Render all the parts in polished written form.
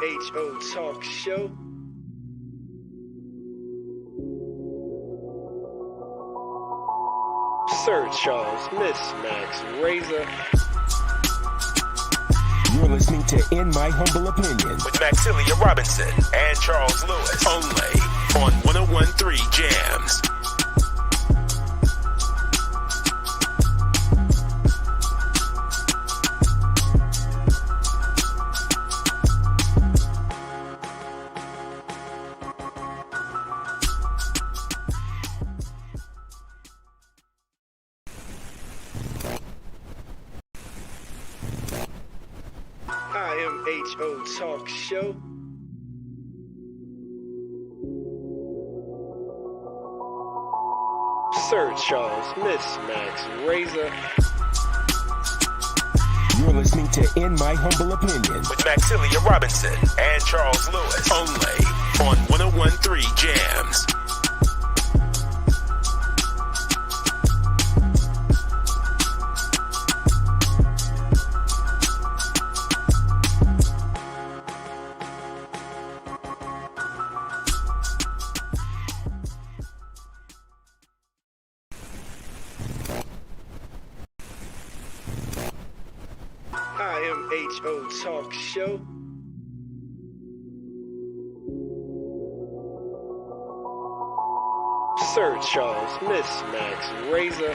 IMHO Talk Show. Sir Charles, Miss Max Razor. You're listening to In My Humble Opinion with Maxilia Robinson and Charles Lewis, only on 101.3 Jams. IMHO Talk Show. Sir Charles, Miss Max Razor. You're listening to In My Humble Opinion with Maxilia Robinson and Charles Lewis, only on 101.3 Jams. IMHO Talk Show. Sir Charles, Miss Max Razor.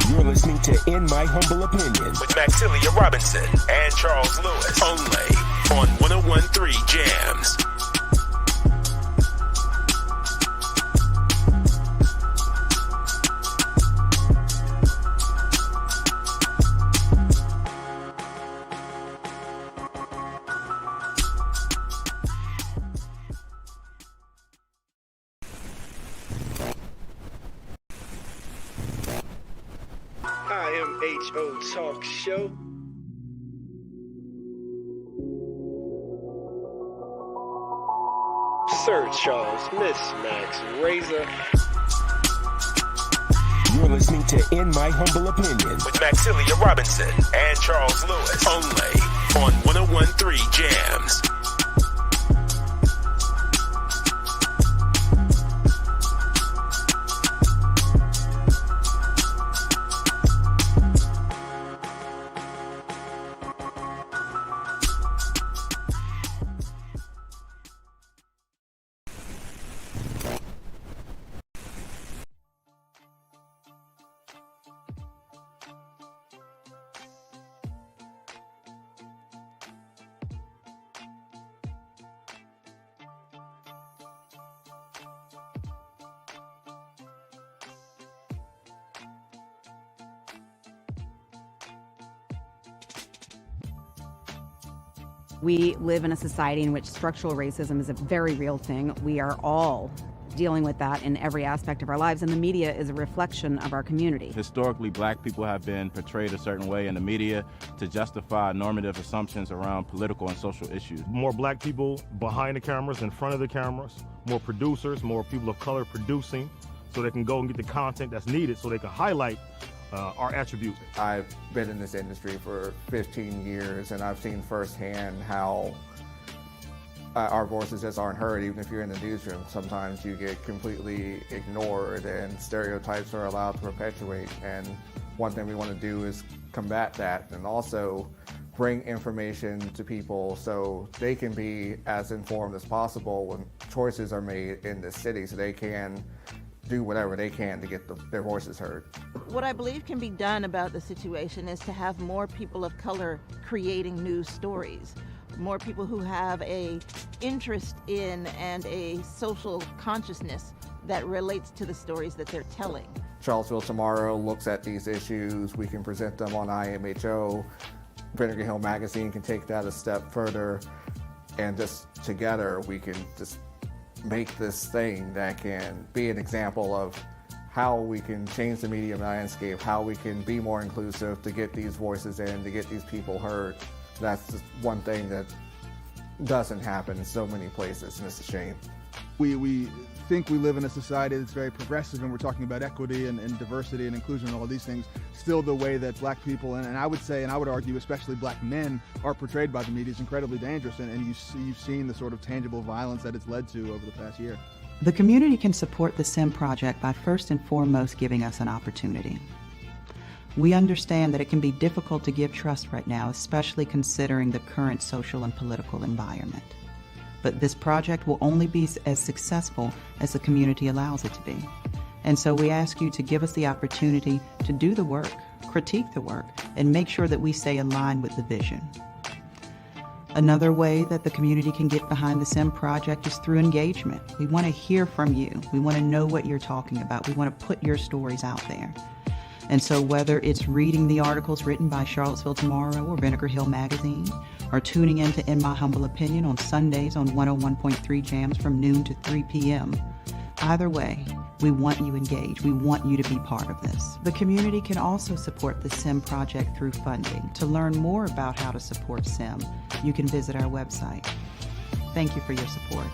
You're listening to In My Humble Opinion with Maxilia Robinson and Charles Lewis, only on 101.3 Jams. IMHO Talk Show. Sir Charles, Miss Max Razor. You're listening to In My Humble Opinion with Maxilia Robinson and Charles Lewis, only on 101.3 Jams. We live in a society in which structural racism is a very real thing. We are all dealing with that in every aspect of our lives, and the media is a reflection of our community. Historically, black people have been portrayed a certain way in the media to justify normative assumptions around political and social issues. More black people behind the cameras, in front of the cameras, more producers, more people of color producing, so they can go and get the content that's needed so they can highlight our attributes. I've been in this industry for 15 years, and I've seen firsthand how our voices just aren't heard. Even if you're in the newsroom, sometimes you get completely ignored and stereotypes are allowed to perpetuate. And one thing we want to do is combat that and also bring information to people so they can be as informed as possible when choices are made in the city, so they can do whatever they can to get their voices heard. What I believe can be done about the situation is to have more people of color creating news stories, more people who have a interest in and a social consciousness that relates to the stories that they're telling. Charlottesville Tomorrow looks at these issues. We can present them on IMHO. Vinegar Hill Magazine can take that a step further, and just together we can just make this thing that can be an example of how we can change the media landscape, how we can be more inclusive to get these voices in, to get these people heard. That's just one thing that doesn't happen in so many places, and it's a shame. We think we live in a society that's very progressive and we're talking about equity and diversity and inclusion and all of these things, still the way that black people, and I would say, and I would argue especially black men, are portrayed by the media is incredibly dangerous, and you've seen the sort of tangible violence that it's led to over the past year. The community can support the SIM project by first and foremost giving us an opportunity. We understand that it can be difficult to give trust right now, especially considering the current social and political environment. But this project will only be as successful as the community allows it to be. And so we ask you to give us the opportunity to do the work, critique the work, and make sure that we stay in line with the vision. Another way that the community can get behind the SIM project is through engagement. We want to hear from you. We want to know what you're talking about. We want to put your stories out there. And so whether it's reading the articles written by Charlottesville Tomorrow or Vinegar Hill Magazine, or tuning in to In My Humble Opinion on Sundays on 101.3 Jams from noon to 3 p.m., either way, we want you engaged. We want you to be part of this. The community can also support the SIM project through funding. To learn more about how to support SIM, you can visit our website. Thank you for your support.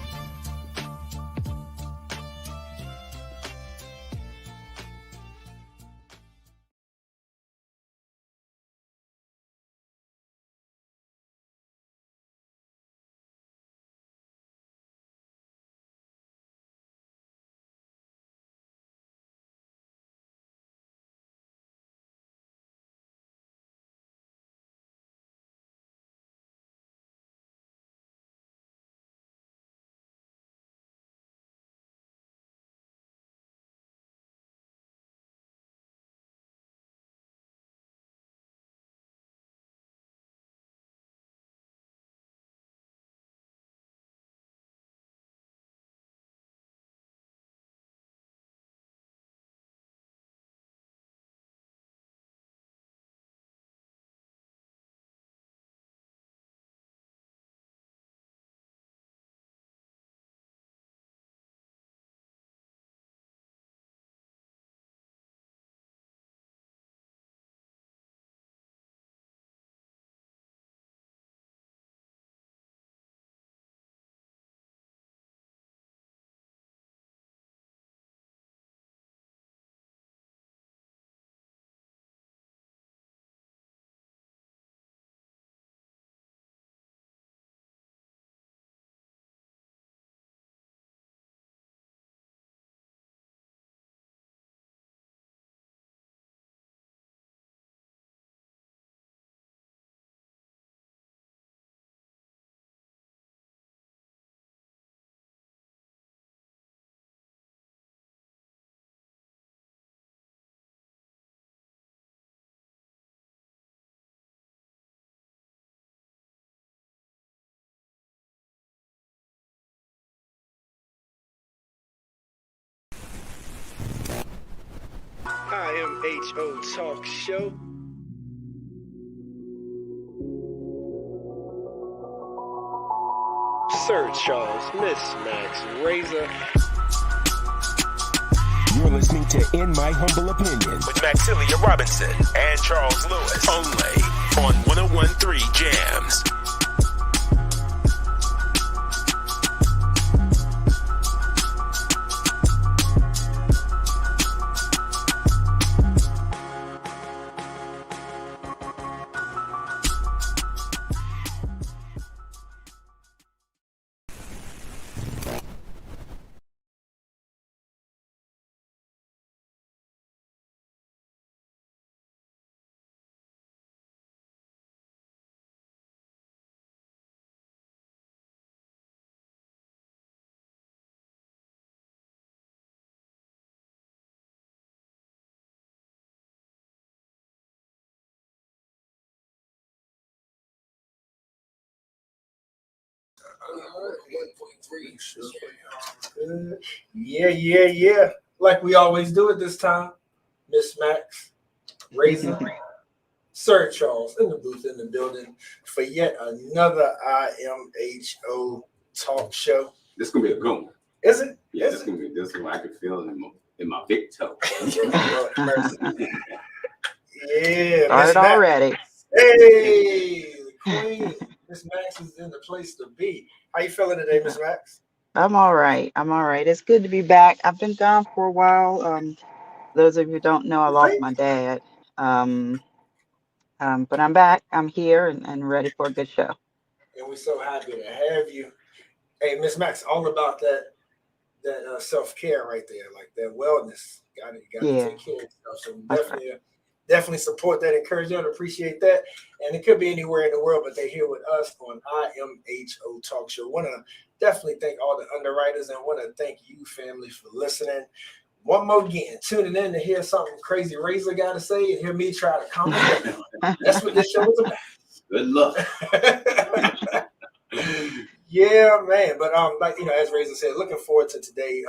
IMHO Talk Show. Sir Charles, Miss Max Razor. You're listening to In My Humble Opinion with Maxilia Robinson and Charles Lewis, only on 101.3 Jams. Yeah. Like we always do at this time. Miss Max, Razor, Sir Charles in the booth in the building for yet another IMHO Talk Show. This is gonna be a good one. Is it? Yeah, this is gonna be this one. I can feel it in my big toe. Yeah, Started already. Hey, Queen. Miss Max is in the place to be. How you feeling today, Miss Max? I'm all right. I'm all right. It's good to be back. I've been gone for a while. Those of you who don't know, I lost my dad. But I'm back. I'm here and ready for a good show. And we're so happy to have you. Hey, Miss Max, all about that self-care right there, like that wellness. Got to take care of yourself. So definitely support that, encourage them, appreciate that. And it could be anywhere in the world, but they're here with us on IMHO Talk Show. Want to definitely thank all the underwriters and want to thank you, family, for listening. One more again, tuning in to hear something crazy Razor got to say and hear me try to comment. That's what this show is about. Good luck. Yeah, man. But like as Razor said, looking forward to today.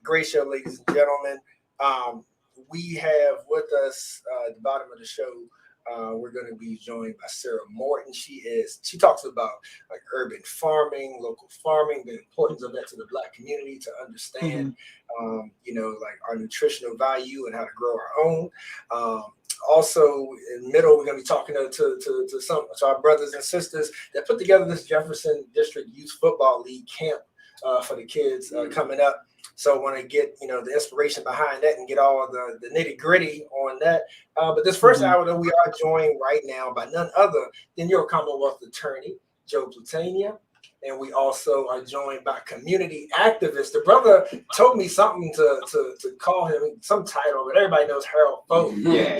Great show, ladies and gentlemen. We have with us at the bottom of the show. We're going to be joined by Sarah Morton. She talks about like urban farming, local farming, the importance of that to the Black community to understand, like our nutritional value and how to grow our own. Also, in the middle, we're going to be talking to our brothers and sisters that put together this Jefferson District Youth Football League camp for the kids coming up. So I want to get the inspiration behind that and get all the nitty gritty on that. But this first hour, though, we are joined right now by none other than your Commonwealth attorney, Joe Platania. And we also are joined by community activist. The brother told me something to call him, some title, but everybody knows Harold Folley. Yeah.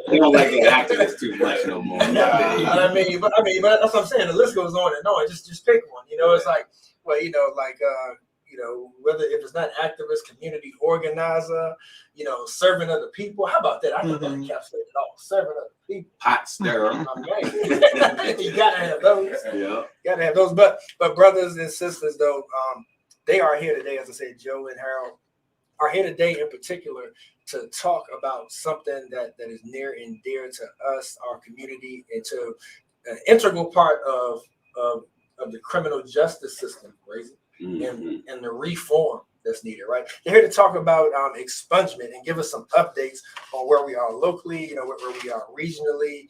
They don't like the activists too much no more. But that's what I'm saying. The list goes on and on. Just pick one. It's like, well, whether if it's not activist, community organizer, serving other people. How about that? I think that encapsulates it all. Serving other people. Pot stirrer. You gotta have those. Yeah. Gotta have those. But brothers and sisters, though, they are here today, as I said, Joe and Harold are here today in particular to talk about something that is near and dear to us, our community, and to an integral part of the criminal justice system, right? And the reform that's needed, right? They're here to talk about expungement and give us some updates on where we are locally, where we are regionally,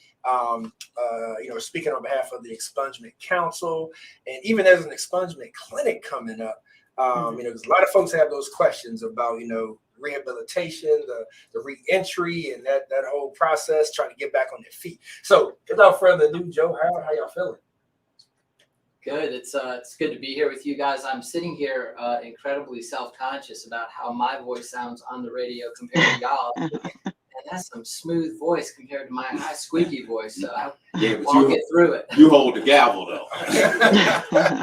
speaking on behalf of the Expungement Council. And even there's an expungement clinic coming up, because a lot of folks have those questions about, rehabilitation, the re-entry and that whole process, trying to get back on their feet. So without further ado, Joe, how y'all feeling? Good. It's good to be here with you guys. I'm sitting here incredibly self-conscious about how my voice sounds on the radio compared to y'all. And that's some smooth voice compared to my high squeaky voice. So I'll get through it. You hold the gavel though.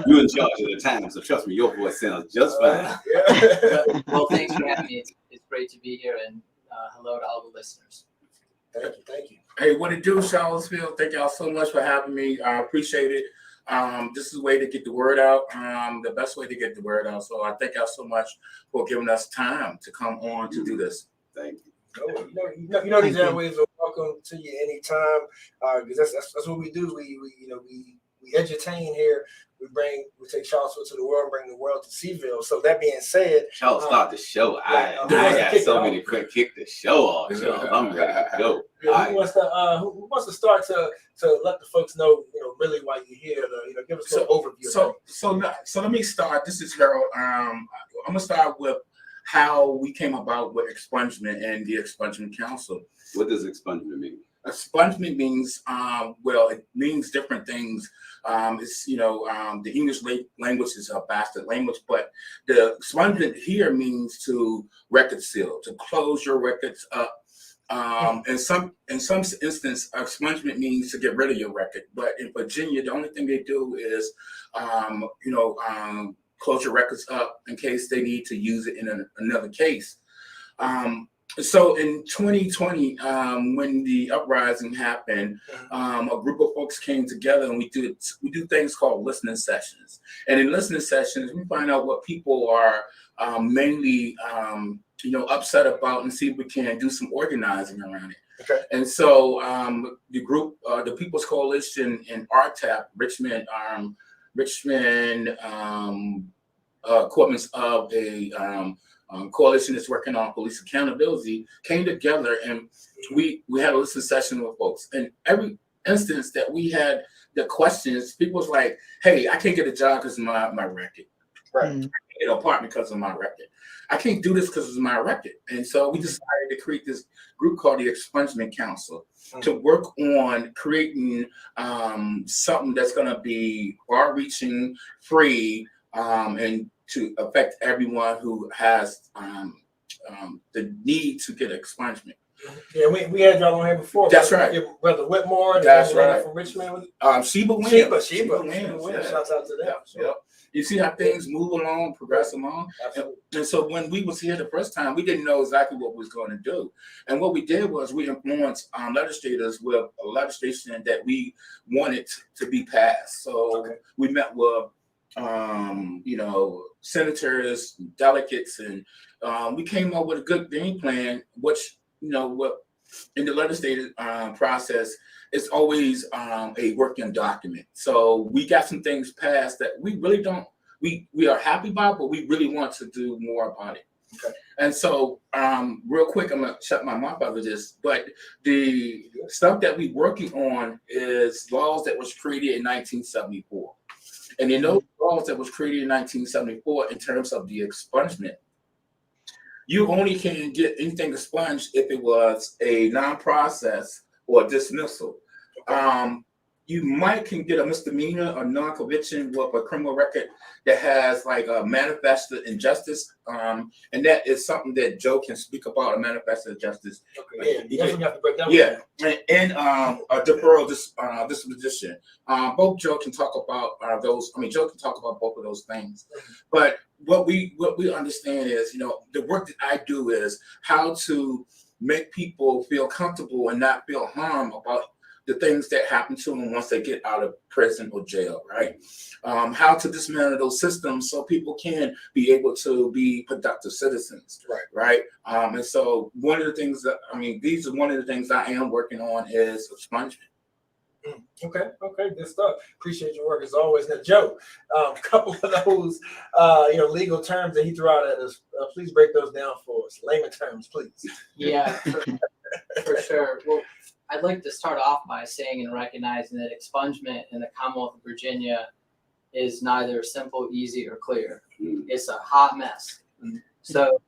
You're in charge of the time, so trust me, your voice sounds just fine. Well, thanks for having me. It's great to be here, and hello to all the listeners. Thank you. Hey, what it do, Charlottesville? Thank y'all so much for having me. I appreciate it. This is a way to get the word out, the best way to get the word out. So I thank y'all so much for giving us time to come on to do this. Thank you. These airways are welcome to you anytime, because that's what we do. We entertain here. We take Charlottesville to the world, bring the world to Seville. So that being said, y'all start the show. I got so many quick kick the show off. I'm ready to go. Who wants to start to let the folks know, really why you're here? Give us an overview. So let me start. This is Harold. I'm gonna start with how we came about with expungement and the Expungement Council. What does expungement mean? Expungement means, it means different things. It's, the English language is a bastard language, but the expungement here means to reconcile, to close your records up. In some instance, expungement means to get rid of your record. But in Virginia, the only thing they do is, close your records up in case they need to use it in another case. So in 2020, when the uprising happened, a group of folks came together and we do things called listening sessions. And in listening sessions, we find out what people are mainly upset about and see if we can do some organizing around it. Okay. And so the group, the People's Coalition in RTAP, Richmond Equipments of a coalition that's working on police accountability, came together and we had a listening session with folks. And every instance that we had the questions, people was like, hey, I can't get a job because of my record. Right. Get an apartment because of my record. I can't do this because it's my record. And so we decided to create this group called the Expungement Council to work on creating something that's going to be far-reaching, free, and to affect everyone who has the need to get expungement. Yeah, we had y'all on here before. That's right. Your brother Whitmore. That's right. From Richmond. Sheba Williams. Sheba Williams. Yeah. Shouts out to them. Yep. You see how things move along, progress along. And so when we was here the first time, we didn't know exactly what we was going to do. And what we did was we influenced legislators with a legislation that we wanted to be passed. So we met with senators, delegates, and we came up with a good game plan, which, what in the legislative process, it's always a working document. So we got some things passed that we really we are happy about, but we really want to do more about it. Okay. And so real quick, I'm gonna shut my mouth over this, but the stuff that we're working on is laws that was created in 1974. And in those laws that was created in 1974, in terms of the expungement, you only can get anything expunged if it was a non-process or dismissal. You can get a misdemeanor or non-conviction with a criminal record that has like a manifested injustice, and that is something that Joe can speak about, a manifested injustice. Okay. Yeah, you have to break down. Yeah, and a deferral disposition. Both Joe can talk about those. I mean, Joe can talk about both of those things. But what we understand is, the work that I do is how to make people feel comfortable and not feel harmed about the things that happen to them once they get out of prison or jail, right? How to dismantle those systems so people can be able to be productive citizens, right? And so one of the things these are one of the things I am working on is expungement. Okay, good stuff. Appreciate your work as always. Now, Joe, a couple of those, legal terms that he threw out at us. Please break those down for us. Layman terms, please. Yeah, for sure. Well, I'd like to start off by saying and recognizing that expungement in the Commonwealth of Virginia is neither simple, easy, or clear. It's a hot mess. So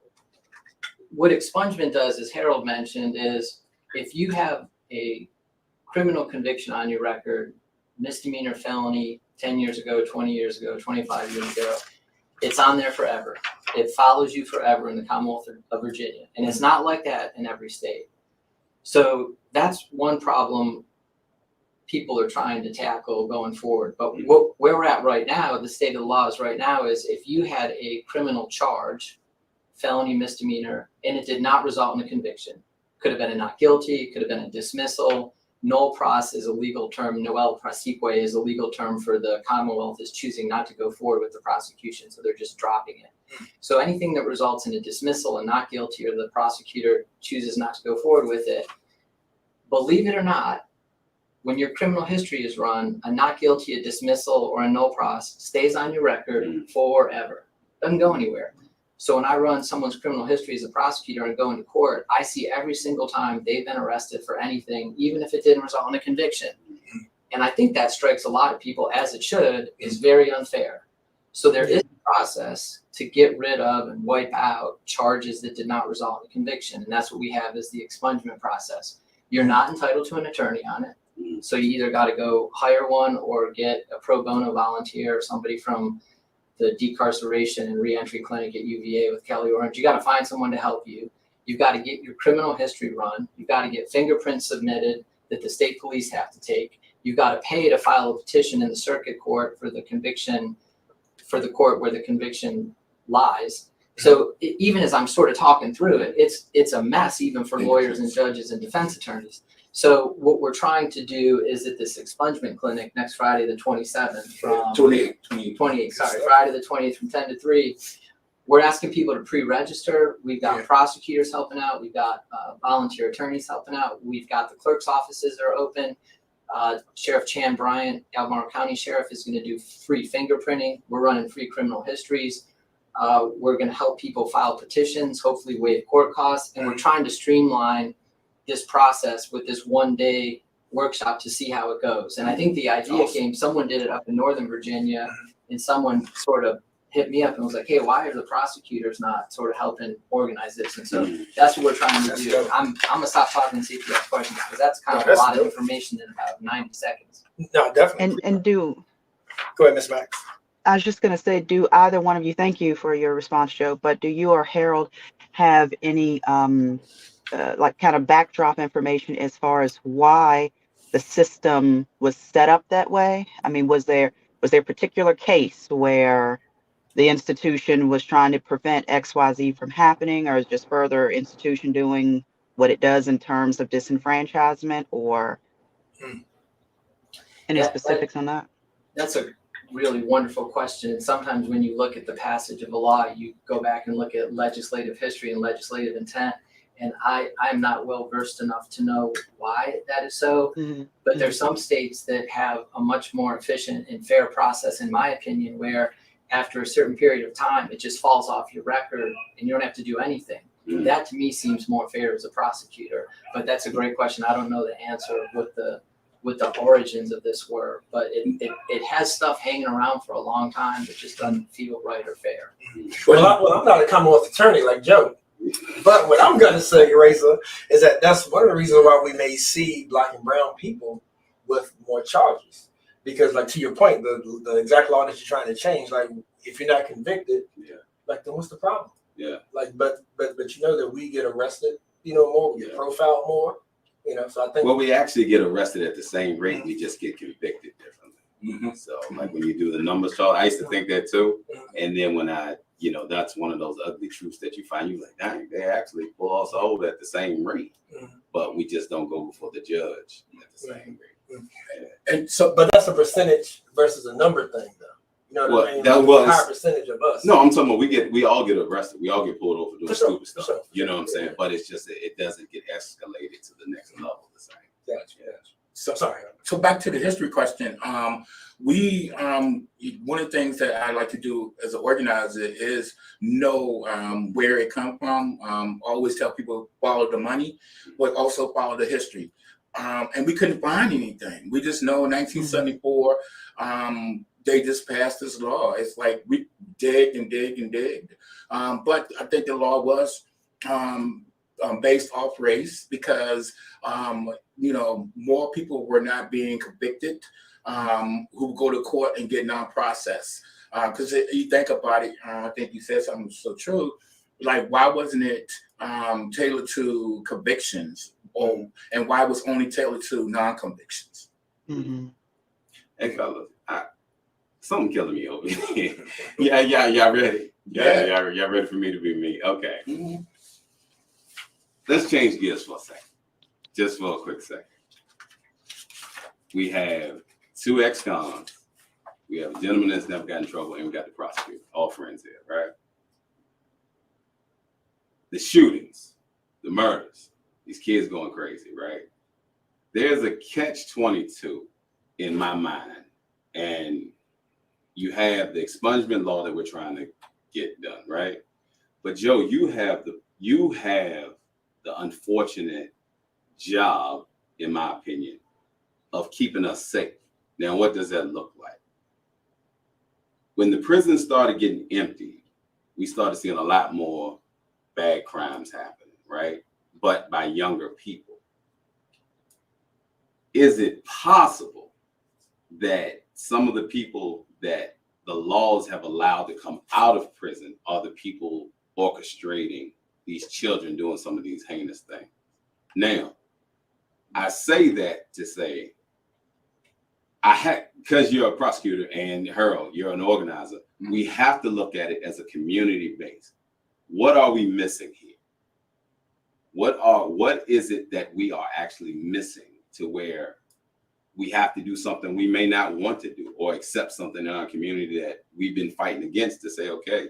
what expungement does, as Harold mentioned, is if you have a criminal conviction on your record, misdemeanor, felony, 10 years ago, 20 years ago, 25 years ago, it's on there forever. It follows you forever in the Commonwealth of Virginia. And it's not like that in every state. So that's one problem people are trying to tackle going forward. But where we're at right now, the state of the laws right now is if you had a criminal charge, felony, misdemeanor, and it did not result in a conviction, could have been a not guilty, could have been a dismissal. Nol pros is a legal term. Noel proseque is a legal term for the Commonwealth is choosing not to go forward with the prosecution. So they're just dropping it. So anything that results in a dismissal and not guilty, or the prosecutor chooses not to go forward with it, believe it or not, when your criminal history is run, a not guilty, a dismissal, or a no pros stays on your record forever. Doesn't go anywhere. So when I run someone's criminal history as a prosecutor and go into court, I see every single time they've been arrested for anything, even if it didn't result in a conviction. And I think that strikes a lot of people, as it should, is very unfair. So there is a process to get rid of and wipe out charges that did not result in a conviction. And that's what we have is the expungement process. You're not entitled to an attorney on it. So you either got to go hire one or get a pro bono volunteer or somebody from the decarceration and reentry clinic at UVA with Kelly Orange. You got to find someone to help you. You've got to get your criminal history run. You've got to get fingerprints submitted that the state police have to take. You've got to pay to file a petition in the circuit court for the conviction, for the court where the conviction lies. So even as I'm sort of talking through it, it's a mess even for lawyers and judges and defense attorneys. So what we're trying to do is at this expungement clinic next Friday, the 27th from 28, Friday the 20th from 10 to 3, we're asking people to pre-register. We've got prosecutors helping out. We've got volunteer attorneys helping out. We've got the clerk's offices that are open. Sheriff Chan Bryant, Albemarle County Sheriff, is going to do free fingerprinting. We're running free criminal histories. We're going to help people file petitions, hopefully waive court costs. And we're trying to streamline this process with this one-day workshop to see how it goes. And I think the idea came, someone did it up in Northern Virginia, and someone sort of hit me up and was like, hey, why are the prosecutors not sort of helping organize this? And so that's what we're trying to do. I'm gonna stop talking and see if you have questions, because that's kind of a lot of information in about 90 seconds. No, definitely. And do go ahead, Ms. Max. I was just going to say, do either one of you, thank you for your response, Joe, but do you or Harold have any like kind of backdrop information as far as why the system was set up that way? I mean, was there a particular case where the institution was trying to prevent XYZ from happening, or is just further institution doing what it does in terms of disenfranchisement, or any specifics on that? That's a really wonderful question. And sometimes when you look at the passage of a law, you go back and look at legislative history and legislative intent. And I'm not well versed enough to know why that is so. But there's some states that have a much more efficient and fair process, in my opinion, where after a certain period of time, it just falls off your record and you don't have to do anything. That to me seems more fair as a prosecutor. But that's a great question. I don't know the answer of what the origins of this were, but it has stuff hanging around for a long time that just doesn't feel right or fair. Well, I'm not a Commonwealth attorney like Joe, but what I'm going to say, Razor, is that that's one of the reasons why we may see Black and brown people with more charges. Because, like, to your point, the exact law that you're trying to change, like, if you're not convicted, like, then what's the problem? Like, but you know that we get arrested, more, we get profiled more. So I think. Well, we actually get arrested at the same rate. We just get convicted differently. So, like when you do the numbers chart, I used to think that too. And then when that's one of those ugly truths that you find, you're like, dang, they actually pull us over at the same rate, but we just don't go before the judge at the same rate. And so, but that's a percentage versus a number thing, though. You know what I mean? That was a higher percentage of us. No, I'm talking about we all get arrested. We all get pulled over doing stupid stuff. You know what I'm saying? But it's just that it doesn't get escalated to the next level the same. Gotcha. So sorry. So back to the history question. We one of the things that I like to do as an organizer is know where it comes from. Always tell people follow the money, but also follow the history. And we couldn't find anything. We just know in 1974. They just passed this law. It's like we digged and digged and digged. But I think the law was based off race because, more people were not being convicted who go to court and get non-process. Because you think about it, I think you said something so true. Like, why wasn't it tailored to convictions? And why was only tailored to non-convictions? Hey, fellas. Something killing me over here. Y'all ready? Y'all ready for me to be me? Okay. Let's change gears for a second. Just for a quick second. We have 2 ex-cons. We have a gentleman that's never got in trouble, and we got the prosecutor. All friends here, right? The shootings, the murders, these kids going crazy, right? There's a catch-22 in my mind, and you have the expungement law that we're trying to get done, right? But Joe, you have the unfortunate job, in my opinion, of keeping us safe. Now, what does that look like? When the prison started getting empty, we started seeing a lot more bad crimes happening, right? But by younger people. Is it possible that some of the people that the laws have allowed to come out of prison are the people orchestrating these children doing some of these heinous things? Now, I say that to say, because you're a prosecutor and Harold, you're an organizer, we have to look at it as a community base. What are we missing here? What is it that we are actually missing to where we have to do something we may not want to do, or accept something in our community that we've been fighting against to say, okay,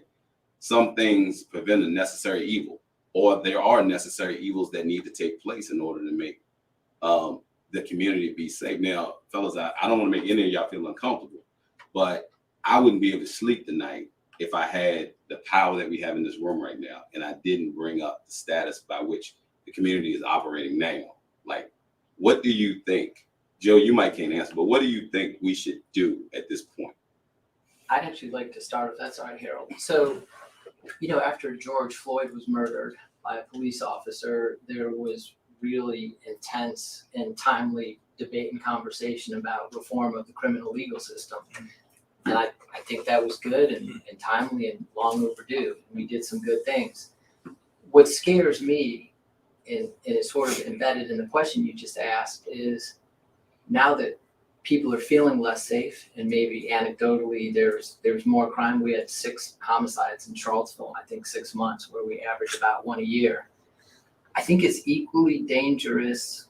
some things prevent a necessary evil, or there are necessary evils that need to take place in order to make the community be safe. Now, fellas, I don't want to make any of y'all feel uncomfortable, but I wouldn't be able to sleep tonight if I had the power that we have in this room right now, and I didn't bring up the status by which the community is operating now. Like, what do you think? Joe, you might can't answer, but what do you think we should do at this point? I'd actually like to start, if that's all right, Harold. So, after George Floyd was murdered by a police officer, there was really intense and timely debate and conversation about reform of the criminal legal system. And I think that was good and timely and long overdue. We did some good things. What scares me, and is sort of embedded in the question you just asked, is now that people are feeling less safe, and maybe anecdotally there's more crime. We had 6 homicides in Charlottesville, I think 6 months, where we average about 1 a year. I think it's equally dangerous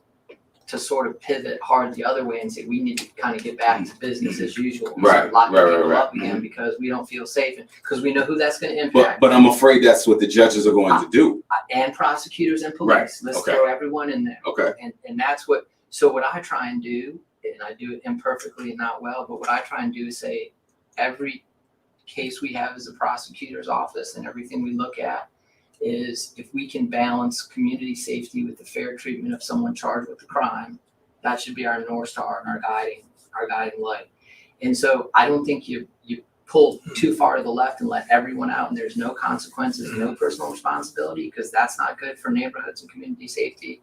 to sort of pivot hard the other way and say we need to kind of get back to business as usual. Right, locking people right. up again because we don't feel safe, and because we know who that's going to impact. But I'm afraid that's what the judges are going to do. And prosecutors and police. Right. Let's Okay. throw everyone in there. Okay. And that's what. So what I try and do, and I do it imperfectly and not well, but what I try and do is say every case we have as a prosecutor's office and everything we look at is if we can balance community safety with the fair treatment of someone charged with a crime, that should be our North Star and our guiding light. And so I don't think you pull too far to the left and let everyone out and there's no consequences, no personal responsibility, because that's not good for neighborhoods and community safety.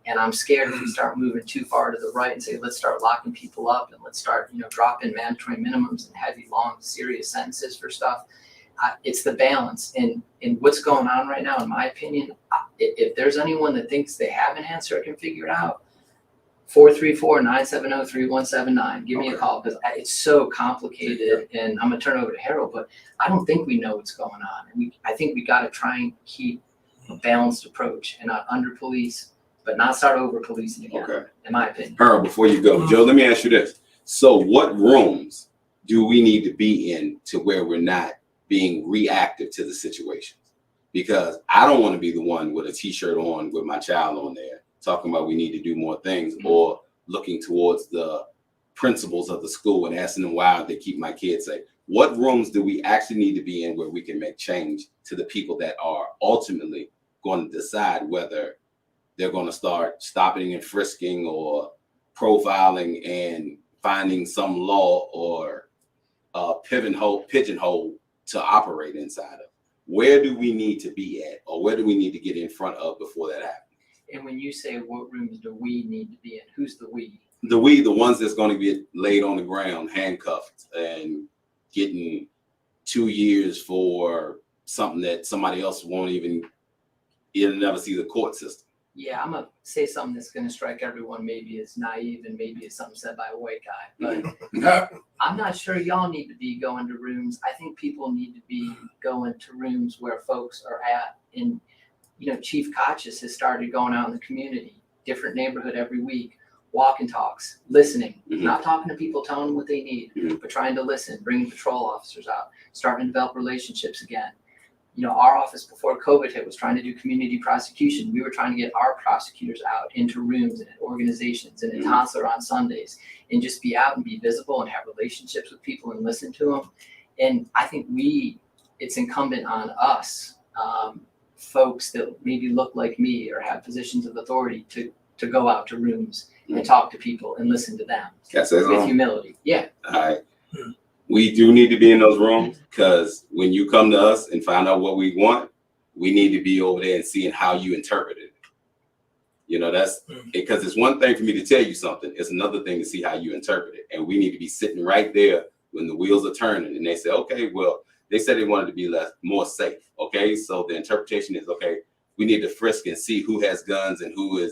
And I'm scared if we start moving too far to the right and say, let's start locking people up and let's start, dropping mandatory minimums and heavy, long, serious sentences for stuff. It's the balance. And what's going on right now, in my opinion, if there's anyone that thinks they have an answer or can figure it out, 434-970-3179. Give me a call, because it's so complicated. And I'm going to turn it over to Harold, but I don't think we know what's going on. And I think we got to try and keep a balanced approach and not under police, but not start over policing again, in my opinion. Harold, before you go, Joe, let me ask you this. So what rooms do we need to be in to where we're not being reactive to the situations? Because I don't want to be the one with a t-shirt on with my child on there talking about we need to do more things, or looking towards the principals of the school and asking them why they keep my kids safe. What rooms do we actually need to be in where we can make change to the people that are ultimately going to decide whether they're going to start stopping and frisking or profiling and finding some law or pigeonhole to operate inside of? Where do we need to be at, or where do we need to get in front of before that happens? And when you say what rooms do we need to be in, who's the we? The ones that's going to get laid on the ground, handcuffed, and getting 2 years for something that somebody else won't even, you'll never see the court system. Yeah, I'm going to say something that's going to strike everyone maybe as naive and maybe it's something said by a white guy. But I'm not sure y'all need to be going to rooms. I think people need to be going to rooms where folks are at. And, Chief Kochis has started going out in the community, different neighborhood every week, walking talks, listening, not talking to people, telling them what they need, but trying to listen, bringing patrol officers out, starting to develop relationships again. Our office before COVID hit was trying to do community prosecution. We were trying to get our prosecutors out into rooms and organizations and in Tonsler on Sundays and just be out and be visible and have relationships with people and listen to them. And I think it's incumbent on us, folks that maybe look like me or have positions of authority to go out to rooms and talk to people and listen to them with humility. Yeah. All right. We do need to be in those rooms, because when you come to us and find out what we want, we need to be over there and seeing how you interpret it. That's because it's one thing for me to tell you something. It's another thing to see how you interpret it. And we need to be sitting right there when the wheels are turning and they say, okay, well, they said they wanted to be more safe. Okay. So the interpretation is, okay, we need to frisk and see who has guns and who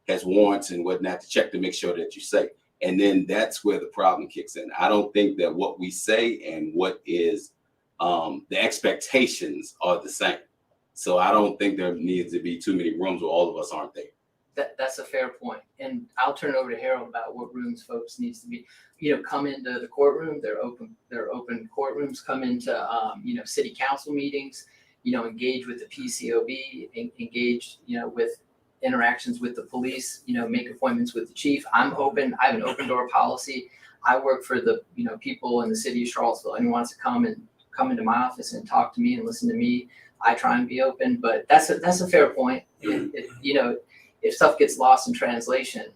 has warrants and whatnot to check to make sure that you're safe. And then that's where the problem kicks in. I don't think that what we say and what is the expectations are the same. So I don't think there needs to be too many rooms where all of us aren't there. That's a fair point. And I'll turn it over to Harold about what rooms folks needs to be, come into the courtroom. They're open courtrooms, come into, city council meetings, engage with the PCOB, engage, with interactions with the police, make appointments with the chief. I'm open. I have an open door policy. I work for the, people in the city of Charlottesville. Anyone wants to come into my office and talk to me and listen to me, I try and be open. But that's a fair point. If stuff gets lost in translation,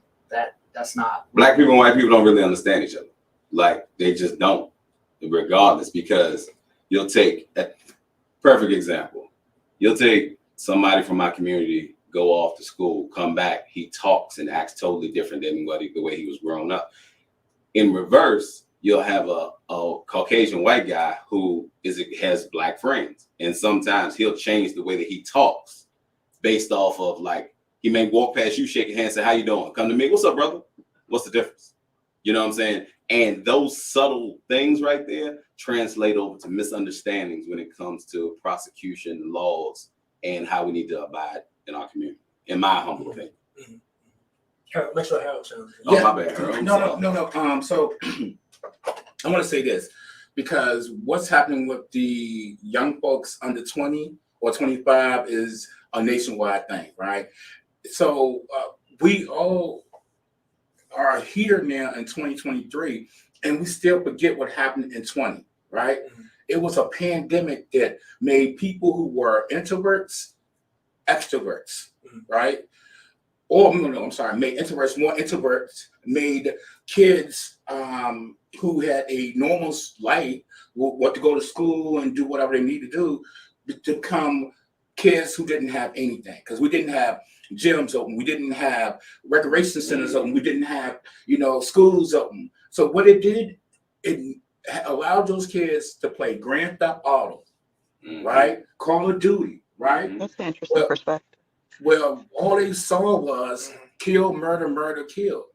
that's not. Black people and white people don't really understand each other. Like, they just don't. regardless, because you'll take a perfect example. You'll take somebody from my community, go off to school, come back, he talks and acts totally different than the way he was grown up. In reverse, you'll have a Caucasian white guy who has black friends, and sometimes he'll change the way that he talks based off of, like, he may walk past you, shake your hand, say, how you doing? Come to me, what's up, brother? What's the difference? You know what I'm saying? And those subtle things right there translate over to misunderstandings when it comes to prosecution, laws, and how we need to abide in our community, in my humble opinion. Make sure Harold challenge. Oh, my bad, Harold. No. So I want to say this, because what's happening with the young folks under 20 or 25 is a nationwide thing, right? So we all are here now in 2023, and we still forget what happened in 20, right? It was a pandemic that made people who were introverts extroverts, right? Or no, I'm sorry, made introverts more introverts, made kids who had a normal life, what to go to school and do whatever they need to do, to become kids who didn't have anything, because we didn't have gyms open, we didn't have recreation centers open, we didn't have, schools open. So what it did, it allowed those kids to play Grand Theft Auto, right? Call of Duty, right? That's an interesting perspective. Well, all they saw was kill, murder, murder, kill.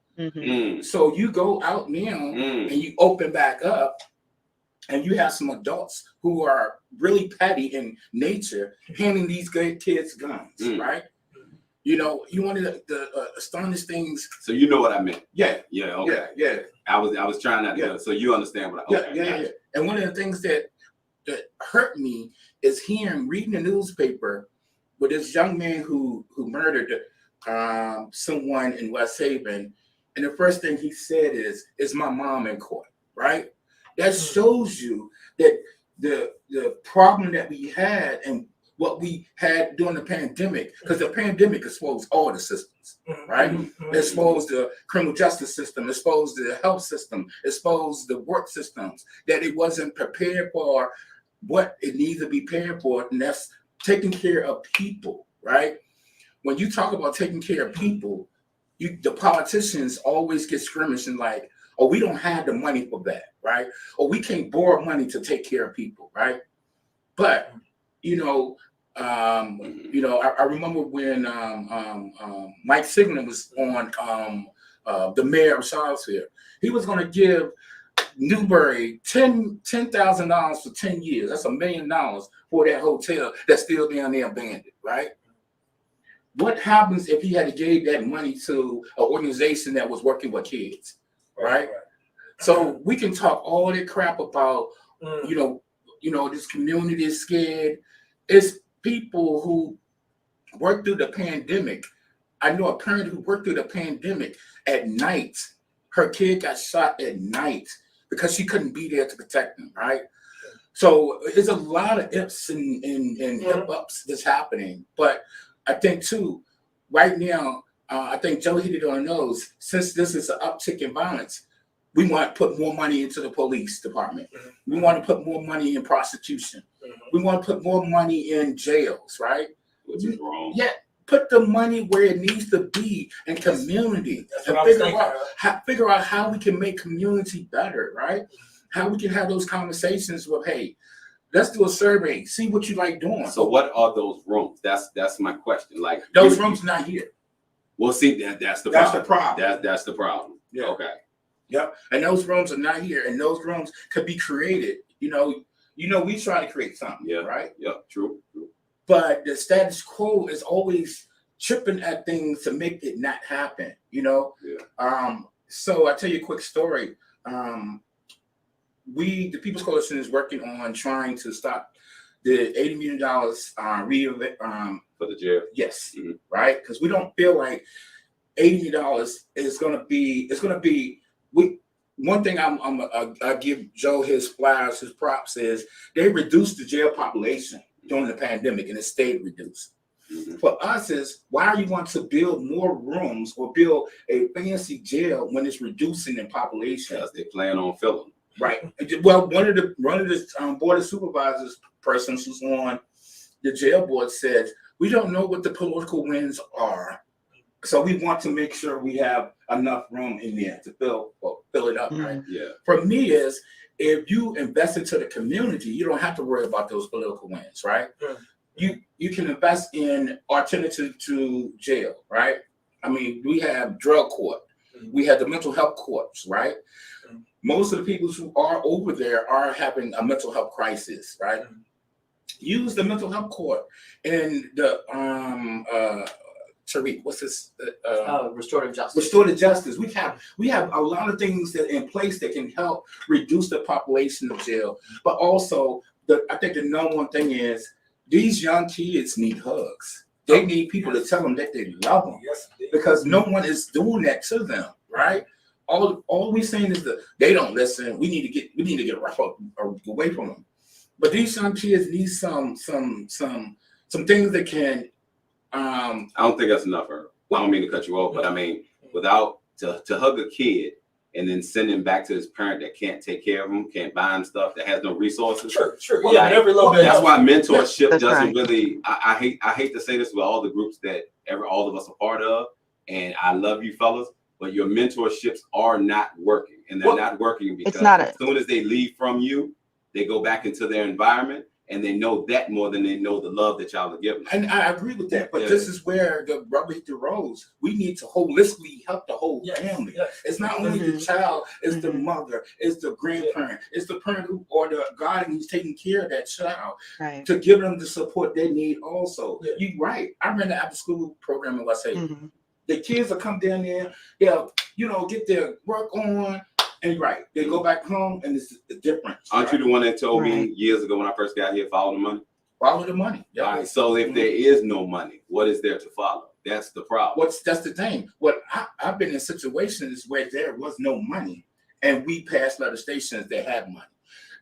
So you go out now and you open back up, and you have some adults who are really petty in nature handing these good kids guns, right? You one of the astonishing things. So you know what I meant? Yeah. Okay. Yeah. I was trying not to. So you understand what I? Yeah. And one of the things that hurt me is reading the newspaper with this young man who murdered someone in West Haven, and the first thing he said is my mom in court, right? That shows you that the problem that we had and what we had during the pandemic, because the pandemic exposed all the systems, right? It exposed the criminal justice system, exposed the health system, exposed the work systems, that it wasn't prepared for what it needs to be prepared for, and that's taking care of people, right? When you talk about taking care of people, the politicians always get skirmishing like, oh, we don't have the money for that, right? Or we can't borrow money to take care of people, right? But I remember when Mike Sigmund was on the mayor of Charlottesville. He was going to give Newberry $10,000 for 10 years. That's $1 million for that hotel that's still down there abandoned, right? What happens if he had to give that money to an organization that was working with kids, right? So we can talk all that crap about, this community is scared. It's people who worked through the pandemic. I know a parent who worked through the pandemic at night. Her kid got shot at night because she couldn't be there to protect them, right? So there's a lot of ifs and hip-ups that's happening. But I think, too, right now, I think Joe hit it on the nose. Since this is an uptick in violence, we want to put more money into the police department. We want to put more money in prosecution. We want to put more money in jails, right? Which is wrong. Yeah, put the money where it needs to be in community. And figure out how we can make community better, right? How we can have those conversations with, hey, let's do a survey, see what you like doing. So what are those rooms? That's my question. Like those rooms not here. Well, see, that's the problem. That's the problem. Yeah. Okay. Yep. And those rooms are not here, and those rooms could be created. We try to create something. Yeah. Right. Yep. True. But the status quo is always tripping at things to make it not happen. Yeah. So I tell you a quick story. The People's Coalition is working on trying to stop the $80 million for the jail. Yes, right. Because we don't feel like $80 million is going to be. It's going to be. One thing I give Joe his flowers, his props is they reduced the jail population during the pandemic, and it stayed reduced. For us, is why you want to build more rooms or build a fancy jail when it's reducing in population? Because they plan on filling. Right. Well, one of the board of supervisors persons who's on the jail board said, we don't know what the political winds are, so we want to make sure we have enough room in there to fill it up. Right. Yeah. For me, is if you invest into the community, you don't have to worry about those political winds. Right. You can invest in alternative to jail. Right. I mean, we have drug court. We have the mental health courts. Right. Most of the people who are over there are having a mental health crisis. Right. Use the mental health court and the Terrece, what's this? Restorative justice. Restorative justice. We have a lot of things that in place that can help reduce the population of jail. But also, I think the number one thing is these young kids need hugs. They need people to tell them that they love them. Yes, because no one is doing that to them, right? All we saying is that they don't listen. We need to get rough away from them. But these young kids need some things that can. I don't think that's enough, Earl. I don't mean to cut you off, but I mean, without to hug a kid and then send him back to his parent that can't take care of him, can't buy him stuff, that has no resources. Sure. Well, Yeah, every little bit. That's why mentorship That's doesn't right. really. I hate to say this with all the groups that all of us are part of, and I love you fellas, but your mentorships are not working, and they're not working because as soon as they leave from you, they go back into their environment. And they know that more than they know the love that y'all are giving. And I agree with that, but this is where the rubber hit the roads. We need to holistically help the whole family. It's not only the child, it's the mother, it's the grandparent, it's the parent who or the guardian who's taking care of that child to give them the support they need also. You're right. I ran the after school program in West Haven. The kids will come down there, they'll, get their work on. And they go back home and it's the difference. Aren't you the one that told me years ago when I first got here, follow the money? Follow the money. All right. So if there is no money, what is there to follow? That's the problem. That's the thing. I've been in situations where there was no money and we passed legislations that had money.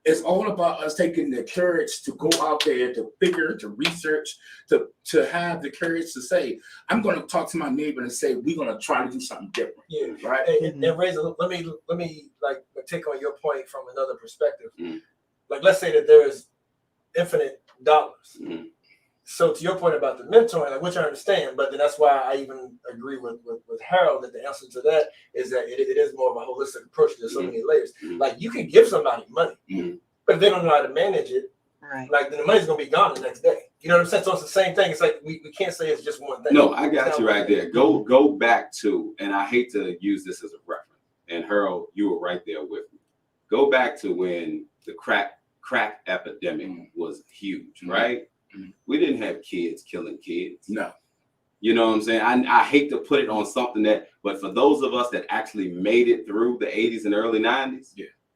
It's all about us taking the courage to go out there, to figure, to research, to have the courage to say, I'm going to talk to my neighbor and say, we're going to try to do something different. Yeah, right. And Razor, let me like take on your point from another perspective. Like, let's say that there's infinite dollars. So to your point about the mentoring, like, which I understand, but then that's why I even agree with Harold that the answer to that is that it is more of a holistic approach. There's so many layers. Like, you can give somebody money, but if they don't know how to manage it, like, then the money's gonna be gone the next day. You know what I'm saying? So it's the same thing. It's like we can't say it's just one thing. No, I got you right there. Go back to, and I hate to use this as a reference, and Harold, you were right there with me. Go back to when the crack epidemic was huge, right? We didn't have kids killing kids. No. You know what I'm saying? I hate to put it on something but for those of us that actually made it through the 80s and early 90s,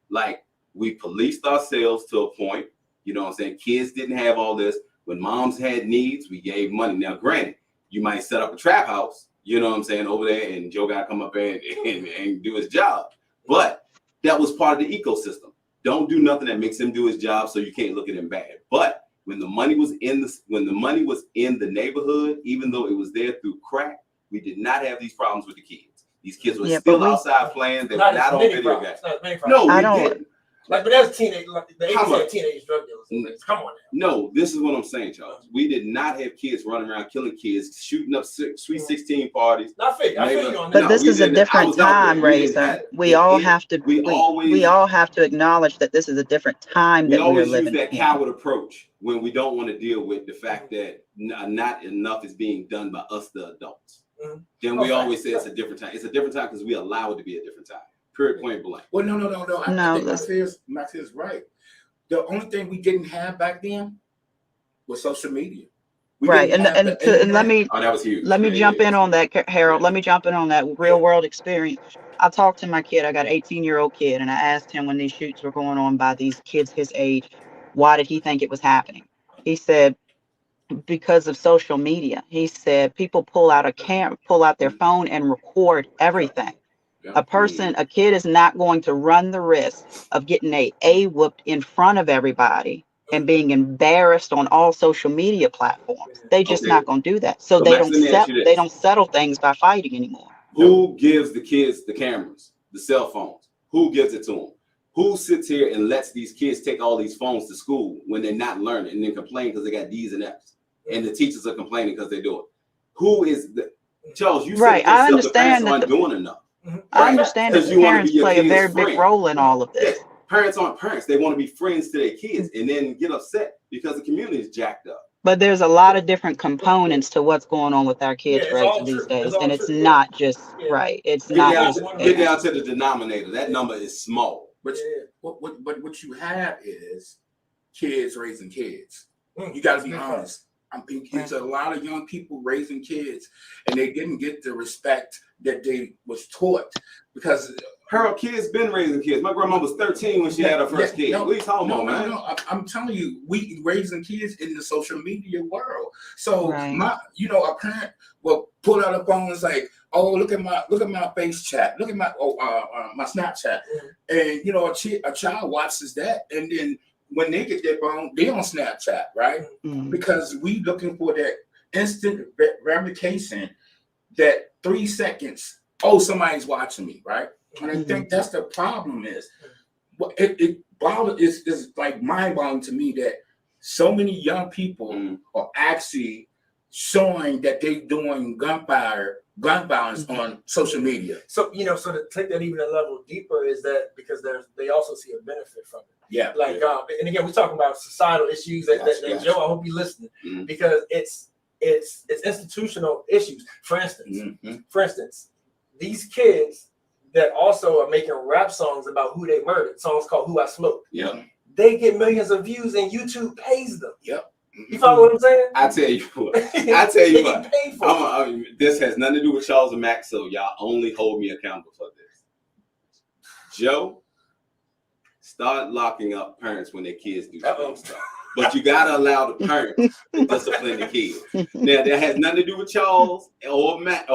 like, we policed ourselves to a point. You know what I'm saying? Kids didn't have all this. When moms had needs, we gave money. Now, granted, you might set up a trap house, you know what I'm saying, over there, and Joe got to come up there and do his job. But that was part of the ecosystem. Don't do nothing that makes him do his job so you can't look at him bad. But when the money was in the neighborhood, even though it was there through crack, we did not have these problems with the kids. These kids were still outside playing. They were not on video games. No, we didn't. Like, but that's teenage. Like, the 80s had teenage drug dealers. Come on now. No, this is what I'm saying, Charles. We did not have kids running around killing kids, shooting up Sweet 16 parties. I feel you on that. But this is a different time, Razor. We all have to acknowledge that this is a different time that we're living in. We always use that coward approach when we don't want to deal with the fact that not enough is being done by us, the adults. Then we always say it's a different time. It's a different time because we allow it to be a different time. Period, point blank. Well, no. I think Max is right. The only thing we didn't have back then was social media. Right, and let me that was huge. Let me jump in on that, Harold. Let me jump in on that real world experience. I talked to my kid. I got an 18-year-old kid, and I asked him when these shoots were going on by these kids his age, why did he think it was happening? He said, because of social media. He said people pull out their phone and record everything. A kid is not going to run the risk of getting a whooped in front of everybody and being embarrassed on all social media platforms. They just not going to do that. So they don't settle things by fighting anymore. Who gives the kids the cameras, the cell phones? Who gives it to them? Who sits here and lets these kids take all these phones to school when they're not learning and then complain because they got D's and F's, and the teachers are complaining because they do it? Who is the Charles? You said I yourself, the understand parents that aren't doing enough. I understand that the parents play a very big role in all of this. Parents aren't parents. They want to be friends to their kids and then get upset because the community is jacked up. But there's a lot of different components to what's going on with our kids right these days, and it's not just right. It's not just get down to the denominator. That number is small. But what you have is kids raising kids. You got to be honest. I mean, there's a lot of young people raising kids, and they didn't get the respect that they was taught because her kids been raising kids. My grandma was 13 when she had her first kid. What are you talking about, man? No. I'm telling you, we raising kids in the social media world. So a parent will pull out a phone and say, "Oh, look at my face chat. Look at my my Snapchat," and a child watches that, and then when they get their phone, they on Snapchat, right? Because we looking for that instant verification, that 3 seconds. Oh, somebody's watching me, right? And I think that's the problem is, it's like mind-boggling to me that so many young people are actually showing that they're doing gun violence on social media. So, so to take that even a level deeper is that because they also see a benefit from it. Yeah. And again, we're talking about societal issues that Joe, I hope you're listening, because it's institutional issues. For instance, these kids that also are making rap songs about who they murdered, songs called "Who I Smoked." Yeah. They get millions of views and YouTube pays them. Yep. You follow what I'm saying? I tell you what. This has nothing to do with Charles and Max, so y'all only hold me accountable for this. Joe, start locking up parents when their kids do stuff. But you gotta allow the parents to discipline the kids. Now that has nothing to do with Charles or Max.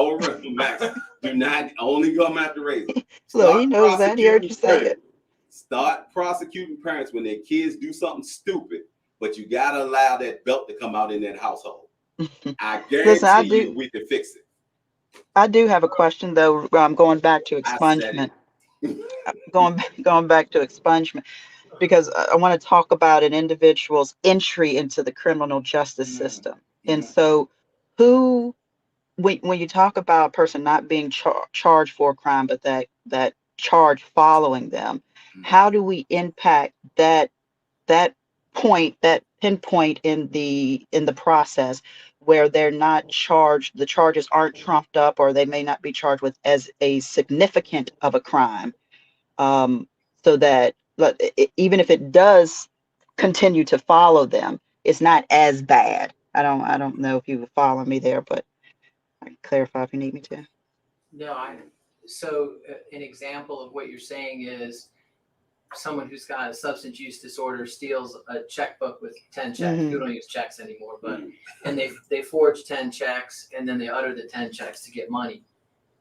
Do not only come after Razor. So he knows that. He heard you say it. Start prosecuting parents when their kids do something stupid, but you gotta allow that belt to come out in that household. I guarantee we can fix it. I do have a question though. Going back to expungement. Going back to expungement. Because I want to talk about an individual's entry into the criminal justice system. And so when you talk about a person not being charged for a crime, but that charge following them, how do we impact that point, that pinpoint in the process where they're not charged, the charges aren't trumped up, or they may not be charged with as a significant of a crime, so that even if it does continue to follow them, it's not as bad. I don't know if you would follow me there, but I can clarify if you need me to. No, so an example of what you're saying is someone who's got a substance use disorder steals a checkbook with 10 checks. We don't use checks anymore, but and they forge 10 checks and then they utter the 10 checks to get money.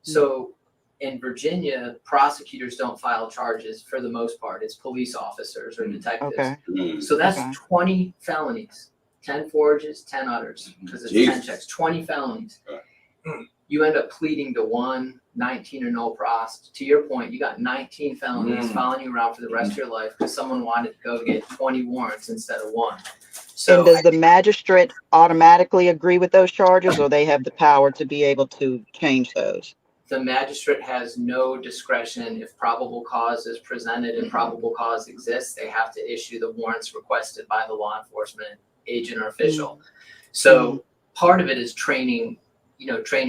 So in Virginia, prosecutors don't file charges for the most part. It's police officers or detectives. Okay. So that's 20 felonies, 10 forges, 10 utters, because it's 10 checks, 20 felonies. You end up pleading to 19 or no prost. To your point, you got 19 felonies following you around for the rest of your life because someone wanted to go get 20 warrants instead of 1. So and does the magistrate automatically agree with those charges, or they have the power to be able to change those? The magistrate has no discretion. If probable cause is presented and probable cause exists, they have to issue the warrants requested by the law enforcement agent or official. So part of it is training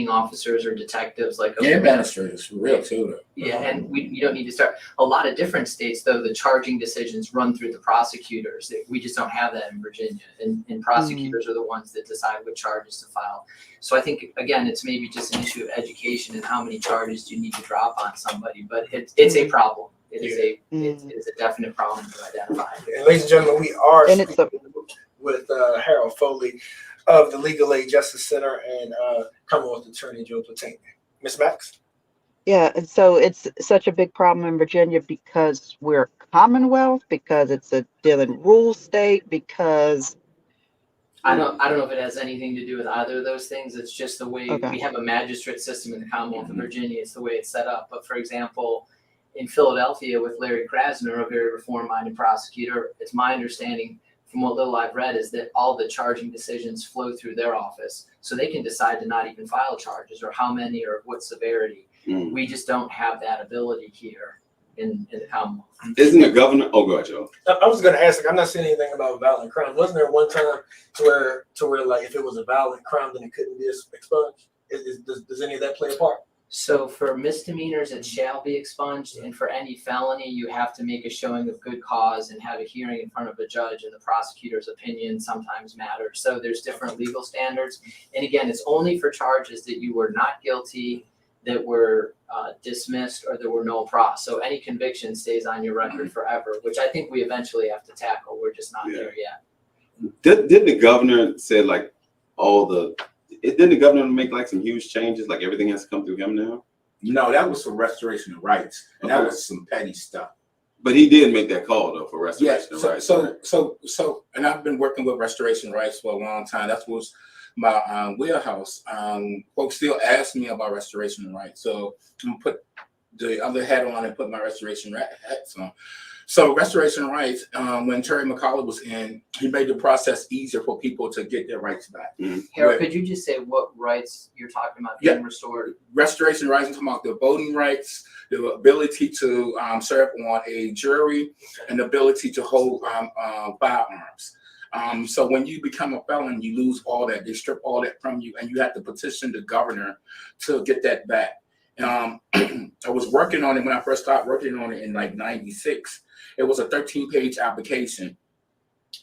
officers or detectives like administrators for real too. Yeah, and you don't need to start. A lot of different states, though, the charging decisions run through the prosecutors. We just don't have that in Virginia, and prosecutors are the ones that decide what charges to file. So I think again, it's maybe just an issue of education and how many charges do you need to drop on somebody. But it's a problem. It is a definite problem to identify. And ladies and gentlemen, we are with Harold Folley of the Legal Aid Justice Center and Commonwealth Attorney Joe Platania. Ms. Max? Yeah, and so it's such a big problem in Virginia because we're Commonwealth, because it's a deal and rule state, because I don't know if it has anything to do with either of those things. It's just the way we have a magistrate system in the Commonwealth of Virginia. It's the way it's set up. But for example, in Philadelphia with Larry Krasner, a very reform-minded prosecutor, it's my understanding from what little I've read is that all the charging decisions flow through their office. So they can decide to not even file charges or how many or what severity. We just don't have that ability here in the Commonwealth. Isn't the governor? Oh, go ahead, Joe. I was going to ask, like, I'm not saying anything about violent crime. Wasn't there one time to where like if it was a violent crime, then it couldn't be expunged? Does any of that play a part? So for misdemeanors, it shall be expunged, and for any felony, you have to make a showing of good cause and have a hearing in front of a judge, and the prosecutor's opinion sometimes matters. So there's different legal standards. And again, it's only for charges that you were not guilty, that were dismissed, or there were no pros. So any conviction stays on your record forever, which I think we eventually have to tackle. We're just not there yet. Didn't the governor say like didn't the governor make like some huge changes? Like everything has to come through him now? No, that was for restoration of rights. And that was some petty stuff. But he did make that call though for restoration of rights. So, and I've been working with restoration rights for a long time. That was my wheelhouse. Folks still ask me about restoration rights. So I'm gonna put the other hat on and put my restoration hats on. So restoration rights, when Terry McCullough was in, he made the process easier for people to get their rights back. Harold, could you just say what rights you're talking about being restored? Restoration rights, I'm talking about the voting rights, the ability to serve on a jury, and the ability to hold firearms. So when you become a felon, you lose all that. They strip all that from you, and you have to petition the governor to get that back. I was working on it when I first started working on it in like '96. It was a 13-page application,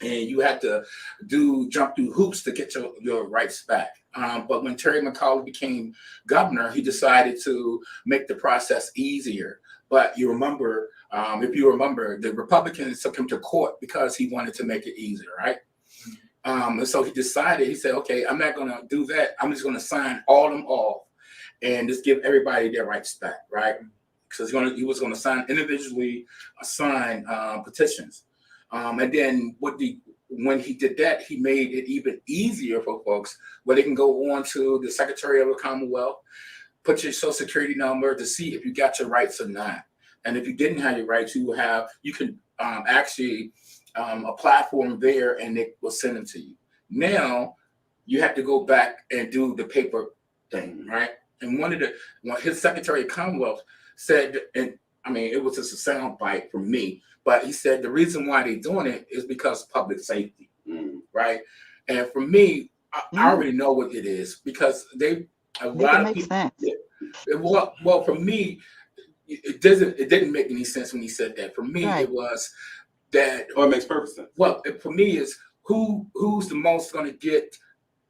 and you had to jump through hoops to get your rights back. But when Terry McCullough became governor, he decided to make the process easier. But you remember, if you remember, the Republicans took him to court because he wanted to make it easier, right? And so he decided, he said, okay, I'm not going to do that. I'm just going to sign all of them off and just give everybody their rights back, right? Because he was going to sign individually, sign petitions. And then when he did that, he made it even easier for folks where they can go on to the Secretary of the Commonwealth, put your social security number to see if you got your rights or not. And if you didn't have your rights, you can actually apply for them there, and they will send them to you. Now you have to go back and do the paper thing, right? And his Secretary of Commonwealth said, and I mean, it was just a sound bite from me, but he said the reason why they're doing it is because of public safety, right? And for me, I already know what it is because a lot of people. Well, for me, it didn't make any sense when he said that. For me, it was that. Oh, it makes perfect sense. Well, for me, is who's the most going to get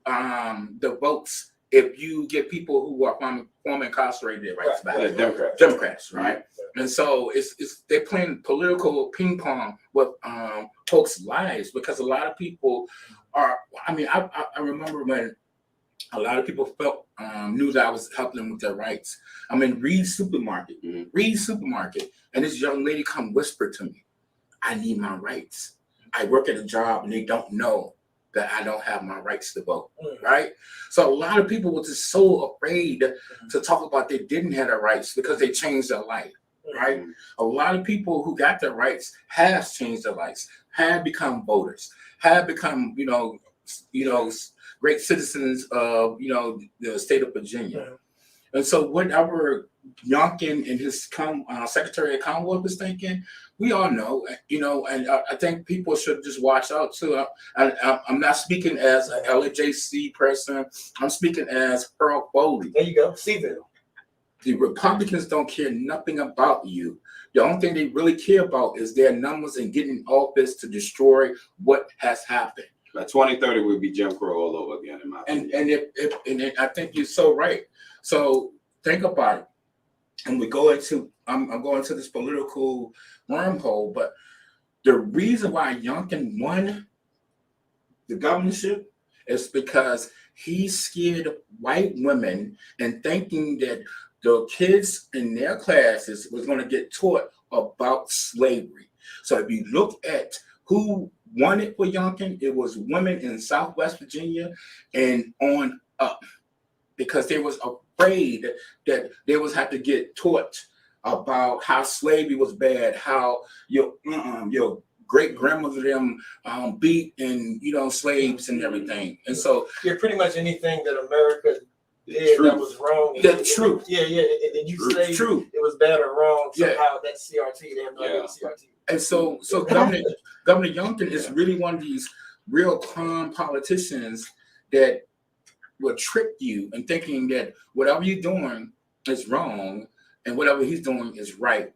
the votes if you get people who are former incarcerated rights back? Democrats, right? And so they're playing political ping pong with folks' lives because a lot of people are. I mean, I remember when a lot of people knew that I was helping them with their rights. I'm in Reed's supermarket, and this young lady come whisper to me, "I need my rights. I work at a job, and they don't know that I don't have my rights to vote," right? So a lot of people were just so afraid to talk about they didn't have their rights because they changed their life, right? A lot of people who got their rights have changed their lives, have become voters, have become, great citizens of, the state of Virginia. And so whatever Youngkin and his Secretary of Commonwealth is thinking, we all know, and I think people should just watch out too. I'm not speaking as an LAJC person. I'm speaking as Earl Folley. There you go, Seville. The Republicans don't care nothing about you. The only thing they really care about is their numbers and getting in office to destroy what has happened. By 2030, we'll be Jim Crow all over again, in my opinion. And I think you're so right. So think about it. And I'm going to this political wormhole, but the reason why Youngkin won the governorship is because he scared white women and thinking that the kids in their classes was going to get taught about slavery. So if you look at who won it for Youngkin, it was women in Southwest Virginia and on up, because they was afraid that they was have to get taught about how slavery was bad, how your great grandmother them beat and slaves and everything. And so pretty much anything that America did that was wrong. The truth. Yeah. And you say Truth. it was bad or wrong. Yeah. Somehow that's CRT. They have no idea what CRT. And so Governor Youngkin is really one of these real calm politicians that will trick you in thinking that whatever you're doing is wrong and whatever he's doing is right.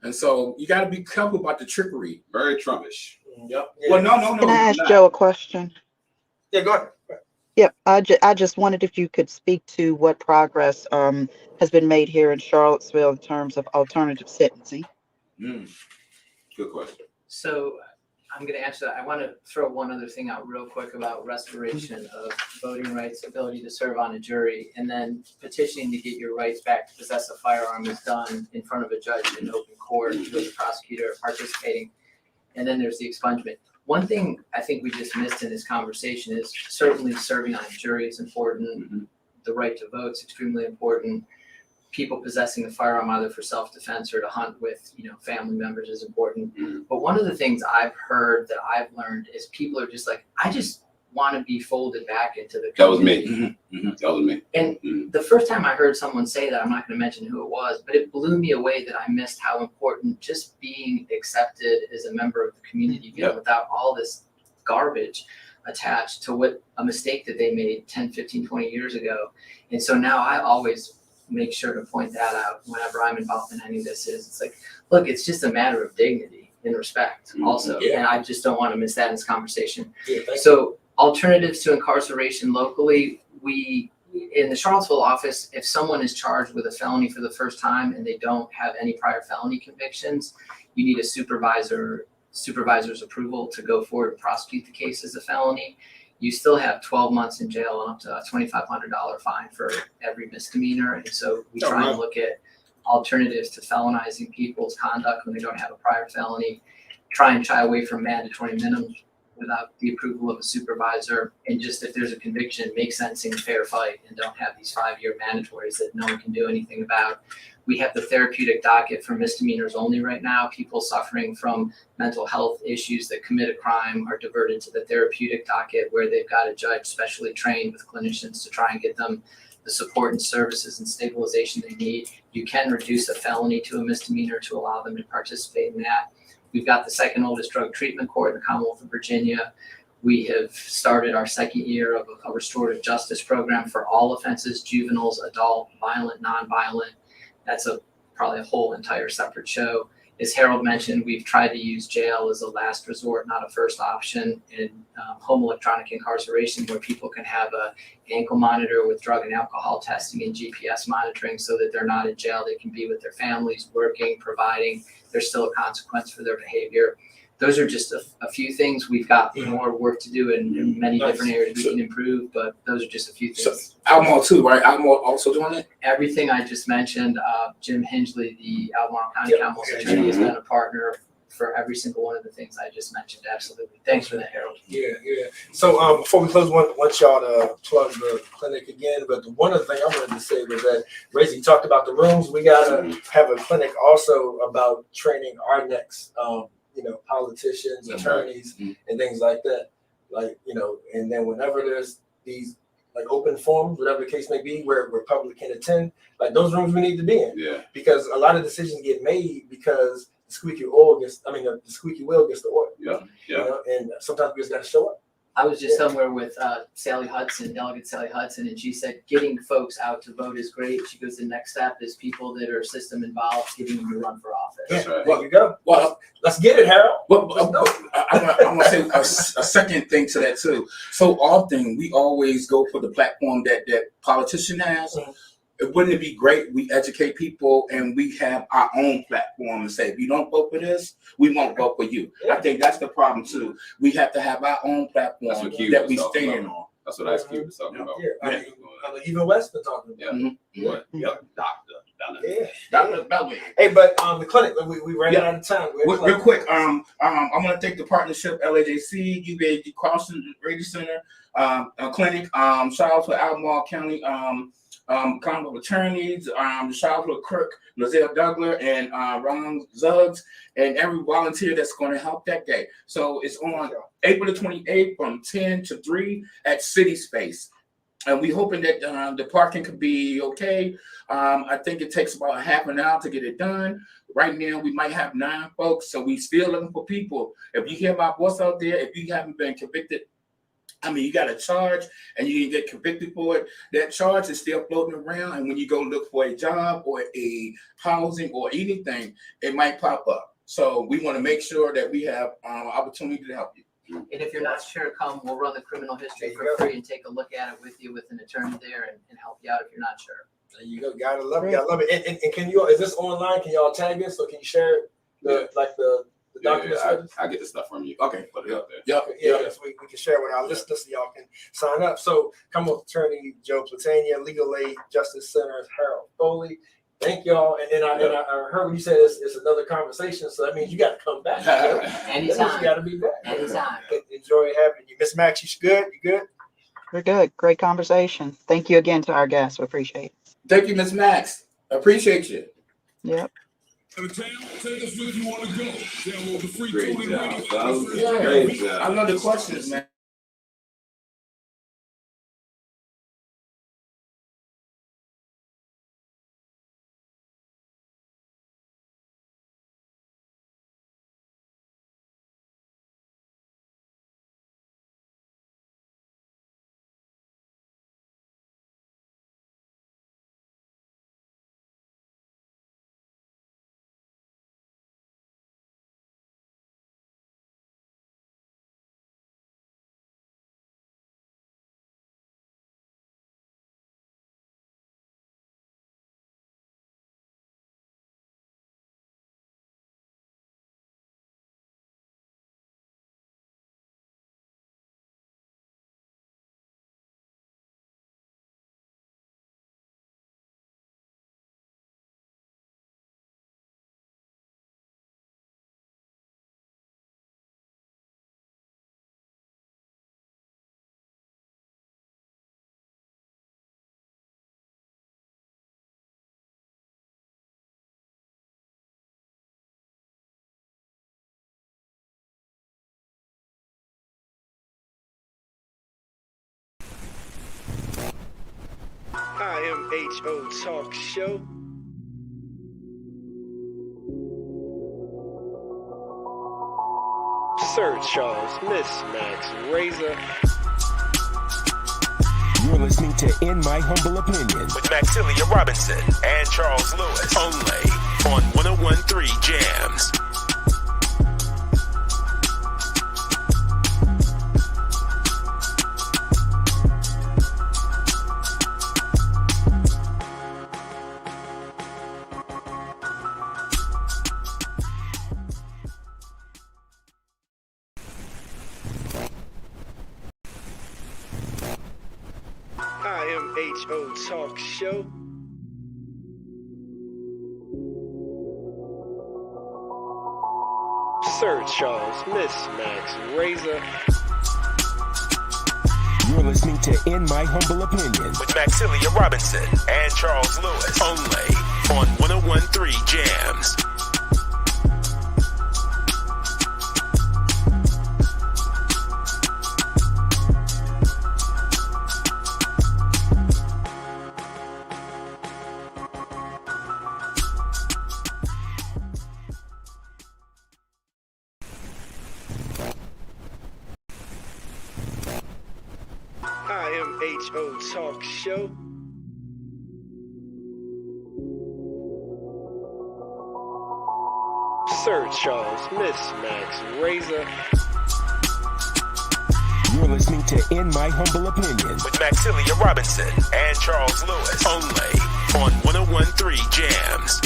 And so you got to be careful about the trickery. Very Trumpish. Yep. Well, no. Can I ask Joe a question? Yeah, go ahead. Yep. I just wondered if you could speak to what progress has been made here in Charlottesville in terms of alternative sentencing. Good question. So I'm going to answer that. I want to throw one other thing out real quick about restoration of voting rights, ability to serve on a jury, and then petitioning to get your rights back to possess a firearm is done in front of a judge in open court with the prosecutor participating. And then there's the expungement. One thing I think we just missed in this conversation is certainly serving on a jury is important. The right to vote is extremely important. People possessing a firearm either for self-defense or to hunt with, family members is important. But one of the things I've heard that I've learned is people are just like, I just want to be folded back into the community. That was me. And the first time I heard someone say that, I'm not going to mention who it was, but it blew me away that I missed how important just being accepted as a member of the community, without all this garbage attached to what a mistake that they made 10, 15, 20 years ago. And so now I always make sure to point that out whenever I'm involved in any of this. It's like, look, it's just a matter of dignity and respect also. And I just don't want to miss that in this conversation. So alternatives to incarceration locally, in the Charlottesville office, if someone is charged with a felony for the first time and they don't have any prior felony convictions, you need a supervisor's approval to go forward and prosecute the case as a felony. You still have 12 months in jail and up to a $2,500 fine for every misdemeanor. And so we try and look at alternatives to felonizing people's conduct when they don't have a prior felony, try and shy away from mandatory minimums without the approval of a supervisor. And just if there's a conviction, make sentencing a fair fight and don't have these 5-year mandatories that no one can do anything about. We have the therapeutic docket for misdemeanors only right now. People suffering from mental health issues that commit a crime are diverted to the therapeutic docket where they've got a judge specially trained with clinicians to try and get them the support and services and stabilization they need. You can reduce a felony to a misdemeanor to allow them to participate in that. We've got the second oldest drug treatment court in the Commonwealth of Virginia. We have started our second year of a restorative justice program for all offenses, juveniles, adult, violent, nonviolent. That's probably a whole entire separate show. As Harold mentioned, we've tried to use jail as a last resort, not a first option, in home electronic incarceration where people can have a ankle monitor with drug and alcohol testing and GPS monitoring so that they're not in jail. They can be with their families, working, providing. There's still a consequence for their behavior. Those are just a few things. We've got more work to do in many different areas we can improve, but those are just a few things. So Albemarle too, right? Albemarle also doing it? Everything I just mentioned, Jim Hingley, the Albemarle County Commonwealth attorney, has been a partner for every single one of the things I just mentioned. Absolutely. Thanks for that, Harold. Yeah. So before we close, I want y'all to plug the clinic again. But one other thing I wanted to say was that, Razy, you talked about the rooms. We got to have a clinic also about training our next politicians, attorneys, and things like that. And then whenever there's these open forums, whatever the case may be, where public can attend, those rooms we need to be in. Yeah. Because a lot of decisions get made because the squeaky wheel gets the oil. Yeah. And sometimes we just got to show up. I was just somewhere with Delegate Sally Hudson, and she said getting folks out to vote is great. She goes, the next step is people that are system involved, getting them to run for office. That's right. There you go. Well, let's get it, Harold. I want to say a second thing to that too. So often we always go for the platform that politician has. Wouldn't it be great we educate people and we have our own platform and say, if you don't vote for this, we won't vote for you. I think that's the problem too. We have to have our own platform that we stand on. That's what Ice Cube was talking about. Even West been talking about. Yep, doctor. Dr. Belway. Hey, but the clinic, we ran out of time. Real quick, I want to thank the partnership, LAJC, UVA Carlson Radio Center, Clinic, Charlottesville, Albemarle County, Commonwealth Attorneys, Charlottesville Kirk, Lizelle Douglas, and Ron Zuggs, and every volunteer that's going to help that day. So it's on April the 28th from 10 to 3 at City Space. And we're hoping that the parking could be okay. I think it takes about a half an hour to get it done. Right now, we might have 9 folks, so we still looking for people. If you hear my voice out there, if you haven't been convicted, you got a charge and you can get convicted for it. That charge is still floating around. And when you go look for a job or a housing or anything, it might pop up. So we want to make sure that we have opportunity to help you. And if you're not sure, we'll run the criminal history for free and take a look at it with you with an attorney there and help you out if you're not sure. There you go. Gotta love it. Gotta love it. And can you? Is this online? Can y'all tag us? So can you share the documents? Yeah, I get the stuff from you. Okay, put it up there. So we can share it with our listeners so y'all can sign up. So Commonwealth Attorney Joe Platania, Legal Aid Justice Center Harold Folley. Thank y'all. And then I heard when you said it's another conversation, so that means you got to come back. Anytime. You got to be back. Anytime. Enjoy having you, Miss Max. You good? You good? We're good. Great conversation. Thank you again to our guests. We appreciate it. Thank you, Miss Max. Appreciate you. Yep. Take us where you want to go. Download the free Great Tune job, Radio. fellas. Yeah, Great job. I know the questions, man. IMHO Talk Show. Sir Charles, Miss Max Razor. You're listening to In My Humble Opinion With Maxilia Robinson and Charles Lewis. Only on 101.3 Jams. IMHO Talk Show. Sir Charles, Miss Max Razor. You're listening to In My Humble Opinion With Maxilia Robinson and Charles Lewis. Only on 101.3 Jams. IMHO Talk Show. Sir Charles, Miss Max Razor. You're listening to In My Humble Opinion With Maxilia Robinson and Charles Lewis. Only on 101.3 Jams.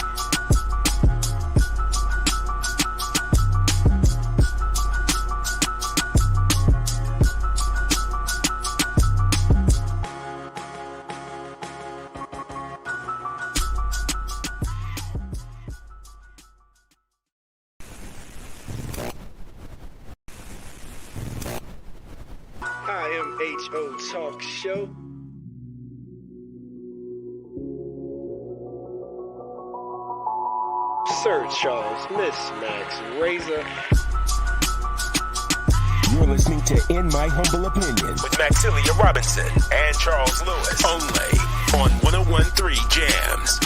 HO Talk Show. Sir Charles, Miss Max Razor. You're listening to In My Humble Opinion with Maxilia Robinson and Charles Lewis. Only on 101.3 Jams.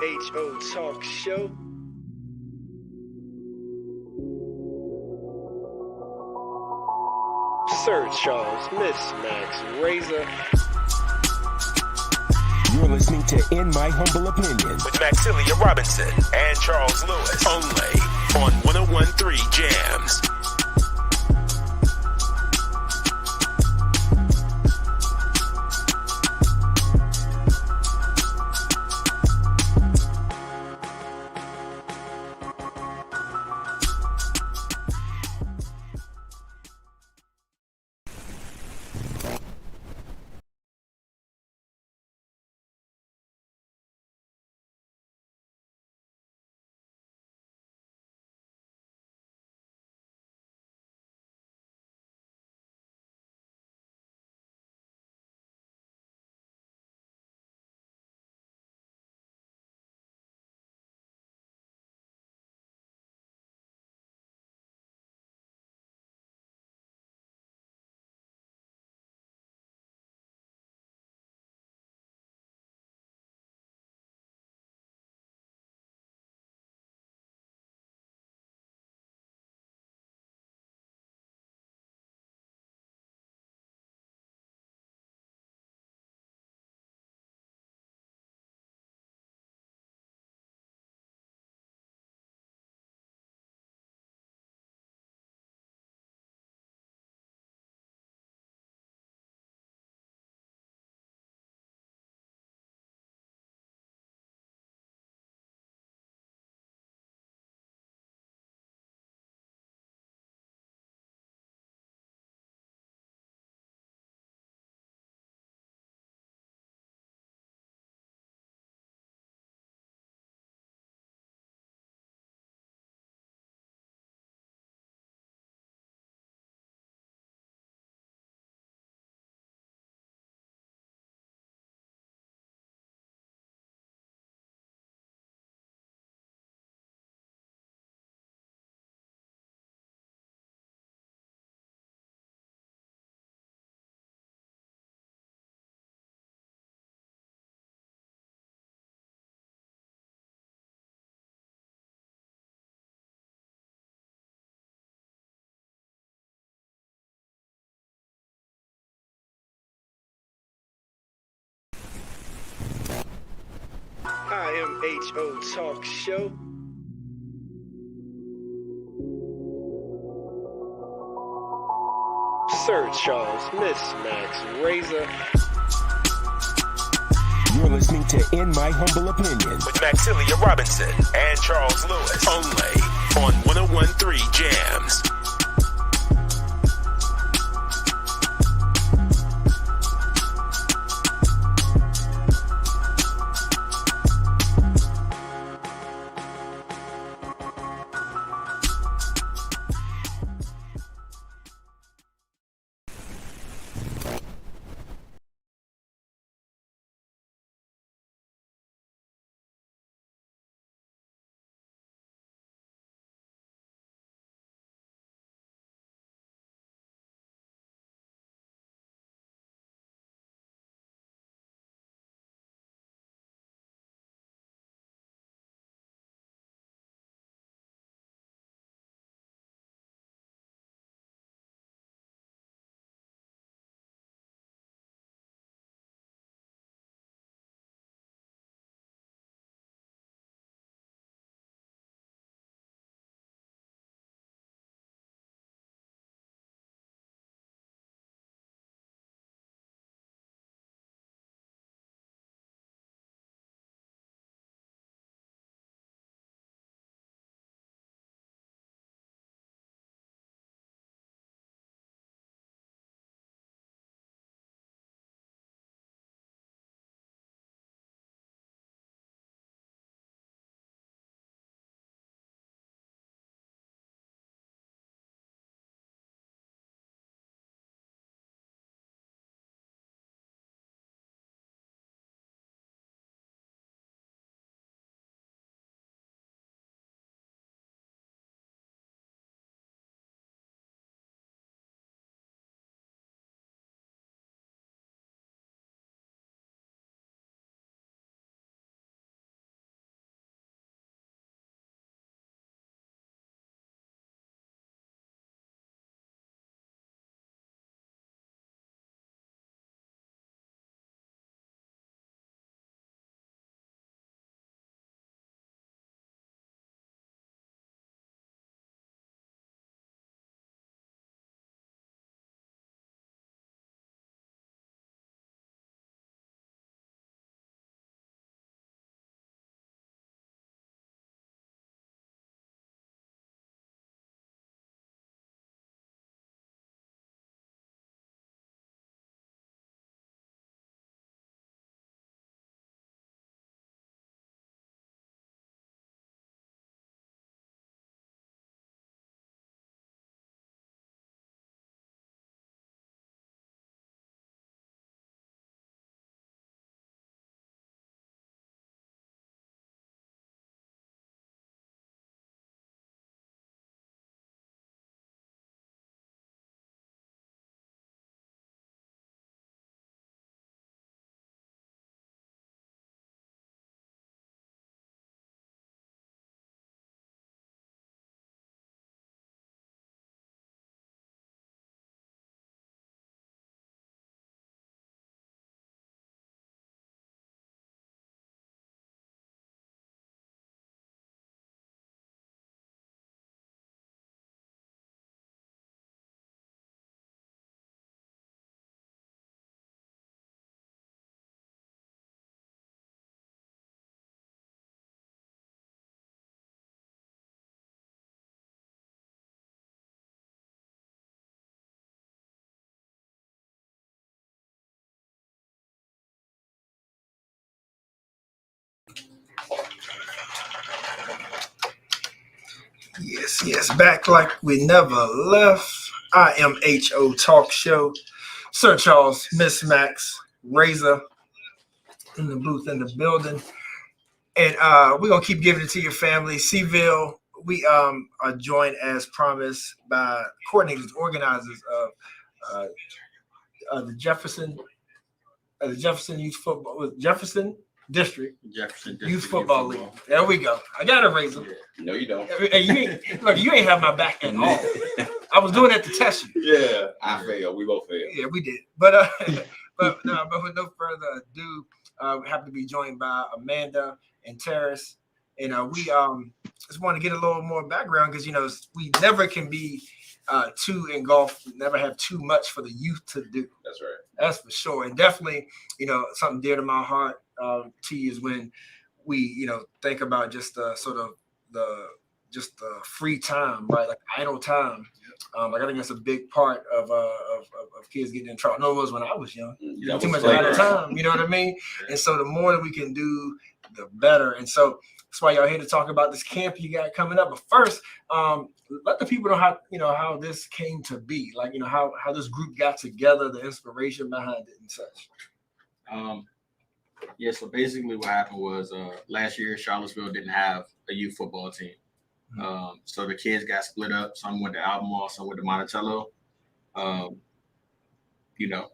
HO Talk Show. Sir Charles, Miss Max Razor. You're listening to In My Humble Opinion with Maxilia Robinson and Charles Lewis. Only on 101.3 Jams. HO Talk Show. Sir Charles, Miss Max Razor. You're listening to In My Humble Opinion with Maxilia Robinson and Charles Lewis. Only on 101.3 Jams. Yes, back like we never left. I am HO Talk Show. Sir Charles, Miss Max, Razor in the booth in the building. And we're going to keep giving it to your family. Seville, we are joined as promised by coordinators, organizers of the Jefferson Youth Football, Jefferson District Youth Football League. There we go. I got a Razor. No, you don't. Hey, you ain't have my back at all. I was doing that to test you. Yeah, I failed. We both failed. Yeah, we did. But but with no further ado, we have to be joined by Amanda and Terrece. And we just want to get a little more background because we never can be too engulfed, never have too much for the youth to do. That's right. That's for sure. And definitely, something dear to my heart to you is when we, think about just sort of the free time, right? Like idle time. Like I think that's a big part of kids getting in trouble. No, it was when I was young. Too much idle time, you know what I mean? And so the more that we can do, the better. And so that's why y'all here to talk about this camp you got coming up. But first, let the people know how this came to be. Like, how this group got together, the inspiration behind it and such. Yeah, so basically what happened was last year Charlottesville didn't have a youth football team. So the kids got split up. Some went to Albemarle, some went to Monticello.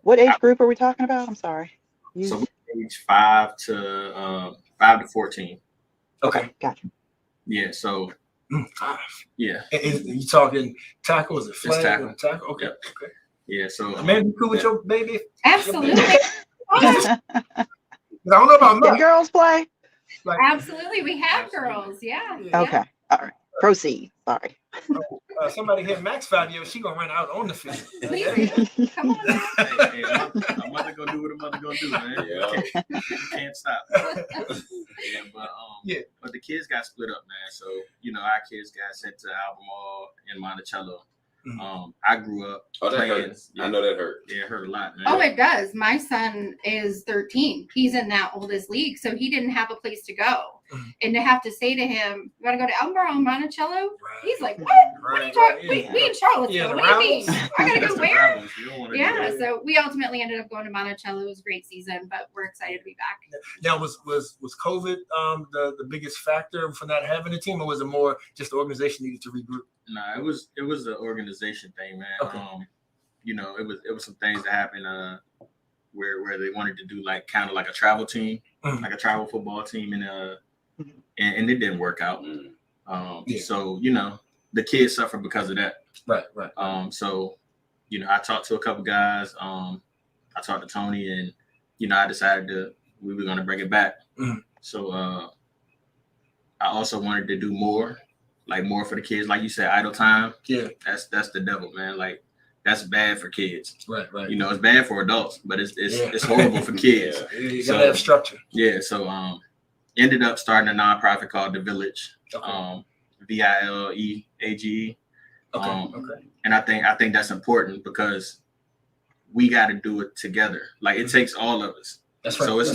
What age group are we talking about? I'm sorry. So age 5 to 14. Okay, gotcha. Yeah, so 5. Yeah. Is you talking tackle? Is it flag? Tackle. Tackle? Okay. Yep. Okay. Yeah, so Man, you cool with your baby? Absolutely. I don't know about Can girls play? Absolutely. We have girls. Yeah. Okay. All right. Proceed. Sorry. Somebody hit Max 5 years, she gonna run out on the field. Come on. Hey, I'm mother gonna do what a mother gonna do, man. Yeah. You can't stop. But the kids got split up, man. So our kids got sent to Albemarle and Monticello. I grew up playing. Hurts. I know that hurt. Yeah, it hurt a lot, man. Oh, it does. My son is 13. He's in that oldest league, so he didn't have a place to go. And to have to say to him, "You want to go to Albemarle and Monticello?" Right. He's like, "What? What are you talking? We in Charlottesville. What do you mean? I gotta go where?" Yeah. So we ultimately ended up going to Monticello. It was a great season, but we're excited to be back. Now, was COVID the biggest factor for not having a team, or was it more just the organization needed to regroup? No, it was the organization thing, man. Okay. It was some things that happened where they wanted to do like kind of like a travel team, like a travel football team, and it didn't work out. So the kids suffered because of that. Right. So I talked to a couple guys. I talked to Tony, and I decided we were going to bring it back. So I also wanted to do more for the kids. Like you said, idle time. Yeah. That's the devil, man. Like that's bad for kids. Right. It's bad for adults, but it's horrible for kids. You gotta have structure. Yeah. So ended up starting a nonprofit called The Village. Okay. VILEAGE. Okay. And I think that's important because we got to do it together. Like it takes all of us. That's right. So it's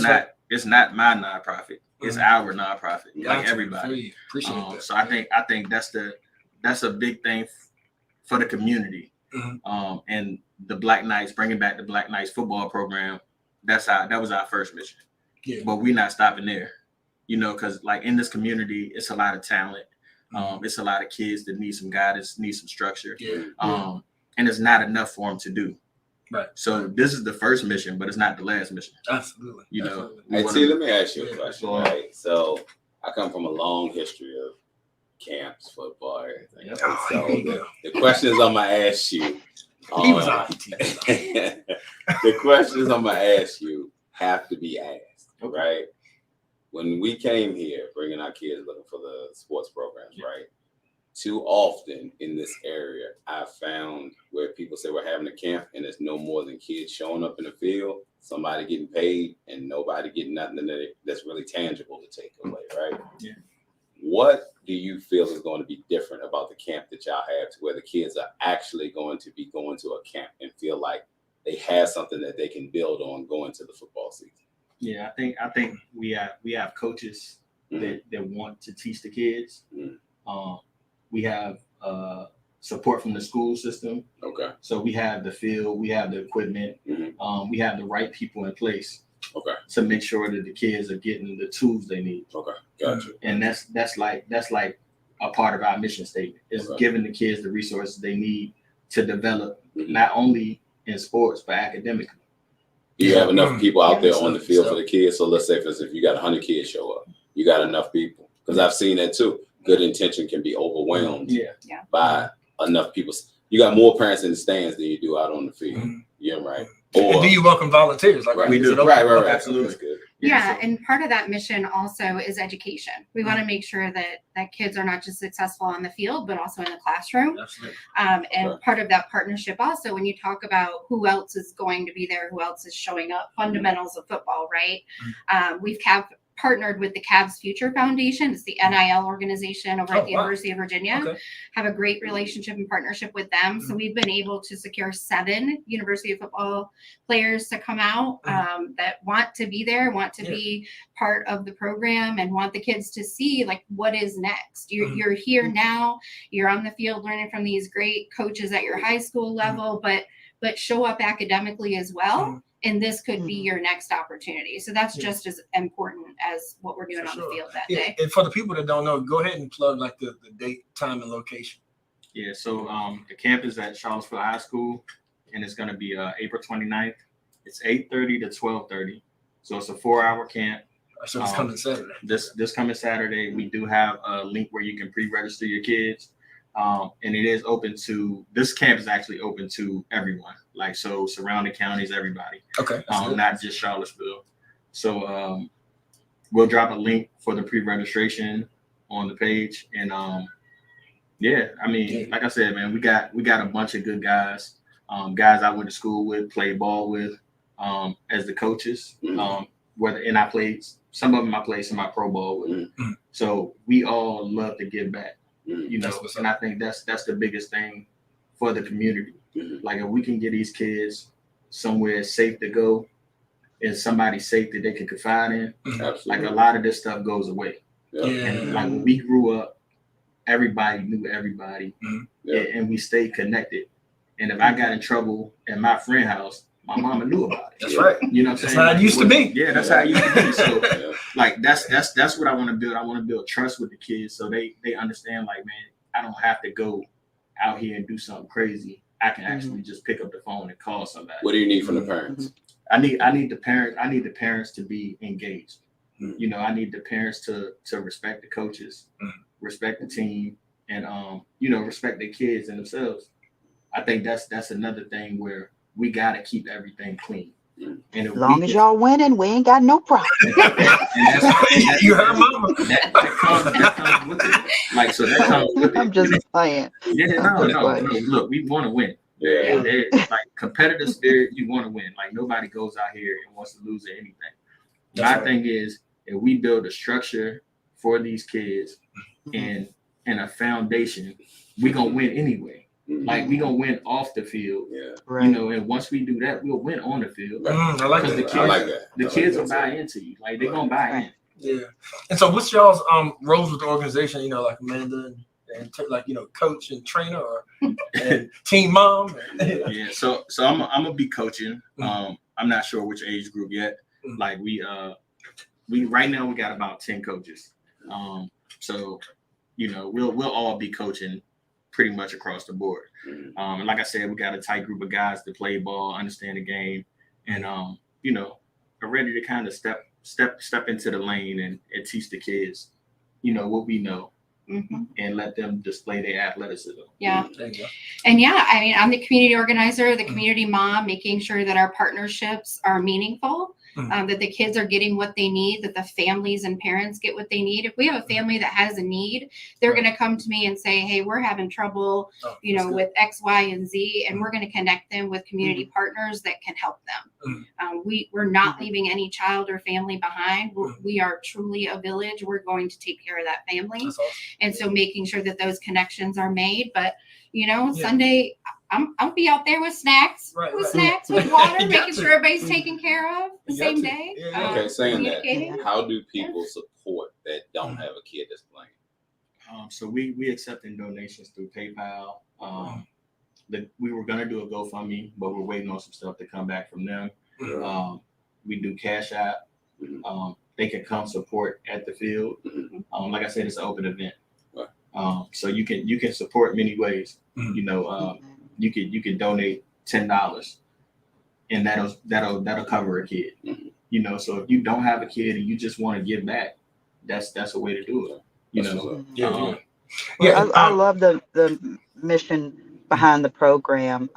not my nonprofit. It's our nonprofit. Like everybody. Appreciate that. So I think that's a big thing for the community. And the Black Knights, bringing back the Black Knights football program. That was our first mission. Yeah. But we're not stopping there. Because like in this community, it's a lot of talent. It's a lot of kids that need some guidance, need some structure. And it's not enough for them to do. Right. So this is the first mission, but it's not the last mission. Absolutely. Hey, let me ask you a question. Right. So I come from a long history of camps, football, everything. Yep. So the questions I'm gonna ask you. He was on the questions I'm gonna ask you have to be asked, right? When we came here, bringing our kids looking for the sports programs, right? Too often in this area, I found where people say we're having a camp and it's no more than kids showing up in the field, somebody getting paid, and nobody getting nothing that's really tangible to take away, right? Yeah. What do you feel is going to be different about the camp that y'all have to where the kids are actually going to be going to a camp and feel like they have something that they can build on going to the football season? Yeah, I think we have coaches that want to teach the kids. We have support from the school system. Okay. So we have the field, we have the equipment, we have the right people in place. Okay. To make sure that the kids are getting the tools they need. Okay. Gotcha. And that's like a part of our mission statement is giving the kids the resources they need to develop not only in sports but academically. You have enough people out there on the field for the kids. So let's say if you got 100 kids show up, you got enough people. Because I've seen that too. Good intention can be overwhelmed by enough people. You got more parents in the stands than you do out on the field. Yeah, right. Or do you welcome volunteers? Like we do. Right. Absolutely. Good. Yeah, and part of that mission also is education. We want to make sure that kids are not just successful on the field, but also in the classroom. Absolutely. And part of that partnership also, when you talk about who else is going to be there, who else is showing up, fundamentals of football, right? We've partnered with the Cavs Future Foundation. It's the NIL organization over at the University of Virginia. Have a great relationship and partnership with them. So we've been able to secure 7 University of football players to come out that want to be there, want to be part of the program, and want the kids to see like what is next. You're here now. You're on the field learning from these great coaches at your high school level, but show up academically as well. And this could be your next opportunity. So that's just as important as what we're doing on the field that day. And for the people that don't know, go ahead and plug like the date, time, and location. Yeah, so the camp is at Charlottesville High School, and it's going to be April 29th. It's 8:30 to 12:30. So it's a 4-hour camp. So it's coming Saturday. This coming Saturday, we do have a link where you can pre-register your kids. And it is open to, this camp is actually open to everyone, like so surrounding counties, everybody. Okay. Not just Charlottesville. So we'll drop a link for the pre-registration on the page. And like I said, man, we got a bunch of good guys, guys I went to school with, played ball with, as the coaches. And I played, some of them I played some of my pro ball with. So we all love to give back. You know, and I think that's the biggest thing for the community. Like if we can get these kids somewhere safe to go and somebody safe that they can confide in, like a lot of this stuff goes away. And like when we grew up, everybody knew everybody, and we stayed connected. And if I got in trouble at my friend's house, my mama knew about it. That's right. You know what I'm saying? That's how it used to be. Yeah, that's how it used to be. So like that's what I want to build. I want to build trust with the kids so they understand, like, man, I don't have to go out here and do something crazy. I can actually just pick up the phone and call somebody. What do you need from the parents? I need the parents to be engaged. You know, I need the parents to respect the coaches, respect the team, and respect their kids and themselves. I think that's another thing where we gotta keep everything clean. And as long as y'all winning, we ain't got no problem. You heard mama. That comes with it. Like, so that comes with it. I'm just playing. Yeah, no. Look, we want to win. Yeah. Like competitive spirit, you want to win. Like nobody goes out here and wants to lose at anything. My thing is, if we build a structure for these kids and a foundation, we gonna win anyway. Like we gonna win off the field, you know. And once we do that, we'll win on the field. I like that. The kids will buy into you. Like they're gonna buy in. Yeah. And so, what's y'all's roles with the organization? You know, like Amanda and like coach and trainer or and team mom. Yeah. So I'm gonna be coaching. I'm not sure which age group yet. Like we right now we got about 10 coaches. So we'll all be coaching pretty much across the board. And like I said, we got a tight group of guys that play ball, understand the game, and are ready to kind of step into the lane and teach the kids, what we know, and let them display their athleticism. Yeah. There you go. And I mean, I'm the community organizer, the community mom, making sure that our partnerships are meaningful, that the kids are getting what they need, that the families and parents get what they need. If we have a family that has a need, they're going to come to me and say, hey, we're having trouble, with X, Y, and Z, and we're going to connect them with community partners that can help them. We're not leaving any child or family behind. We are truly a village. We're going to take care of that family. That's awesome. And so making sure that those connections are made. But, Sunday, I'll be out there with snacks, with water, making sure everybody's taken care of the same day. Okay, saying that, how do people support that don't have a kid that's playing? So we accepting donations through PayPal. We were gonna do a GoFundMe, but we're waiting on some stuff to come back from them. We do Cash App. They can come support at the field. Like I said, it's an open event. So you can support many ways. You know, you can donate $10, and that'll cover a kid. You know, so if you don't have a kid and you just want to give back, that's a way to do it. You know, I love the mission behind the program.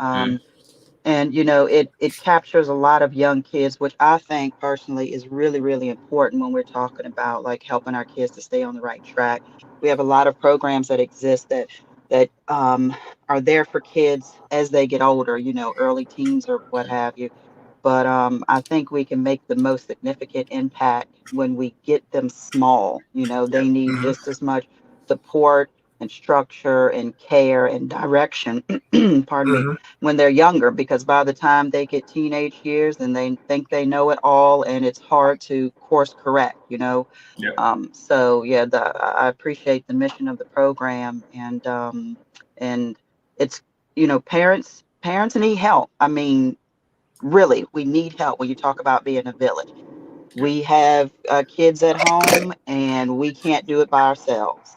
And you know, it captures a lot of young kids, which I think personally is really, really important when we're talking about like helping our kids to stay on the right track. We have a lot of programs that exist that are there for kids as they get older, you know, early teens or what have you. But I think we can make the most significant impact when we get them small. You know, they need just as much support and structure and care and direction, pardon me, when they're younger, because by the time they get teenage years and they think they know it all, and it's hard to course correct, you know. So yeah, I appreciate the mission of the program, and it's, you know, parents need help. I mean, really, we need help when you talk about being a village. We have kids at home and we can't do it by ourselves.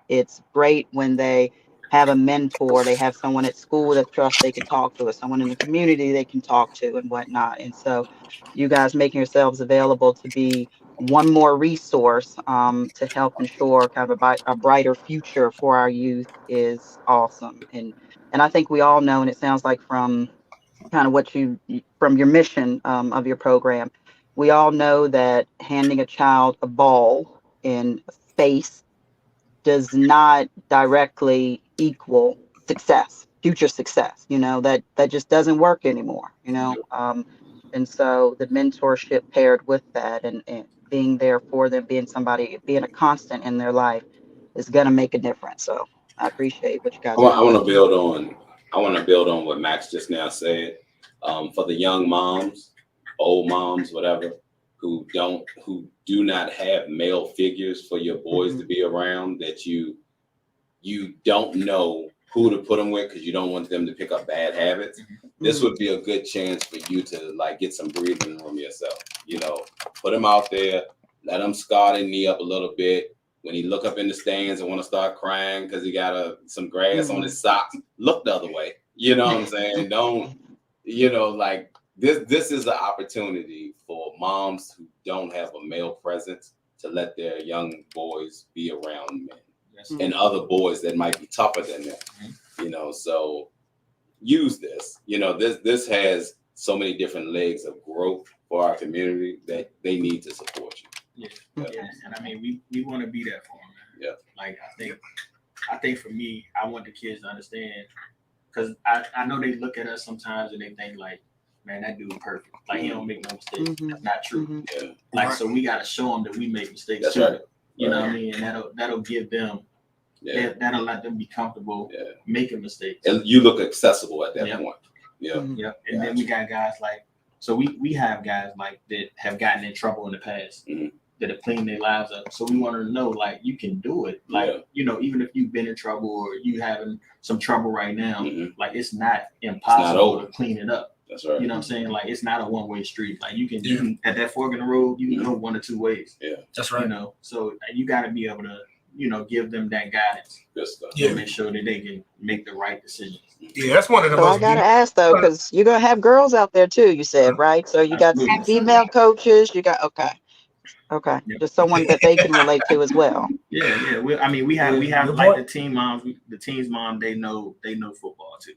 It's great when they have a mentor, they have someone at school that trust they can talk to, or someone in the community they can talk to and whatnot. And so you guys making yourselves available to be one more resource to help ensure kind of a brighter future for our youth is awesome. And I think we all know, and it sounds like from kind of what from your mission of your program, we all know that handing a child a ball in space does not directly equal future success. You know, that just doesn't work anymore, you know. And so the mentorship paired with that and being there for them, being a constant in their life is going to make a difference. So I appreciate what you guys I are want to doing. build on what Max just now said. For the young moms, old moms, whatever, who do not have male figures for your boys to be around, that you don't know who to put them with because you don't want them to pick up bad habits. This would be a good chance for you to like get some breathing room yourself. You know, put them out there, let them scar their knee up a little bit. When he look up in the stands and want to start crying because he got some grass on his socks, look the other way. You know what I'm saying? Don't, you know, like this is an opportunity for moms who don't have a male presence to let their young boys be around men and other boys that might be tougher than them. You know, so use this. You know, this has so many different legs of growth for our community that they need to support you. Yeah. And I mean, we want to be there for them. Man. Like I think for me, I want the kids to understand, because I know they look at us sometimes and they think like, man, that dude perfect. Like he don't make no mistakes. That's not true. Like so, we got to show them that we make mistakes. That's too. right. You know what I mean? And that'll give them. That'll let them be comfortable making mistakes. And you look accessible at that point. And then we got guys like, so we have guys like that have gotten in trouble in the past that have cleaned their lives up. So we want to know, like, you can do it. Like, you know, even if you've been in trouble or you having some trouble right now, like it's not impossible to clean it up. That's right. You know what I'm saying? Like it's not a one-way street. Like you can at that fork in the road, you can go one or two ways. That's right. You know, so you got to be able to, you know, give them that guidance. Good stuff. To make sure that they can make the right decisions. Yeah, that's one of the So I gotta ask though, because you're gonna have girls out there too. You said right. So you got some female coaches. You got okay. Just someone that they can relate to as well. Yeah. We have like the team moms, the team's mom. They know football too.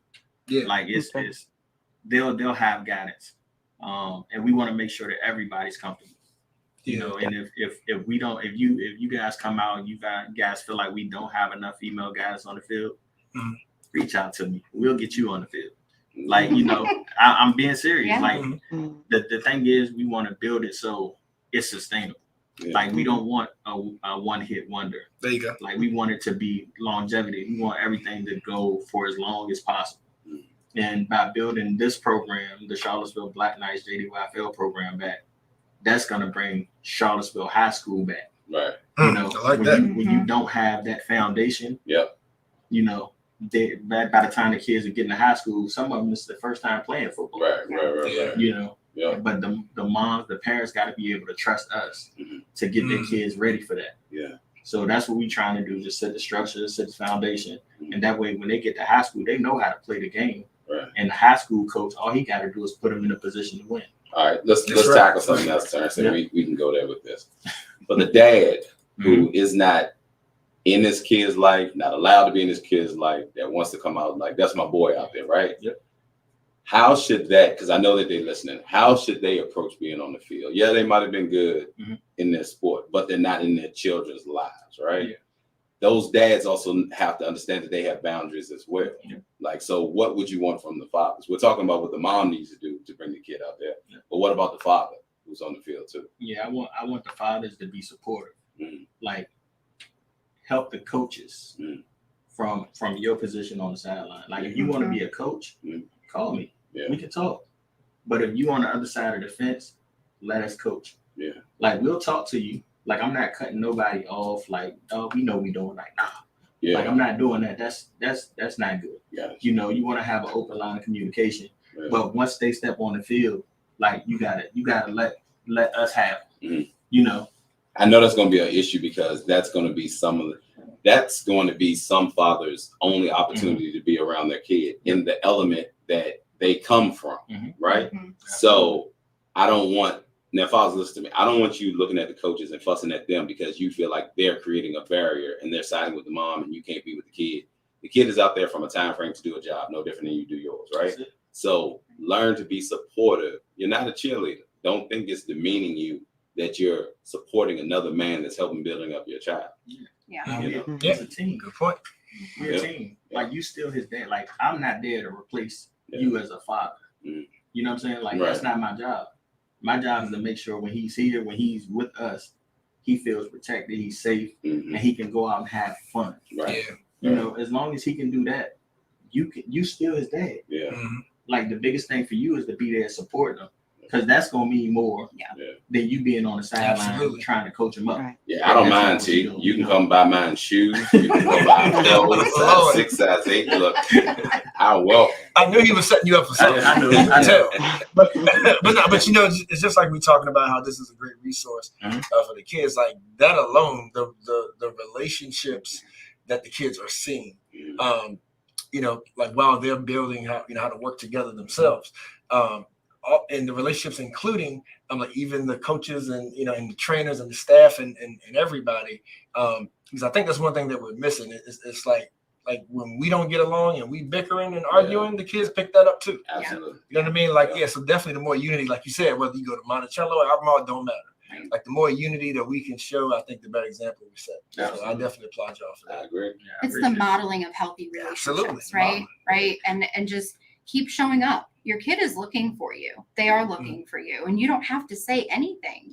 Yeah, like it's they'll have guidance, and we want to make sure that everybody's comfortable. You know, and if we don't, if you guys come out and you guys feel like we don't have enough female guys on the field, reach out to me. We'll get you on the field. Like, you know, I'm being serious. Yeah. Like the thing is, we want to build it so it's sustainable. Like we don't want a one-hit wonder. There you go. Like we want it to be longevity. We want everything to go for as long as possible. And by building this program, the Charlottesville Black Knights JDYFL program back, that's going to bring Charlottesville High School back. Right. You know, I like that. when you don't have that foundation, yep. You know, by the time the kids are getting to high school, some of them this is the first time playing football. Right. You know, yeah. But the moms, the parents got to be able to trust us to get their kids ready for that. Yeah. So that's what we're trying to do, just set the structure, set the foundation. And that way, when they get to high school, they know how to play the game. Right. And the high school coach, all he got to do is put them in a position to win. All right, let's tackle something else, Terrence, and we can go there with this. But the dad who is not in this kid's life, not allowed to be in this kid's life, that wants to come out like, that's my boy out there, right? Yep. How should that, because I know that they're listening, how should they approach being on the field? Yeah, they might have been good in their sport, but they're not in their children's lives, right? Yeah. Those dads also have to understand that they have boundaries as well. Yeah. Like, so what would you want from the fathers? We're talking about what the mom needs to do to bring the kid out there, but what about the father who's on the field too? Yeah, I want the fathers to be supportive. Like, help the coaches from your position on the sideline. Like, if you want to be a coach, call me. Yeah. We can talk. But if you on the other side of the fence, let us coach. Yeah. Like, we'll talk to you. Like, I'm not cutting nobody off. Like, oh, we know we doing. Like, nah. Yeah. Like, I'm not doing that. That's not good. Yeah. You know, you want to have an open line of communication. Yeah. But once they step on the field, like, you gotta let us have it. You know. I know that's going to be an issue because that's going to be some fathers' only opportunity to be around their kid in the element that they come from, right? So I don't want, now fathers, listen to me, I don't want you looking at the coaches and fussing at them because you feel like they're creating a barrier and they're siding with the mom and you can't be with the kid. The kid is out there from a time frame to do a job, no different than you do yours, right? So learn to be supportive. You're not a cheerleader. Don't think it's demeaning you that you're supporting another man that's helping building up your child. Yeah. You know? It's a team. Good point. We're a team. Like, you still his dad. Like, I'm not there to replace you as a father. You know what I'm saying? Like, that's not my job. My job is to make sure when he's here, when he's with us, he feels protected, he's safe, and he can go out and have fun. Right. You know, as long as he can do that, you still his dad. Yeah. Like, the biggest thing for you is to be there supporting him. Because that's gonna mean more than you being on the sideline trying to coach him up. Yeah, I don't mind, T. You can come buy mine shoes. You can come buy clothes, size 6, size 8. Look, I'm welcome. I knew he was setting you up for something. I knew. But you know, it's just like we're talking about how this is a great resource for the kids. Like that alone, the relationships that the kids are seeing, you know, like while they're building how to work together themselves. And the relationships, including like even the coaches and and the trainers and the staff and everybody, because I think that's one thing that we're missing. It's like when we don't get along and we bickering and arguing, the kids pick that up too. Absolutely. You know what I mean? Like so definitely the more unity, like you said, whether you go to Monticello or Albemarle, don't matter. Like the more unity that we can show, I think the better example we set. So I definitely applaud y'all for that. I agree. It's the modeling of healthy relationships, right? Right, and just keep showing up. Your kid is looking for you. They are looking for you, and you don't have to say anything.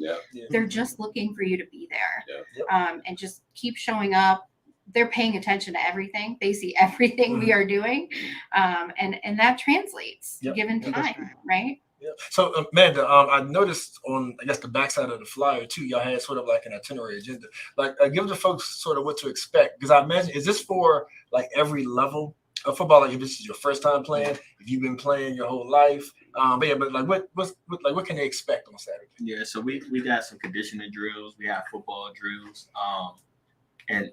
They're just looking for you to be there, and just keep showing up. They're paying attention to everything. They see everything we are doing, and that translates given time, right? Yeah. So Amanda, I noticed on I guess the backside of the flyer too, y'all had sort of like an itinerary agenda. Like give the folks sort of what to expect, because I imagine is this for like every level of football? Like if this is your first time playing, if you've been playing your whole life, but like what can they expect on Saturday? Yeah, so we got some conditioning drills, we have football drills, and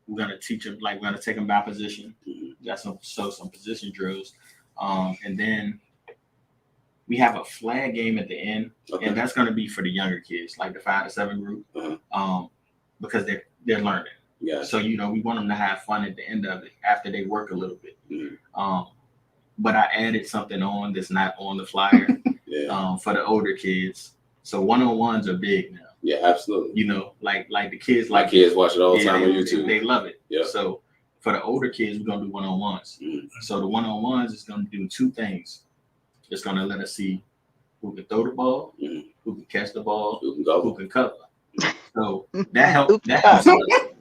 we're gonna teach them, like we're gonna take them by position. We got some position drills, and then we have a flag game at the end, and that's gonna be for the younger kids, like the 5 to 7 group, because they're learning. Yeah. So we want them to have fun at the end of it after they work a little bit. But I added something on that's not on the flyer for the older kids. So one-on-ones are big now. Yeah, absolutely. Like the kids, my kids watch it all the time on YouTube. They love it. Yeah. So for the older kids, we're gonna do one-on-ones. So the one-on-ones is gonna do 2 things. It's gonna let us see who can throw the ball, who can catch the ball, who can cover. So that helps us.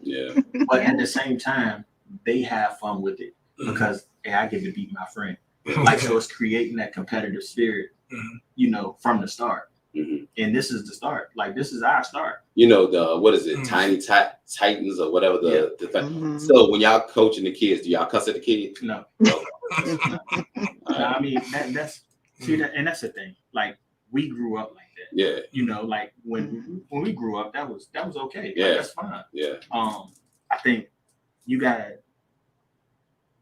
Yeah. But at the same time, they have fun with it because I get to beat my friend. Like, so it's creating that competitive spirit, from the start. And this is the start. Like, this is our start. You know, the what is it, Tiny Titans or whatever the thing. So when y'all coaching the kids, do y'all cuss at the kids? No. No. I mean, that's see that, and that's the thing. Like, we grew up like that. Yeah. You know, like when we grew up, that was okay. Yeah. Like, that's fine. Yeah. I think you gotta.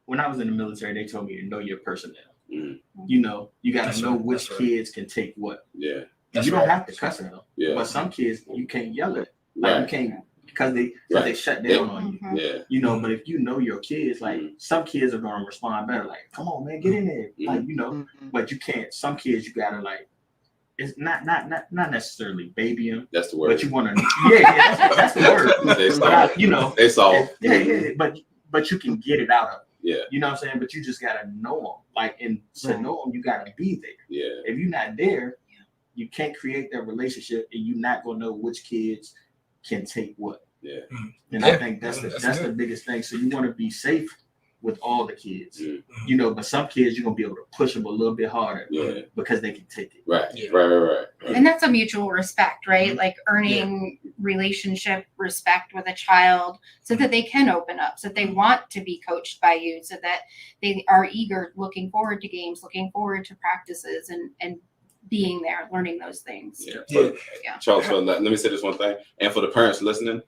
When I was in the military, they told me to know your personnel. You know, you gotta know which kids can take what. Yeah. You don't have to cuss at them. Yeah. But some kids you can't yell at. Like, you can't because they shut down on you. Yeah. You know, but if you know your kids, like some kids are gonna respond better. Like, come on, man, get in there. Like, you know, but you can't. Some kids you gotta like. It's not necessarily baby them. That's the word. But you want to. Yeah, that's the word. But you know, they saw. Yeah. But you can get it out of them. Yeah. You know what I'm saying? But you just gotta know them. Like, and to know them, you gotta be there. Yeah. If you're not there, you can't create that relationship, and you're not gonna know which kids can take what. Yeah. And I think that's the biggest thing. So you want to be safe with all the kids, you know. But some kids you're gonna be able to push them a little bit harder, because they can take it. Right. Right. And that's a mutual respect, right? Like earning relationship respect with a child so that they can open up, so that they want to be coached by you, so that they are eager, looking forward to games, looking forward to practices, and being there, learning those things. Charles, let me say this one thing. And for the parents listening,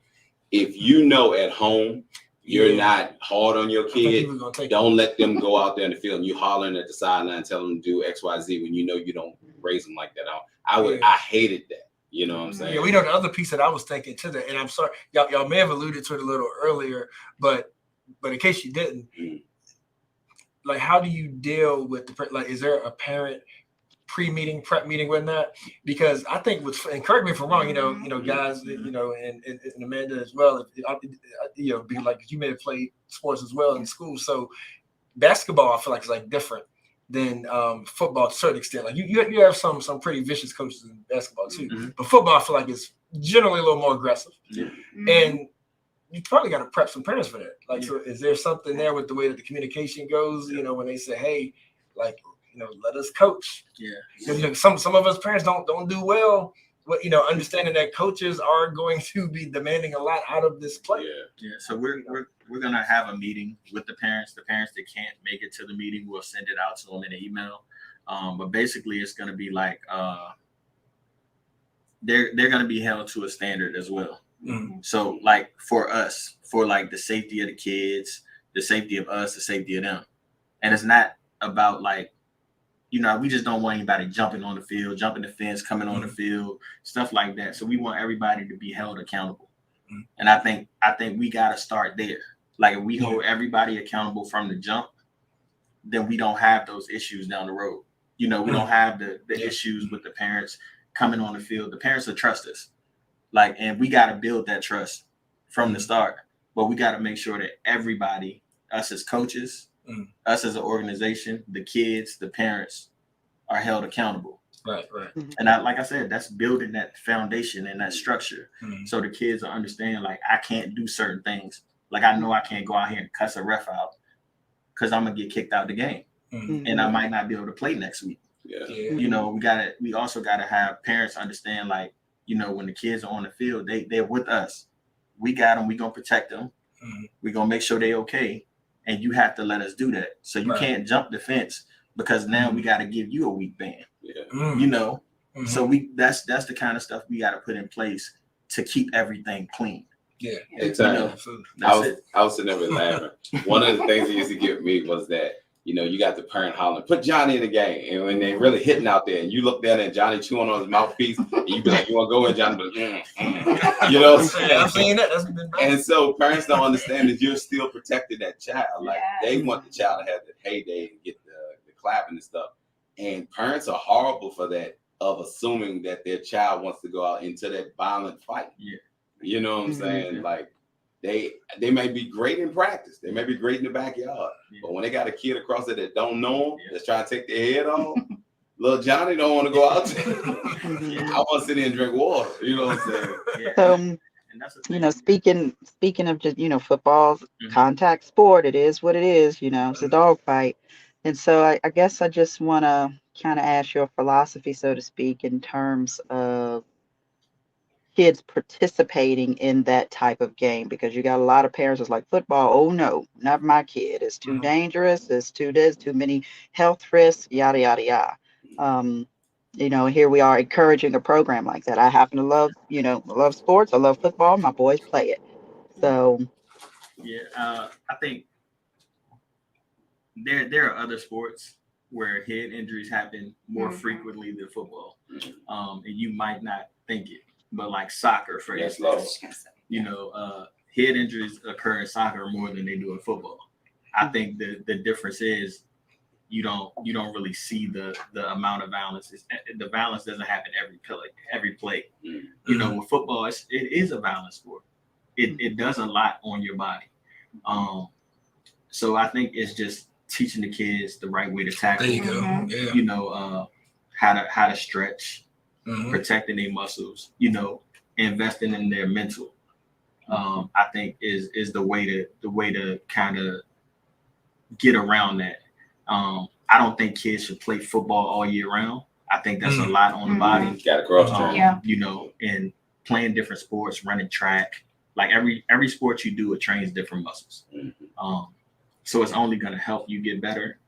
if you know at home you're not hard on your kid, don't let them go out there in the field and you hollering at the sideline, telling them to do X, Y, Z when you know you don't raise them like that. I hated that. You know what I'm saying? Yeah, we know the other piece that I was thinking to that, and I'm sorry, y'all may have alluded to it a little earlier, but in case you didn't, like, how do you deal with is there a parent pre-meeting, prep meeting with that? Because I think and correct me if I'm wrong, you know, guys, you know, and Amanda as well, you know, being like, you may have played sports as well in school. So basketball, I feel like is like different than football to a certain extent. Like you have some pretty vicious coaches in basketball too, but football I feel like is generally a little more aggressive. And you probably got to prep some parents for that. Like, so is there something there with the way that the communication goes? You know, when they say, "Hey, like, you know, let us coach." Yeah. You know, some of us parents don't do well. But, you know, understanding that coaches are going to be demanding a lot out of this player. Yeah. So we're gonna have a meeting with the parents. The parents that can't make it to the meeting, we'll send it out to them in an email. But basically, it's gonna be like they're gonna be held to a standard as well. So, like, for us, for like the safety of the kids, the safety of us, the safety of them, and it's not about like, you know, we just don't want anybody jumping on the field, jumping the fence, coming on the field, stuff like that. So we want everybody to be held accountable. And I think we got to start there. Like, if we hold everybody accountable from the jump, then we don't have those issues down the road. You know, we don't have the issues with the parents coming on the field. The parents will trust us. Like, and we got to build that trust from the start. But we got to make sure that everybody, us as coaches, us as an organization, the kids, the parents, are held accountable. Right. And like I said, that's building that foundation and that structure. So the kids will understand, like, I can't do certain things. Like, I know I can't go out here and cuss a ref out because I'm gonna get kicked out the game, and I might not be able to play next week. You know, we also gotta have parents understand, like, you know, when the kids are on the field, they're with us. We got them. We gonna protect them. We gonna make sure they're okay. And you have to let us do that. So you can't jump the fence because now we got to give you a week ban. You know, so that's the kind of stuff we got to put in place to keep everything clean. Exactly. You know, I was sitting there with laughing. One of the things that used to get me was that, you know, you got the parent hollering, put Johnny in the game. And when they're really hitting out there and you look down at Johnny chewing on his mouthpiece, and you be like, you want to go in, Johnny? But, you know what I'm saying? I've seen that. That's been nice. And so parents don't understand that you're still protecting that child. Like, they want the child to have the heyday and get the clapping and stuff. And parents are horrible for that, of assuming that their child wants to go out into that violent fight. You know what I'm saying? Like, they may be great in practice. They may be great in the backyard. But when they got a kid across there that don't know them, that's trying to take their head off, little Johnny don't want to go out there. I want to sit there and drink water. You know what I'm saying? So, you know, speaking of just, you know, football's contact sport, it is what it is. You know, it's a dog fight. And so I guess I just want to kind of ask your philosophy, so to speak, in terms of kids participating in that type of game, because you got a lot of parents that's like, football, oh no, not my kid. It's too dangerous. It's too many health risks, yada, yada, yada. Here we are encouraging a program like that. I happen to love, I love sports. I love football. My boys play it. So. Yeah, I think there are other sports where head injuries happen more frequently than football. And you might not think it. But like soccer, for instance, head injuries occur in soccer more than they do in football. I think the difference is you don't really see the amount of violence. The violence doesn't happen every play. With football, it is a violent sport. It does a lot on your body. So I think it's just teaching the kids the right way to tackle. There you go. Yeah. How to stretch. Protecting their muscles, investing in their mental, I think is the way to kind of get around that. I don't think kids should play football all year round. I think that's a lot on the body. Got to cross train. And playing different sports, running track, like every sport you do, it trains different muscles. So it's only going to help you get better.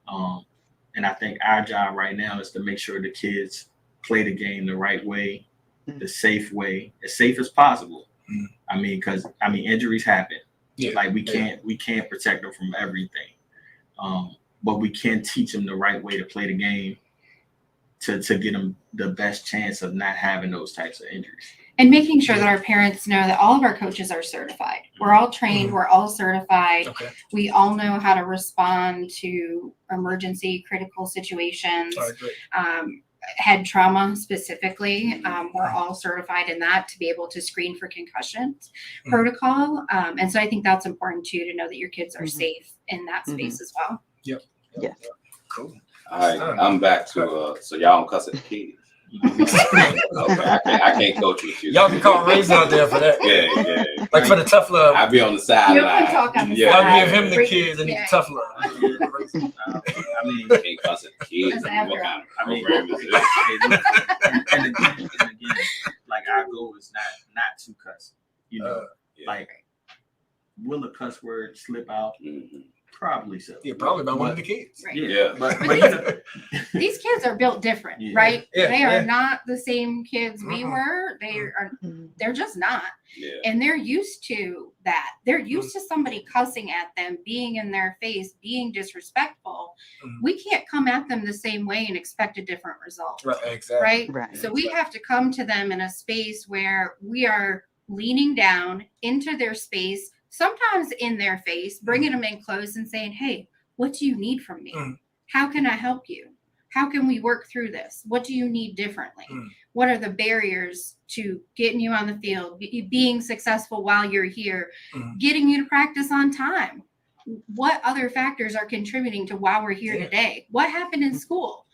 And I think our job right now is to make sure the kids play the game the right way, the safe way, as safe as possible. Because injuries happen. Yeah. Like we can't protect them from everything, but we can teach them the right way to play the game to get them the best chance of not having those types of injuries. And making sure that our parents know that all of our coaches are certified. We're all trained. We're all certified. Okay. We all know how to respond to emergency, critical situations. Head trauma specifically. We're all certified in that to be able to screen for concussions protocol. And so I think that's important too, to know that your kids are safe in that space as well. Yep. Yeah. Cool. All right. I'm back to so y'all don't cuss at the kids. Okay, I can't coach with you. Y'all can call Razor out there for that. Yeah. Like for the tough love. I'll be on the sideline. I'll give him the kids and the tough love. Can't cuss at the kids. What kind of program is this? And again, like our goal is not to cuss. Like will a cuss word slip out? Probably so. Yeah, probably by one of the kids. Right. Yeah. But these kids are built different, right? They are not the same kids we were. They're just not. Yeah. And they're used to that. They're used to somebody cussing at them, being in their face, being disrespectful. We can't come at them the same way and expect a different result. Right, exactly. Right? So we have to come to them in a space where we are leaning down into their space, sometimes in their face, bringing them in close and saying, hey, what do you need from me? How can I help you? How can we work through this? What do you need differently? What are the barriers to getting you on the field, being successful while you're here, getting you to practice on time? What other factors are contributing to why we're here today? What happened in school?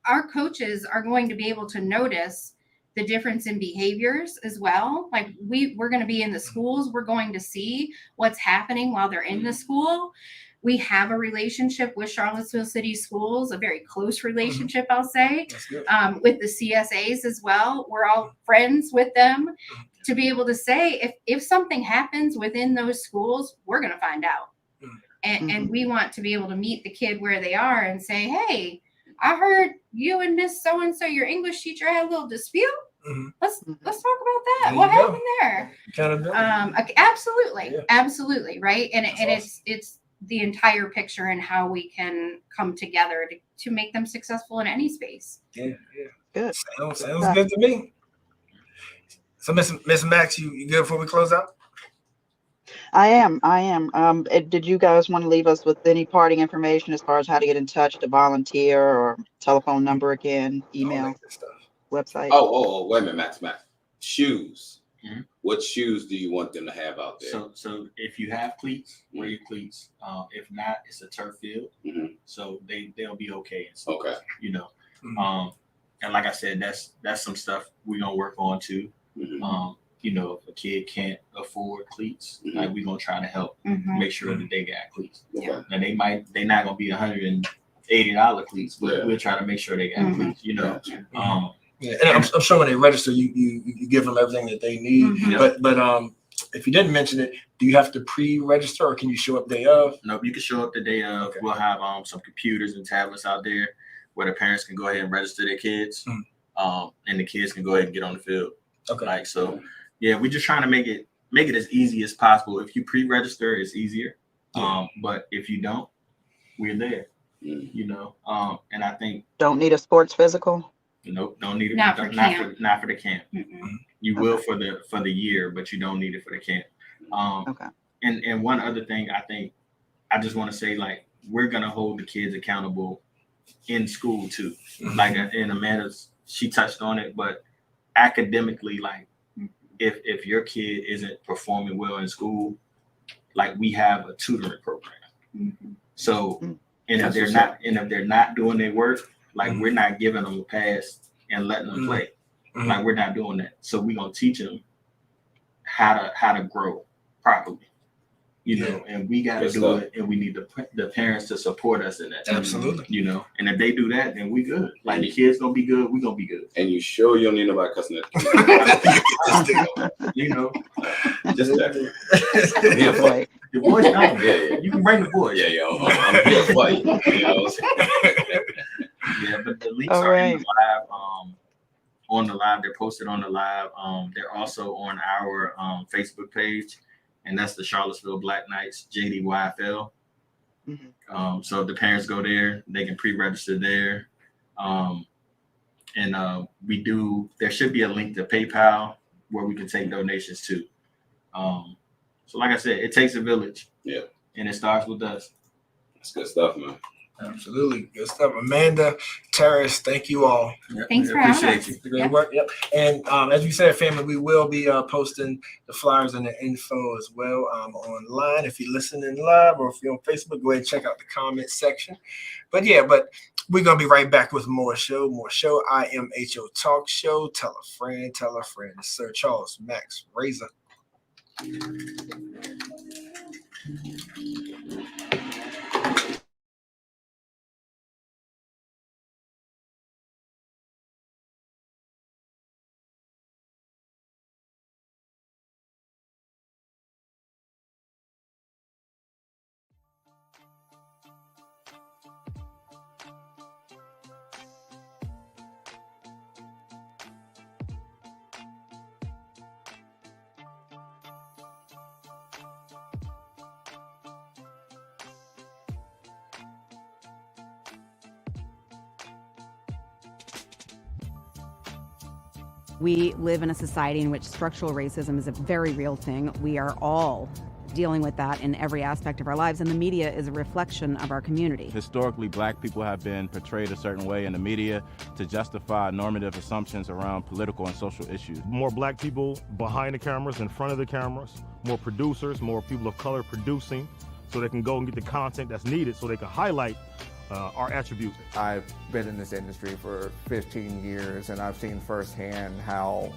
Our coaches are going to be able to notice the difference in behaviors as well. Like we're going to be in the schools. We're going to see what's happening while they're in the school. We have a relationship with Charlottesville City Schools, a very close relationship, I'll say, with the CSAs as well. We're all friends with them to be able to say, if something happens within those schools, we're going to find out. And we want to be able to meet the kid where they are and say, hey, I heard you and Miss So-and-so, your English teacher, had a little dispute. Let's talk about that. What happened there? Absolutely, right? And it's the entire picture and how we can come together to make them successful in any space. Yeah. Good. Sounds good to me. So, Miss Max, you good before we close out? I am. Did you guys want to leave us with any parting information as far as how to get in touch, to volunteer, or telephone number again, email, website? Oh, wait a minute, Max. Shoes. What shoes do you want them to have out there? So if you have cleats, wear your cleats. If not, it's a turf field, so they'll be okay. Okay. And like I said, that's some stuff we're gonna work on too. If a kid can't afford cleats, like we're gonna try to help make sure that they got cleats. Okay. Now they're not gonna be $140 $80 cleats, but we'll try to make sure they got cleats, you know. Yeah, and I'm sure when they register, you give them everything that they need. But if you didn't mention it, do you have to pre-register, or can you show up day of? Nope, you can show up the day of. We'll have some computers and tablets out there where the parents can go ahead and register their kids, and the kids can go ahead and get on the field. Okay. Like, so, yeah, we're just trying to make it as easy as possible. If you pre-register, it's easier. But if you don't, we're there. You know, and I think don't need a sports physical. Nope, don't need it. Not for camp. Not for the camp. You will for the year, but you don't need it for the camp. Okay. And one other thing, I just want to say, like, we're gonna hold the kids accountable in school too. Like, and Amanda, she touched on it, but academically, like, if your kid isn't performing well in school, like, we have a tutoring program. So, and if they're not doing their work, like, we're not giving them a pass and letting them play. Like, we're not doing that. So we're gonna teach them how to grow properly, you know. And we got to do it, and we need the parents to support us in that. Absolutely. You know, and if they do that, then we good. Like, the kids gonna be good, we gonna be good. And you sure you don't need nobody cussing at you know, just that. Yeah, right. The voice down. Yeah. You can bring the voice. Yeah. I'm here for you. You know. Yeah, but the links are in the live, on the live. They're posted on the live. They're also on our Facebook page, and that's the Charlottesville Black Knights JDYFL. So if the parents go there, they can pre-register there. And there should be a link to PayPal where we can take donations too. So like I said, it takes a village. Yeah. And it starts with us. That's good stuff, man. Absolutely. Good stuff. Amanda, Terrece, thank you all. Thanks for having us. Great work. Yep. And as you said, family, we will be posting the flyers and the info as well online. If you're listening live or if you're on Facebook, go ahead and check out the comment section. But we're going to be right back with more show. I Am HO Talk Show. Tell a friend. It's Sir Charles Max Razor. We live in a society in which structural racism is a very real thing. We are all dealing with that in every aspect of our lives, and the media is a reflection of our community. Historically, black people have been portrayed a certain way in the media to justify normative assumptions around political and social issues. More black people behind the cameras, in front of the cameras, more producers, more people of color producing, so they can go and get the content that's needed so they can highlight our attributes. I've been in this industry for 15 years, and I've seen firsthand how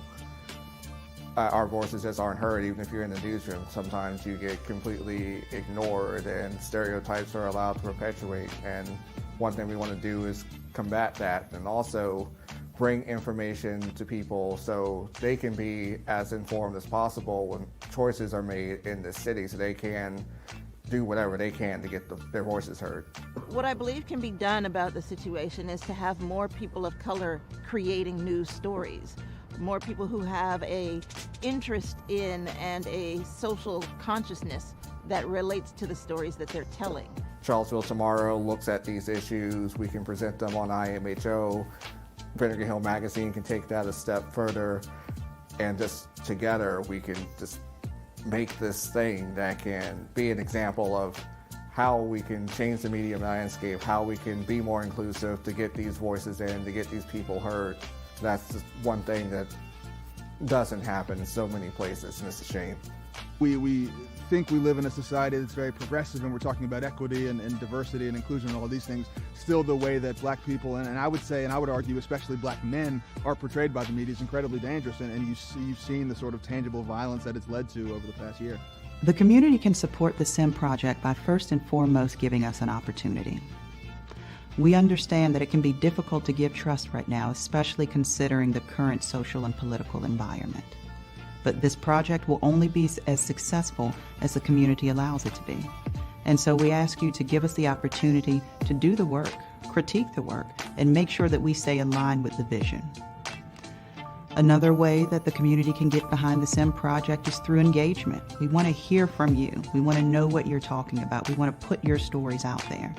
our voices just aren't heard. Even if you're in the newsroom, sometimes you get completely ignored and stereotypes are allowed to perpetuate. And one thing we want to do is combat that, and also bring information to people so they can be as informed as possible when choices are made in the city, so they can do whatever they can to get their voices heard. What I believe can be done about the situation is to have more people of color creating news stories, more people who have a interest in and a social consciousness that relates to the stories that they're telling. Charlottesville Tomorrow looks at these issues. We can present them on IMHO. Vinegar Hill Magazine can take that a step further, and just together we can just make this thing that can be an example of how we can change the media landscape, how we can be more inclusive to get these voices in, to get these people heard. That's just one thing that doesn't happen in so many places, and it's a shame. We think we live in a society that's very progressive, and we're talking about equity and diversity and inclusion and all of these things. Still, the way that black people, and I would say, and I would argue especially black men, are portrayed by the media is incredibly dangerous, and you've seen the sort of tangible violence that it's led to over the past year. The community can support the SIM project by first and foremost giving us an opportunity. We understand that it can be difficult to give trust right now, especially considering the current social and political environment. But this project will only be as successful as the community allows it to be. And so we ask you to give us the opportunity to do the work, critique the work, and make sure that we stay in line with the vision. Another way that the community can get behind the SIM project is through engagement. We want to hear from you. We want to know what you're talking about. We want to put your stories out there.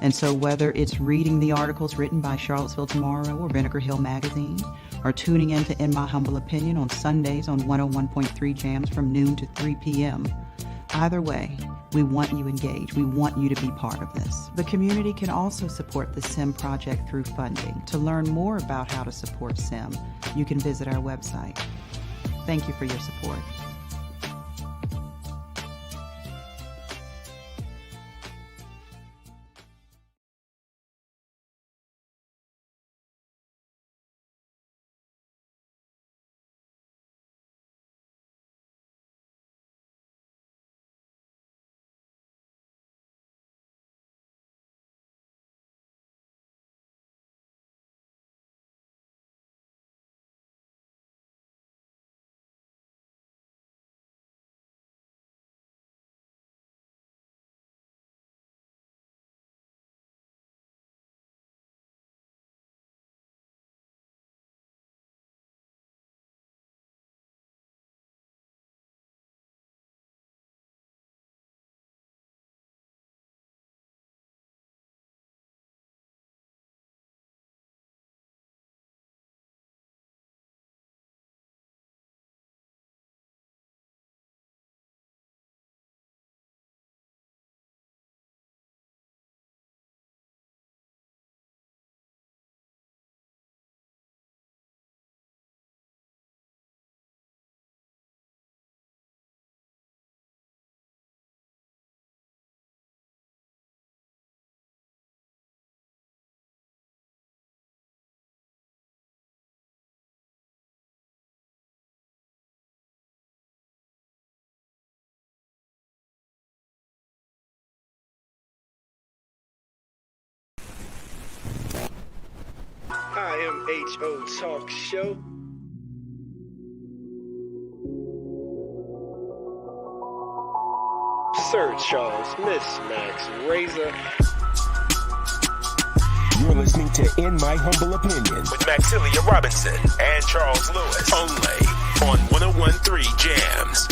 And so whether it's reading the articles written by Charlottesville Tomorrow or Vinegar Hill Magazine, or tuning in to In My Humble Opinion on Sundays on 101.3 Jams from noon to 3 p.m., either way, we want you engaged. We want you to be part of this. The community can also support the SIM project through funding. To learn more about how to support SIM, you can visit our website. Thank you for your support. IMHO Talk Show. Sir Charles, Miss Max, Razor. You're listening to In My Humble Opinion with Maxilia Robinson and Charles Lewis, only on 101.3 Jams.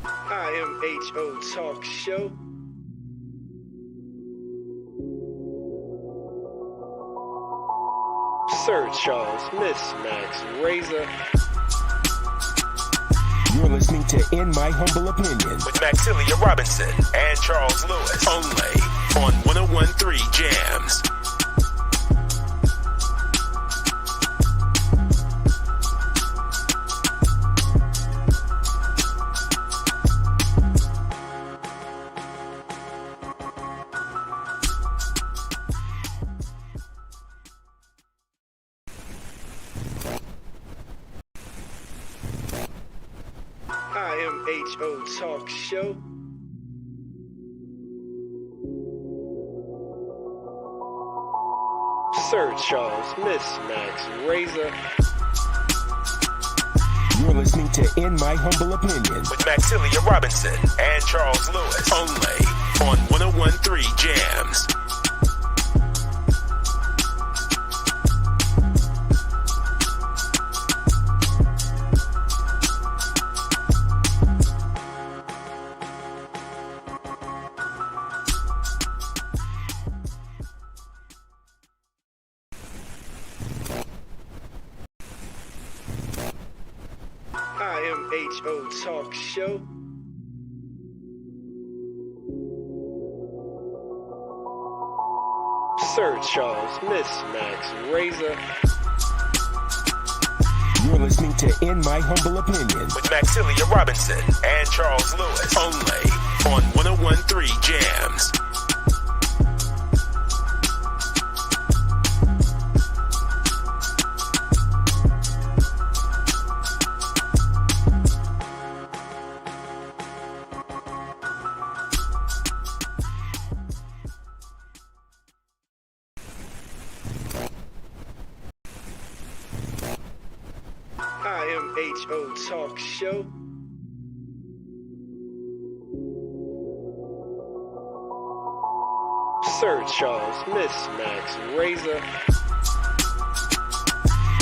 IMHO Talk Show. Sir Charles, Miss Max, Razor. You're listening to In My Humble Opinion with Maxilia Robinson and Charles Lewis, only on 101.3 Jams. IMHO Talk Show. Sir Charles, Miss Max, Razor. You're listening to In My Humble Opinion with Maxilia Robinson and Charles Lewis. Only on 101.3 Jams. IMHO Talk Show. Sir Charles, Miss Max, Razor. You're listening to In My Humble Opinion with Maxilia Robinson and Charles Lewis. Only on 101.3 Jams. IMHO Talk Show. Sir Charles, Miss Max, Razor.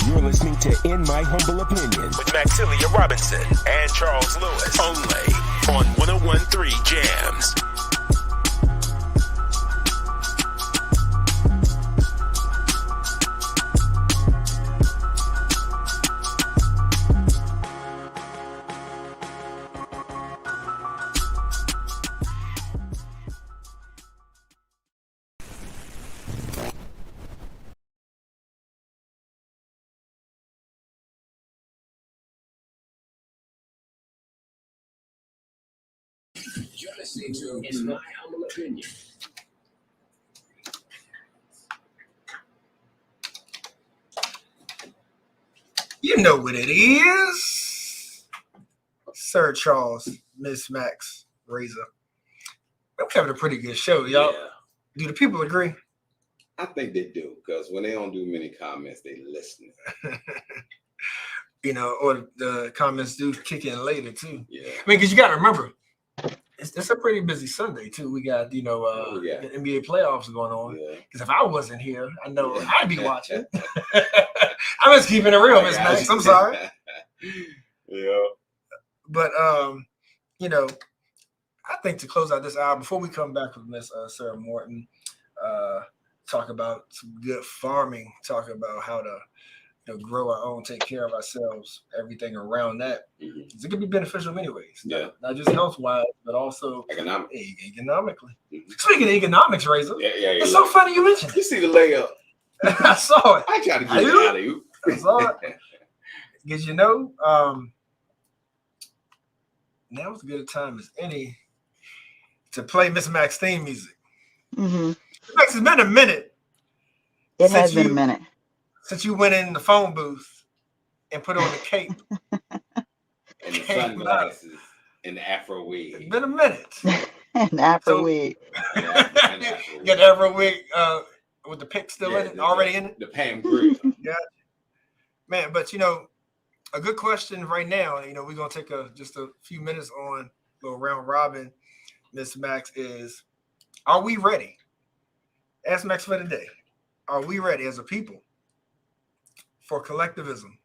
You're listening to In My Humble Opinion with Maxilia Robinson and Charles Lewis. Only on 101.3 Jams. You're listening to In My Humble Opinion. You know what it is. Sir Charles, Miss Max, Razor. We're having a pretty good show, y'all. Yeah. Do the people agree? I think they do, because when they don't do many comments, they listen. You know, or the comments do kick in later too. Yeah. I mean, because you got to remember, it's a pretty busy Sunday too. We got, the NBA playoffs going on. Because if I wasn't here, I know I'd be watching. I'm just keeping it real, Miss Max. I'm sorry. Yeah. But I think to close out this hour, before we come back with Miss Sarah Morton, talk about some good farming, talk about how to grow our own, take care of ourselves, everything around that. It can be beneficial in many ways. Yeah. Not just health-wise, but also economically. Mm-hmm. Speaking of economics, Razor, it's yeah. so funny you mentioned it. You see the layup. I saw it. I tried to get it out of you. I saw it. Because now is as good a time as any to play Miss Max theme music. Mm-hmm. Max, it's been a minute. It has been a minute. Since you went in the phone booth and put on the cape. And the sunglasses and the Afro wig. It's been a minute. And Afro wig. You got the Afro wig with the pick still in it, already in it? The Pam Grill. Yeah. Man, but a good question right now, we're going to take just a few minutes on a little round robin, Miss Max, is, are we ready? Ask Max for today. Are we ready as a people for collectivism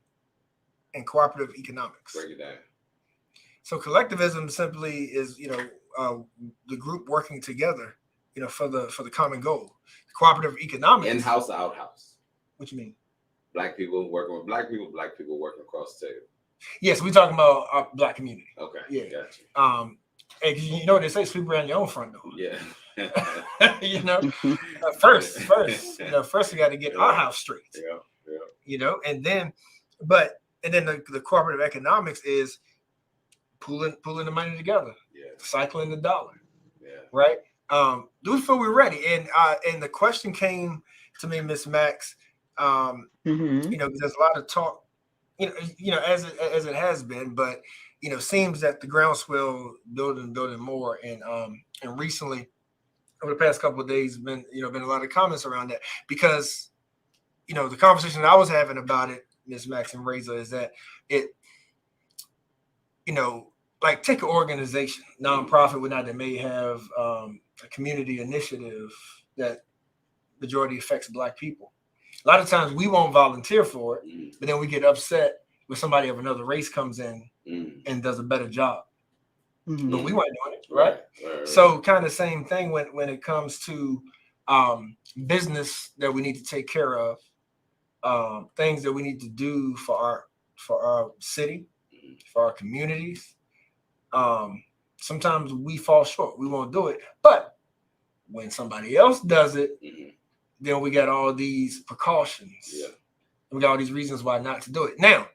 and cooperative economics? Break it down. So collectivism simply is, the group working together, for the common goal. Cooperative economics. In-house or out-house? What you mean? Black people working with black people working across the table. Yes, we're talking about our black community. Okay. Yeah. Gotcha. And you know what they say, sweep around your own front door. Yeah. First, first we got to get our house straight. Yeah. And then the cooperative economics is pooling the money together, cycling the dollar. Yeah. Right. Do we feel we're ready? And the question came to me, Miss Max. There's a lot of talk, as it has been, but seems that the groundswell building more, and recently over the past couple of days, been a lot of comments around that because the conversation that I was having about it, Miss Max and Razor, is that it, like take an organization, nonprofit, whatnot, that may have a community initiative that majority affects Black people. A lot of times we won't volunteer for it, but then we get upset when somebody of another race comes in and does a better job. But we weren't doing it, right? So kind of same thing when it comes to business that we need to take care of, things that we need to do for our city, for our communities. Sometimes we fall short. We won't do it. But when somebody else does it, then we got all these precautions. We got all these reasons why not to do it. Now,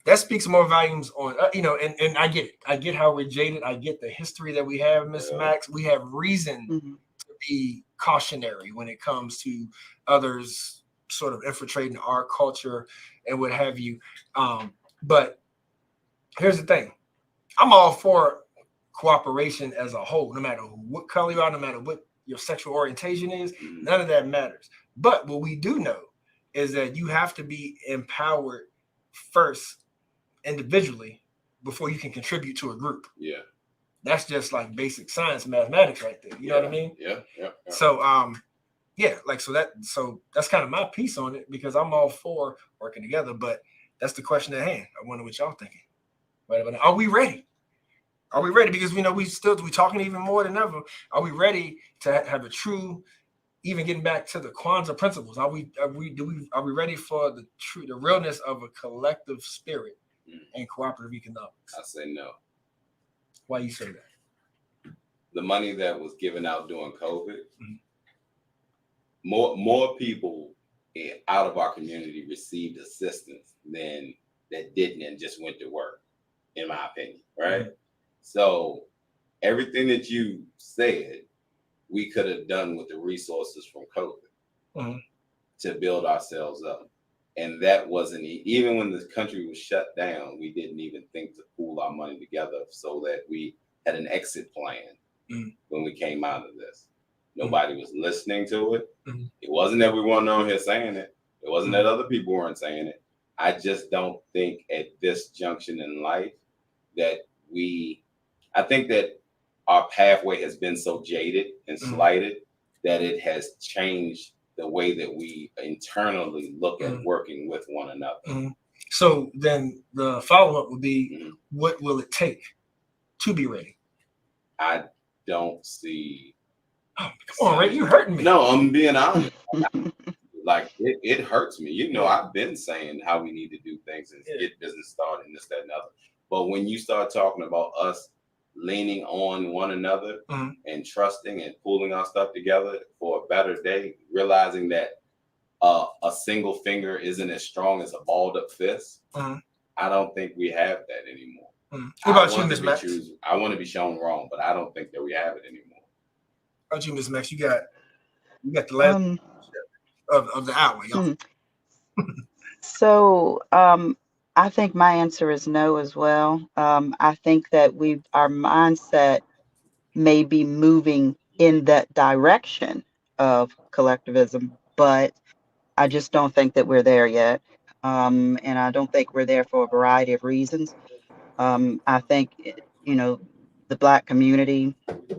that speaks more volumes on, and I get it. I get how we're jaded. I get the history that we have, Miss Max. We have reason to be cautionary when it comes to others sort of infiltrating our culture and what have you. But here's the thing. I'm all for cooperation as a whole, no matter what color you are, no matter what your sexual orientation is, none of that matters. But what we do know is that you have to be empowered first individually before you can contribute to a group. That's just like basic science, mathematics right there. You know what I mean? So so that's kind of my piece on it, because I'm all for working together, but that's the question at hand. I wonder what y'all thinking. Right about now. Are we ready? Are we ready? Because we talking even more than ever. Are we ready to have a true, even getting back to the Kwanzaa principles? Are we ready for the realness of a collective spirit and cooperative economics? I say no. Why you say that? The money that was given out during COVID, more people out of our community received assistance than that didn't and just went to work, in my opinion, right? So everything that you said, we could have done with the resources from COVID to build ourselves up. And that wasn't, even when the country was shut down, we didn't even think to pool our money together so that we had an exit plan when we came out of this. Nobody was listening to it. It wasn't that we weren't on here saying it. It wasn't that other people weren't saying it. I just don't think at this junction in life that I think that our pathway has been so jaded and slighted that it has changed the way that we internally look at working with one another. So then the follow-up would be, what will it take to be ready? I don't see. Oh, come on, Ray, you hurting me. No, I'm being honest. Like it hurts me. I've been saying how we need to do things and get business started and this, that, and other. But when you start talking about us leaning on one another and trusting and pulling our stuff together for a better day, realizing that a single finger isn't as strong as a balled up fist, I don't think we have that anymore. What about you, Ms. Max? I want to be shown wrong, but I don't think that we have it anymore. How about you, Ms. Max? You got the last of the hour, y'all. So I think my answer is no as well. I think that our mindset may be moving in that direction of collectivism, but I just don't think that we're there yet. And I don't think we're there for a variety of reasons. I think, the Black community,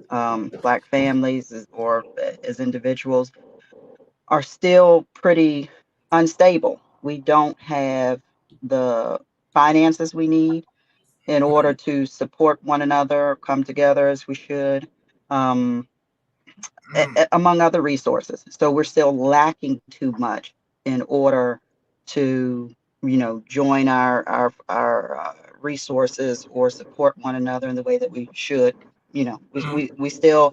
Black families or as individuals are still pretty unstable. We don't have the finances we need in order to support one another, come together as we should, among other resources. So we're still lacking too much in order to, join our resources or support one another in the way that we should. We still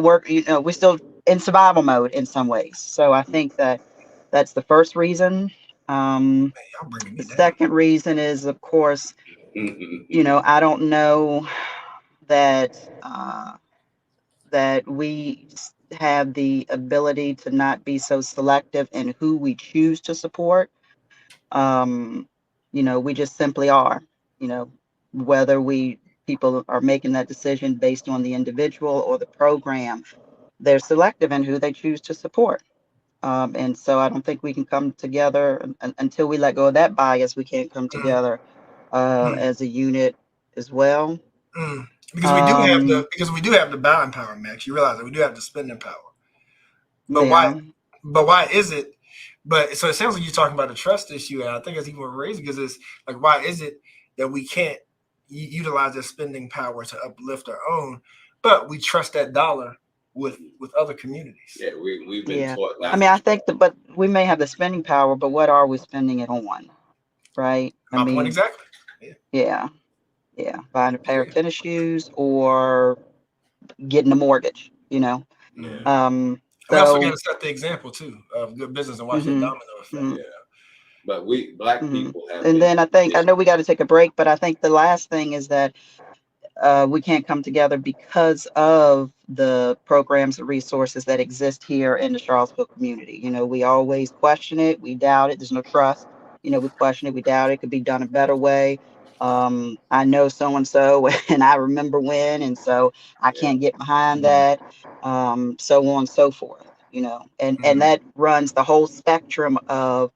work. We're still in survival mode in some ways. So I think that's the first reason. The second reason is, of course, I don't know that we have the ability to not be so selective in who we choose to support. We just simply are. whether people are making that decision based on the individual or the program, they're selective in who they choose to support. And so I don't think we can come together until we let go of that bias. We can't come together as a unit as well. Because we do have the buying power, Max. You realize that we do have the spending power. But why is it? But so it sounds like you're talking about a trust issue, and I think it's even raised because it's like, why is it that we can't utilize that spending power to uplift our own, but we trust that dollar with other communities? Yeah, we've been taught. I mean, I think but we may have the spending power, but what are we spending it on? Right? My point exactly. Yeah. Buying a pair of tennis shoes or getting a mortgage, We also got to set the example too of good business and watch that domino effect. Yeah. But we black people have. And then I know we got to take a break, but I think the last thing is that we can't come together because of the programs and resources that exist here in the Charlottesville community. We always question it, we doubt it. There's no trust. We question it, we doubt it. Could be done a better way. I know so and so, and I remember when, and so I can't get behind that. So on and so forth. And that runs the whole spectrum of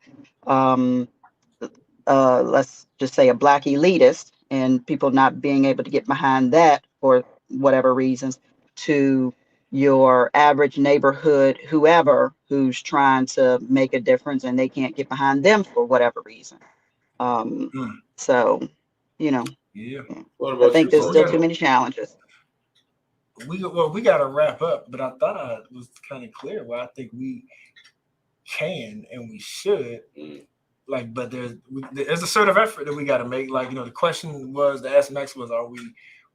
let's just say a Black elitist and people not being able to get behind that for whatever reasons, to your average neighborhood whoever who's trying to make a difference and they can't get behind them for whatever reason. So I think there's still too many challenges. We got to wrap up, but I thought I was kind of clear where I think we can and we should. But there's a sort of effort that we got to make. The question was, the ask Max was, are we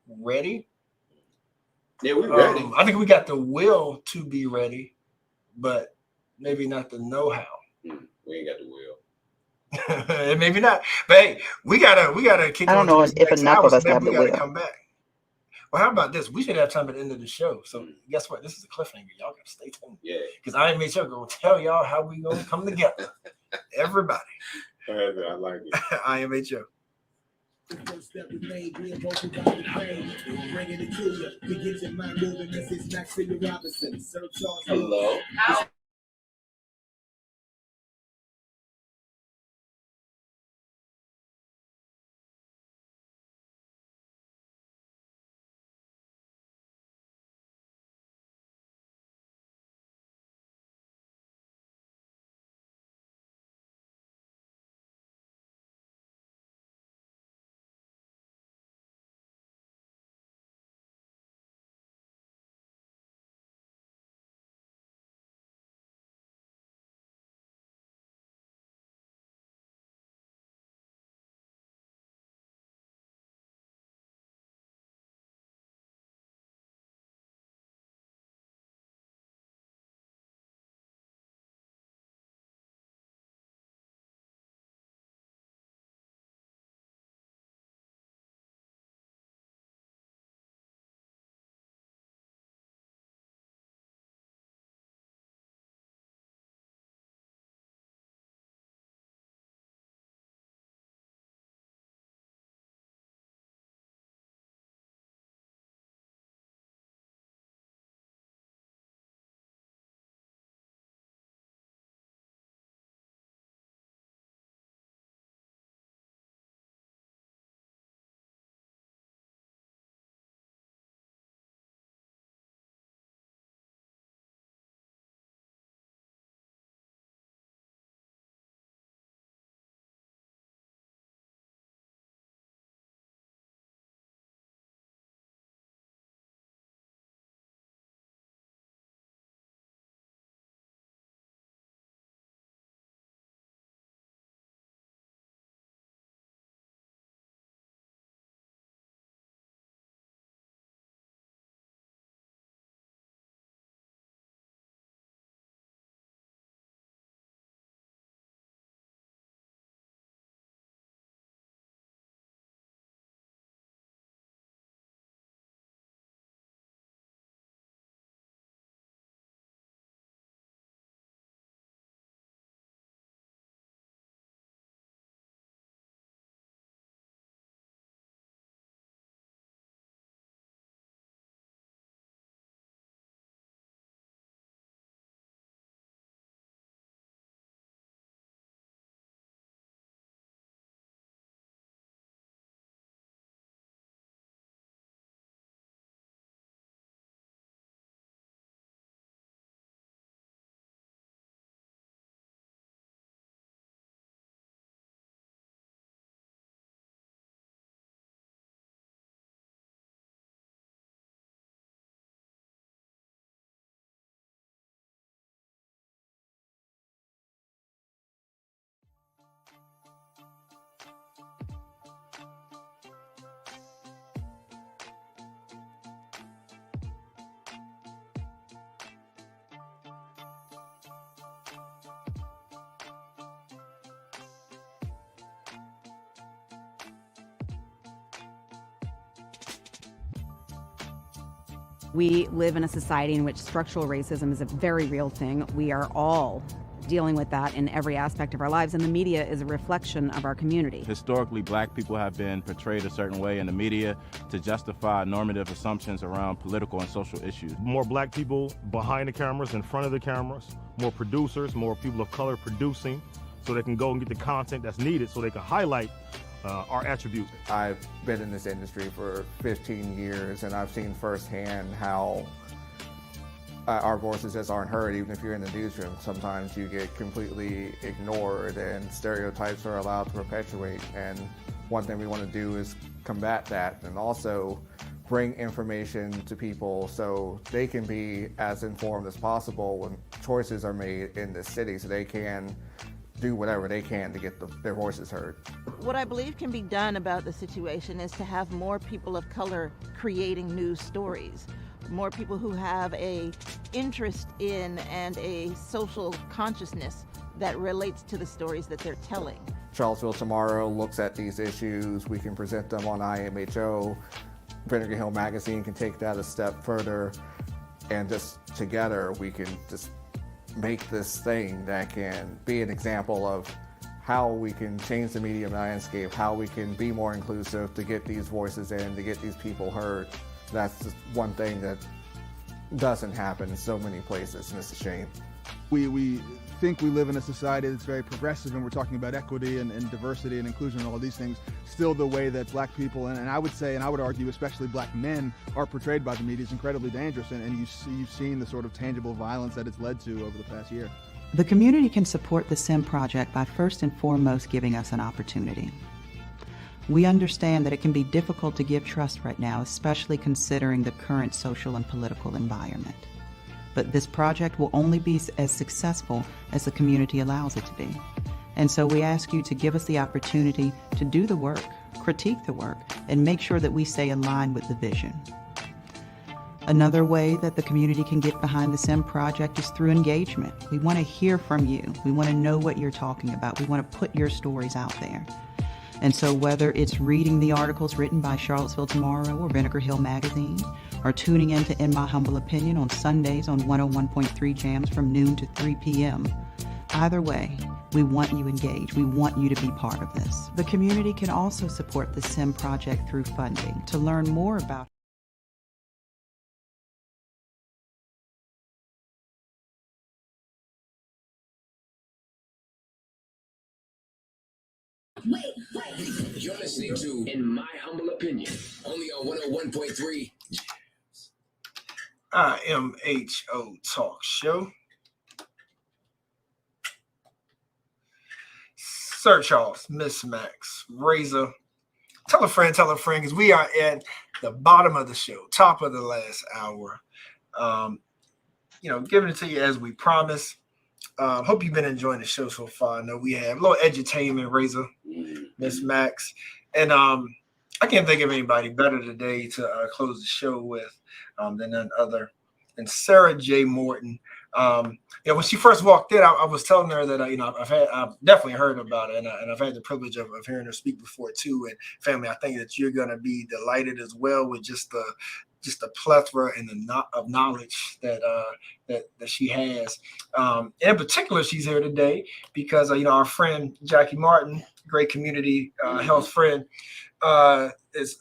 ready? Yeah, we're ready. I think we got the will to be ready, but maybe not the know-how. We ain't got the will. Maybe not. But hey, we gotta keep. I don't know if enough of us have the will. Come back. Well, how about this? We should have time at the end of the show. So guess what? This is a cliffhanger. Y'all gotta stay tuned. Yeah. Because I ain't made sure gonna tell y'all how we gonna come together. Everybody. I like it. I am HO. First step we made, we both about the pain. Bringing it to you. Begin your mind moving. This is Max Robinson. Sir Charles. Hello. We live in a society in which structural racism is a very real thing. We are all dealing with that in every aspect of our lives, and the media is a reflection of our community. Historically, black people have been portrayed a certain way in the media to justify normative assumptions around political and social issues. More black people behind the cameras, in front of the cameras, more producers, more people of color producing, so they can go and get the content that's needed so they can highlight our attributes. I've been in this industry for 15 years, and I've seen firsthand how our voices just aren't heard. Even if you're in the newsroom, sometimes you get completely ignored and stereotypes are allowed to perpetuate. And one thing we want to do is combat that and also bring information to people so they can be as informed as possible when choices are made in this city, so they can do whatever they can to get their voices heard. What I believe can be done about the situation is to have more people of color creating news stories. More people who have a interest in and a social consciousness that relates to the stories that they're telling. Charlottesville Tomorrow looks at these issues. We can present them on IMHO. Vinegar Hill Magazine can take that a step further, and just together we can just make this thing that can be an example of how we can change the media landscape, how we can be more inclusive to get these voices in, to get these people heard. That's just one thing that doesn't happen in so many places, and it's a shame. We think we live in a society that's very progressive, and we're talking about equity and diversity and inclusion and all these things. Still, the way that black people, and I would say, and I would argue, especially black men, are portrayed by the media is incredibly dangerous, and you've seen the sort of tangible violence that it's led to over the past year. The community can support the SIM project by first and foremost giving us an opportunity. We understand that it can be difficult to give trust right now, especially considering the current social and political environment. But this project will only be as successful as the community allows it to be. And so we ask you to give us the opportunity to do the work, critique the work, and make sure that we stay in line with the vision. Another way that the community can get behind the SIM project is through engagement. We want to hear from you. We want to know what you're talking about. We want to put your stories out there. And so whether it's reading the articles written by Charlottesville Tomorrow or Vinegar Hill Magazine, or tuning in to In My Humble Opinion on Sundays on 101.3 Jams from noon to 3 p.m., either way, we want you engaged. We want you to be part of this. The community can also support the SIM project through funding. To learn more about You're listening to In My Humble Opinion, only on 101.3. IMHO Talk Show. Sir Charles, Miss Max, Razor. Tell a friend, because we are at the bottom of the show, top of the last hour. Giving it to you as we promised. Hope you've been enjoying the show so far. I know we have a little edutainment, Razor, Miss Max, and I can't think of anybody better today to close the show with than none other than Sarah J. Morton. When she first walked in, I was telling her that I've definitely heard about it, and I've had the privilege of hearing her speak before too. And family, I think that you're going to be delighted as well with just the plethora and of knowledge that she has. In particular, she's here today because our friend Jackie Martin, great community health friend, is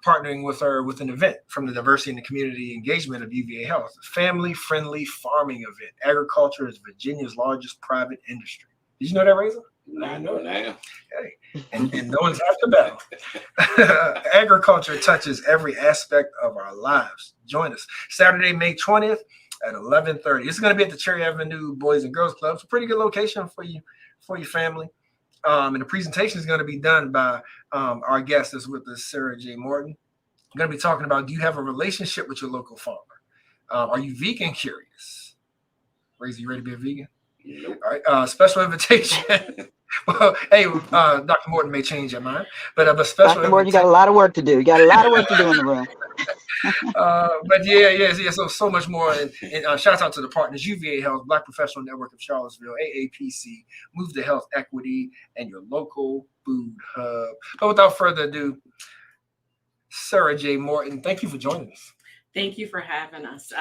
partnering with her with an event from the Diversity and the Community Engagement of UVA Health, a family-friendly farming event. Agriculture is Virginia's largest private industry. Did you know that, Razor? I know now. Hey, and no one's half the battle. Agriculture touches every aspect of our lives. Join us Saturday, May 20th at 11:30. This is going to be at the Cherry Avenue Boys and Girls Club. It's a pretty good location for your family. And the presentation is going to be done by our guest that's with us, Sarah J. Morton. We're going to be talking about, do you have a relationship with your local farmer? Are you vegan curious? Razor, you ready to be a vegan? Nope. All right. Special invitation. Well, hey, Dr. Morton may change your mind, but a special Dr. Morton, you got a lot of work to do. You got a lot of work to do in the room. But yeah. So much more. And shout out to the partners: UVA Health, Black Professional Network of Charlottesville, AAPC, Move to Health Equity, and your local food hub. But without further ado, Sarah J. Morton, thank you for joining us. Thank you for having us.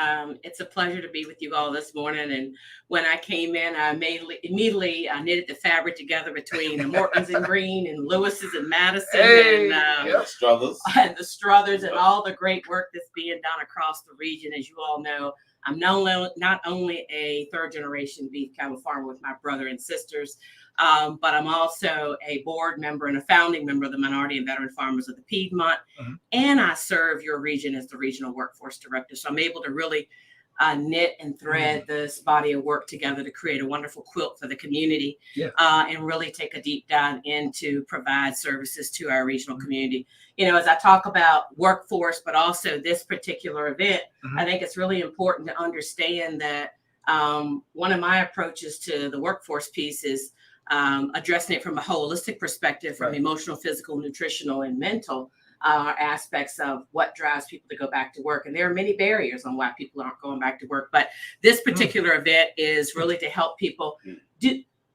It's a pleasure to be with you all this morning. And when I came in, I immediately knitted the fabric together between the Mortons and Green and Lewis's and Madison and Struthers. And the Struthers and all the great work that's being done across the region. As you all know, I'm not only a third generation beef cattle farmer with my brother and sisters, but I'm also a board member and a founding member of the Minority and Veteran Farmers of the Piedmont. And I serve your region as the regional workforce director. So I'm able to really knit and thread this body of work together to create a wonderful quilt for the community and really take a deep dive into provide services to our regional community. You know, as I talk about workforce, but also this particular event, I think it's really important to understand that one of my approaches to the workforce piece is addressing it from a holistic perspective, from emotional, physical, nutritional, and mental aspects of what drives people to go back to work. And there are many barriers on why people aren't going back to work. But this particular event is really to help people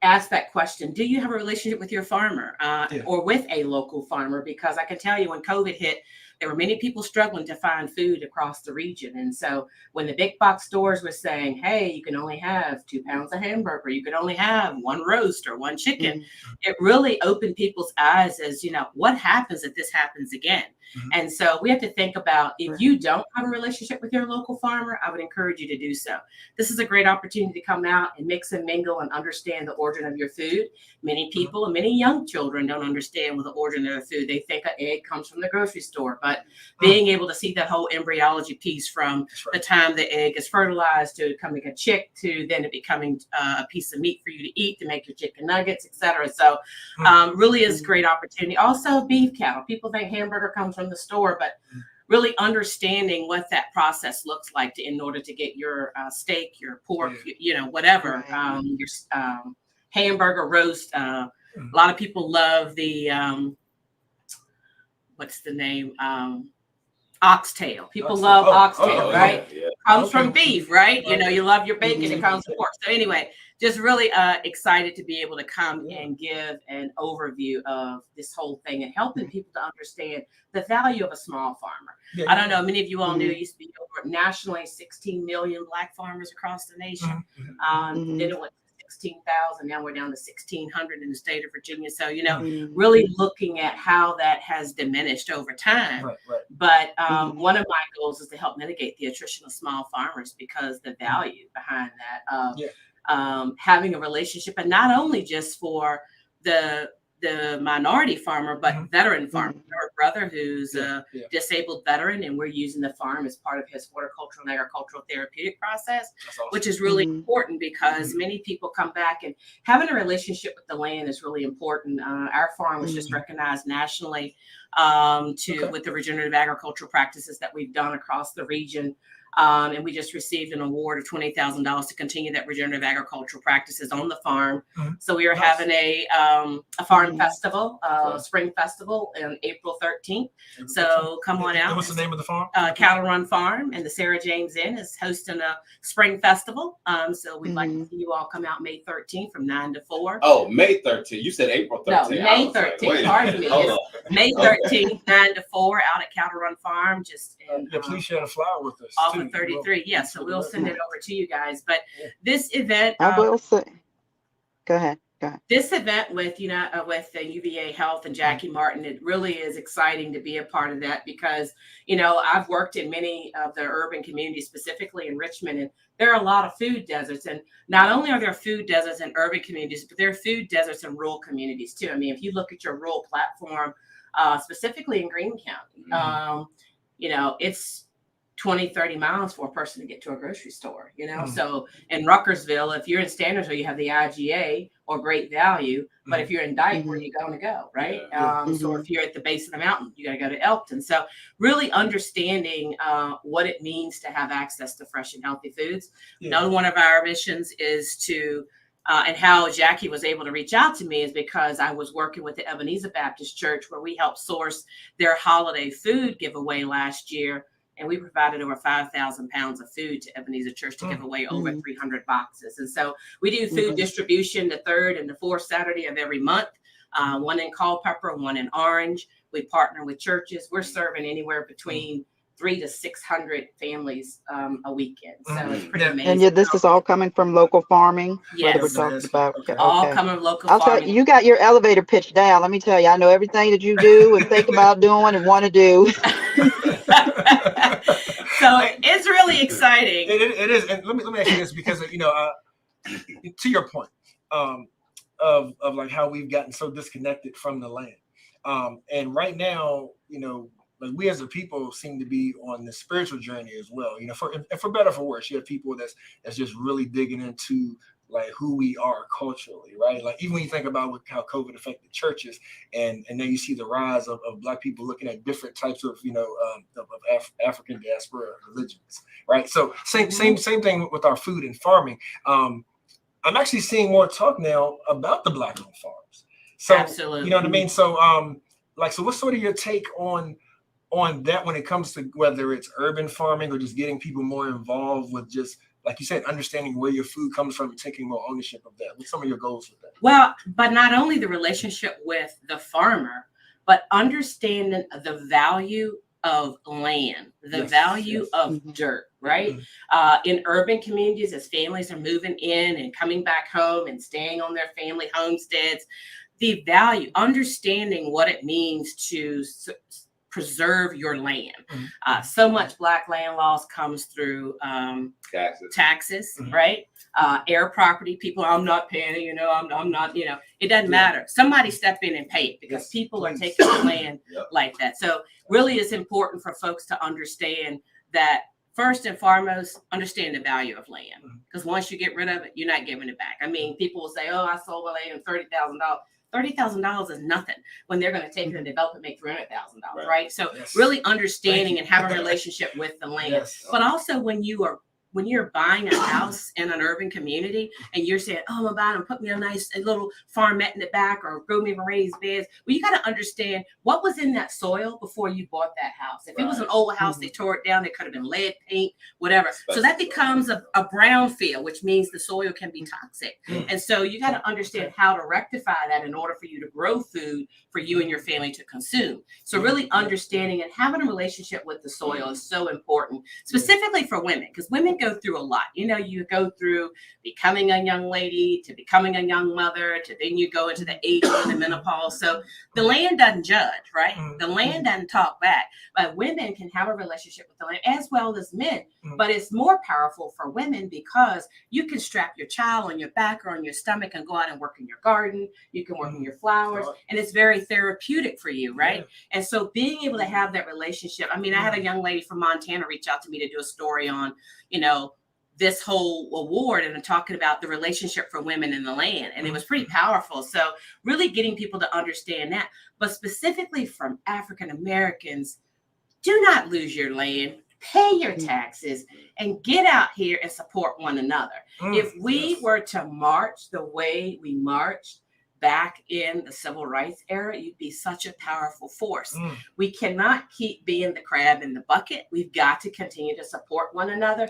ask that question. Do you have a relationship with your farmer or with a local farmer? Because I can tell you when COVID hit, there were many people struggling to find food across the region. And so when the big box stores were saying, hey, you can only have 2 pounds of hamburger, you could only have 1 roast or 1 chicken, it really opened people's eyes as, you know, what happens if this happens again? And so we have to think about, if you don't have a relationship with your local farmer, I would encourage you to do so. This is a great opportunity to come out and mix and mingle and understand the origin of your food. Many people and many young children don't understand what the origin of their food. They think an egg comes from the grocery store, but being able to see that whole embryology piece from the time the egg is fertilized to becoming a chick to then it becoming a piece of meat for you to eat to make your chicken nuggets, etc. So really is a great opportunity. Also beef cattle. People think hamburger comes from the store, but really understanding what that process looks like in order to get your steak, your pork, you know, whatever, your hamburger roast. A lot of people love the what's the name? Oxtail. People love oxtail, right? Comes from beef, right? You know, you love your bacon, it comes from pork. So anyway, just really excited to be able to come and give an overview of this whole thing and helping people to understand the value of a small farmer. I don't know, many of you all knew it used to be over nationally 16 million Black farmers across the nation. Then it went 16,000. Now we're down to 1,600 in the state of Virginia. So, you know, really looking at how that has diminished over time. But one of my goals is to help mitigate the attrition of small farmers, because the value behind that, having a relationship, and not only just for the minority farmer, but veteran farmer. Our brother who's a disabled veteran, and we're using the farm as part of his horticultural and agricultural therapeutic process, which is really important because many people come back, and having a relationship with the land is really important. Our farm was just recognized nationally with the regenerative agricultural practices that we've done across the region. And we just received an award of $20,000 to continue that regenerative agricultural practices on the farm. So we are having a farm festival, spring festival on April 13th. So come on out. And what's the name of the farm? Cattle Run Farm, and the Sarah James Inn is hosting a spring festival. So we'd like to see you all come out May 13th from 9 to 4. Oh, May 13th. You said April 13th. No, May 13th. Pardon me. It's May 13th, 9 to 4 out at Cattle Run Farm. Just please share the flyer with us. Off of 33. Yeah, so we'll send it over to you guys. But this event, I will say. Go ahead. This event with with the UVA Health and Jackie Morton, it really is exciting to be a part of that, because I've worked in many of the urban communities, specifically in Richmond, and there are a lot of food deserts. And not only are there food deserts in urban communities, but there are food deserts in rural communities too. I mean, if you look at your rural platform, specifically in Greene County, it's 20-30 miles for a person to get to a grocery store, So in Ruckersville, if you're in Standardsville, you have the IGA or Great Value, but if you're in Dyke, where are you going to go, right? So if you're at the base of the mountain, you got to go to Elkton. So really understanding what it means to have access to fresh and healthy foods. Another one of our missions is to and how Jackie was able to reach out to me is because I was working with the Ebenezer Baptist Church, where we helped source their holiday food giveaway last year. And we provided over 5,000 pounds of food to Ebenezer Church to give away over 300 boxes. And so we do food distribution the 3rd and the 4th Saturday of every month, one in Culpeper, one in Orange. We partner with churches. We're serving anywhere between 300 to 600 families a weekend. So it's pretty amazing. And this is all coming from local farming. Yes. Whether we're talking about All coming from local I'll tell farming. you, got your elevator pitch down. Let me tell you, I know everything that you do and think about doing and want to do. So it's really exciting. It is. And let me ask you this, because to your point of like how we've gotten so disconnected from the land, and right now, like we as a people seem to be on the spiritual journey as well. For better or for worse, you have people that's just really digging into like who we are culturally, right? Like even when you think about how COVID affected churches, and then you see the rise of Black people looking at different types of African diaspora religions, right? So same thing with our food and farming. I'm actually seeing more talk now about the Black-owned farms. So absolutely, you know what I mean. So so what's sort of your take on that when it comes to whether it's urban farming or just getting people more involved with just, like you said, understanding where your food comes from and taking more ownership of that? What's some of your goals with that? Well, but not only the relationship with the farmer, but understanding the value of land, the value of dirt, right? In urban communities, as families are moving in and coming back home and staying on their family homesteads, the value, understanding what it means to preserve your land. So much Black land loss comes through taxes, right? Air property, people, I'm not paying, I'm not, it doesn't matter. Somebody step in and pay it, because people are taking the land like that. So really it's important for folks to understand that first and foremost, understand the value of land. Because once you get rid of it, you're not giving it back. I mean, people will say, oh, I sold my land for $30,000. $30,000 is nothing when they're going to take it and develop and make $300,000, right? So really understanding and having a relationship with the land, but also when you're buying a house in an urban community and you're saying, oh, I'm buying, put me a nice little farmette in the back or grow me raised beds. Well, you got to understand what was in that soil before you bought that house. If it was an old house, they tore it down, it could have been lead paint, whatever. So that becomes a brown field, which means the soil can be toxic. And so you got to understand how to rectify that in order for you to grow food for you and your family to consume. So really understanding and having a relationship with the soil is so important, specifically for women, because women go through a lot. You go through becoming a young lady to becoming a young mother to then you go into the age of the menopause. So the land doesn't judge, right? The land doesn't talk back, but women can have a relationship with the land as well as men. But it's more powerful for women because you can strap your child on your back or on your stomach and go out and work in your garden. You can work in your flowers, and it's very therapeutic for you, right? And so being able to have that relationship. I mean, I had a young lady from Montana reach out to me to do a story on, this whole award and talking about the relationship for women in the land. And it was pretty powerful. So really getting people to understand that, but specifically from African Americans, do not lose your land, pay your taxes, and get out here and support one another. If we were to march the way we marched back in the civil rights era, you'd be such a powerful force. We cannot keep being the crab in the bucket. We've got to continue to support one another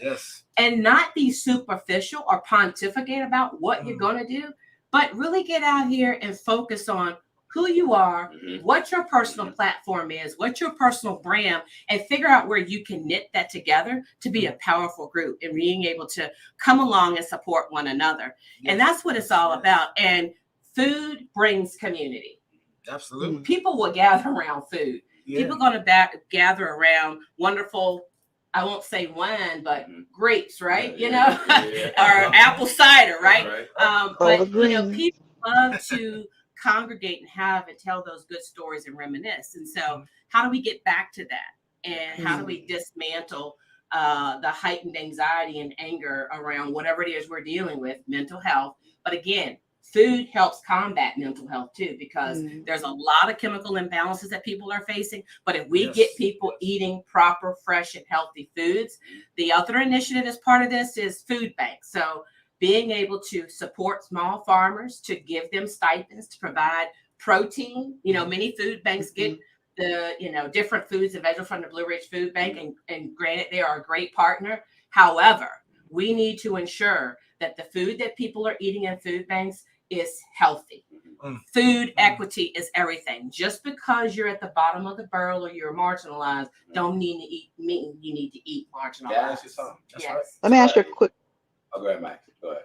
and not be superficial or pontificate about what you're going to do, but really get out here and focus on who you are, what your personal platform is, what your personal brand, and figure out where you can knit that together to be a powerful group and being able to come along and support one another. And that's what it's all about. And food brings community. Absolutely. People will gather around food. People are going to gather around wonderful, I won't say wine, but grapes, right? Or apple cider, right? But people love to congregate and have and tell those good stories and reminisce. And so how do we get back to that? And how do we dismantle the heightened anxiety and anger around whatever it is we're dealing with, mental health? But again, food helps combat mental health too, because there's a lot of chemical imbalances that people are facing. But if we get people eating proper, fresh, and healthy foods, the other initiative as part of this is food banks. So being able to support small farmers, to give them stipends, to provide protein. Many food banks get the, different foods available from the Blue Ridge Food Bank, and granted, they are a great partner. However, we need to ensure that the food that people are eating in food banks is healthy. Food equity is everything. Just because you're at the bottom of the barrel or you're marginalized, don't mean you need to eat marginalized. Yeah, that's your song. That's yes. right. Let me ask you a quick, Oh, go ahead, Mike. Go ahead.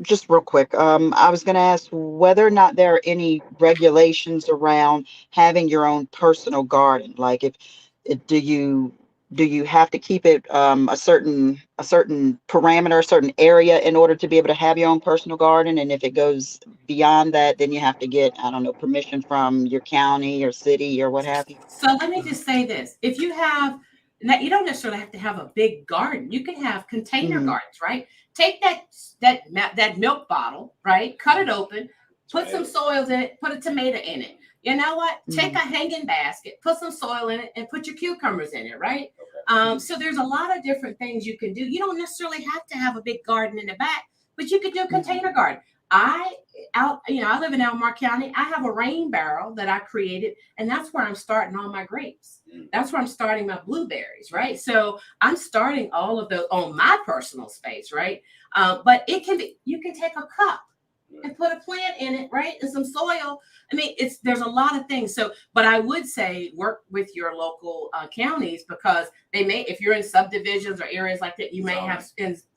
just real quick. I was going to ask whether or not there are any regulations around having your own personal garden. Like, do you have to keep it a certain parameter, a certain area in order to be able to have your own personal garden? And if it goes beyond that, then you have to get, I don't know, permission from your county or city or what have you. So let me just say this: if you have, you don't necessarily have to have a big garden. You can have container gardens, right? Take that milk bottle, right? Cut it open, put some soils in it, put a tomato in it. You know what? Take a hanging basket, put some soil in it, and put your cucumbers in it, right? So there's a lot of different things you can do. You don't necessarily have to have a big garden in the back, but you could do a container garden. I live in Elmore County. I have a rain barrel that I created, and that's where I'm starting all my grapes. That's where I'm starting my blueberries, right? So I'm starting all of those on my personal space, right? But you can take a cup and put a plant in it, right? And some soil. I mean, there's a lot of things. So, but I would say work with your local counties, because they may, if you're in subdivisions or areas like that, you may have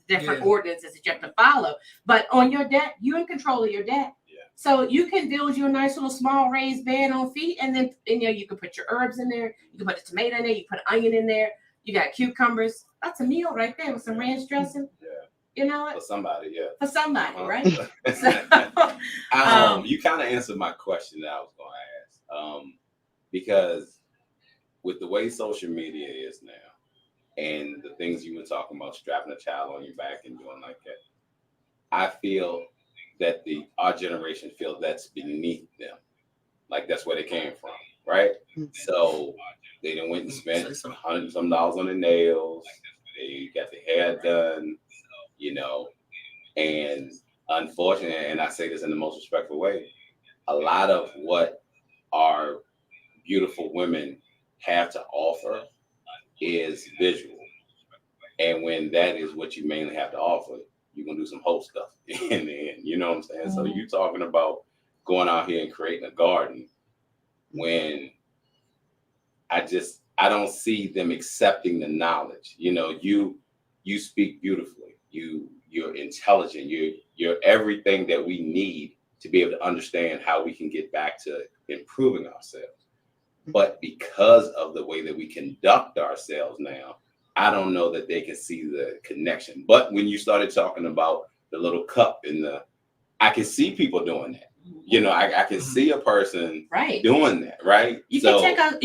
different ordinances that you have to follow. But on your deck, you're in control of your deck. So you can build your nice little small raised bed on feet, and then you can put your herbs in there. You can put a tomato in there. You put an onion in there. You got cucumbers. That's a meal right there with some ranch dressing. You know what? For somebody, yeah. For somebody, right? You kind of answered my question that I was going to ask. Because with the way social media is now, and the things you were talking about, strapping a child on your back and doing like that, I feel that our generation feels that's beneath them. Like that's where they came from, right? So they done went and spent $100 and some on their nails. They got their hair done, and unfortunately, and I say this in the most respectful way, a lot of what our beautiful women have to offer is visual. And when that is what you mainly have to offer, you're going to do some whole stuff in the end. You know what I'm saying? So you're talking about going out here and creating a garden when I don't see them accepting the knowledge. You speak beautifully. You're intelligent. You're everything that we need to be able to understand how we can get back to improving ourselves. But because of the way that we conduct ourselves now, I don't know that they can see the connection. But when you started talking about the little cup I can see people doing that. I can see a person doing that, right? You can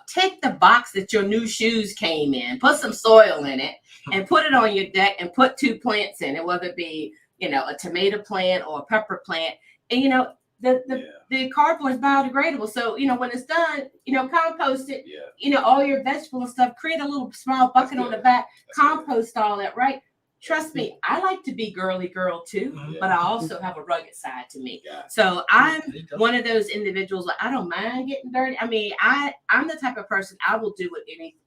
take the box that your new shoes came in, put some soil in it, and put it on your deck, and put 2 plants in it, whether it be, a tomato plant or a pepper plant. And, the cardboard is biodegradable. So, when it's done, compost it, all your vegetable and stuff, create a little small bucket on the back, compost all that, right? Trust me, I like to be girly girl too, but I also have a rugged side to me. So I'm one of those individuals that I don't mind getting dirty. I mean, I'm the type of person, I will do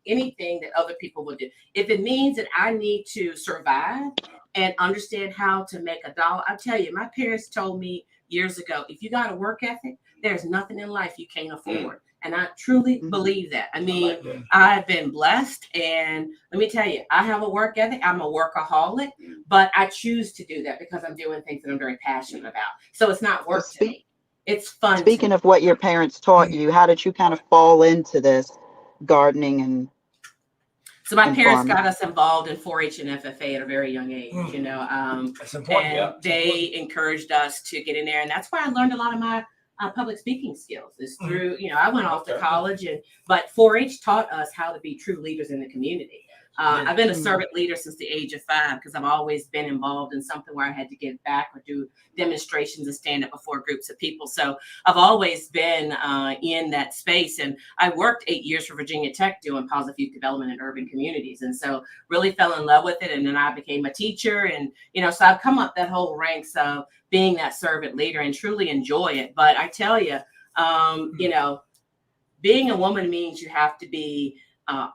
anything that other people would do. If it means that I need to survive and understand how to make a dollar, I tell you, my parents told me years ago, if you got a work ethic, there's nothing in life you can't afford. And I truly believe that. I mean, I've been blessed, and let me tell you, I have a work ethic. I'm a workaholic, but I choose to do that because I'm doing things that I'm very passionate about. So it's not work to me. It's fun. Speaking of what your parents taught you, how did you kind of fall into this gardening and So my parents got us involved in 4-H and FFA at a very young age, That's important. and they encouraged us to get in there. And that's where I learned a lot of my public speaking skills is through, I went off to college, but 4-H taught us how to be true leaders in the community. I've been a servant leader since the age of 5 because I've always been involved in something where I had to give back or do demonstrations and stand up before groups of people. So I've always been in that space. And I worked 8 years for Virginia Tech doing positive youth development in urban communities. And so really fell in love with it. And then I became a teacher. And, so I've come up that whole ranks of being that servant leader and truly enjoy it. But I tell you, being a woman means you have to be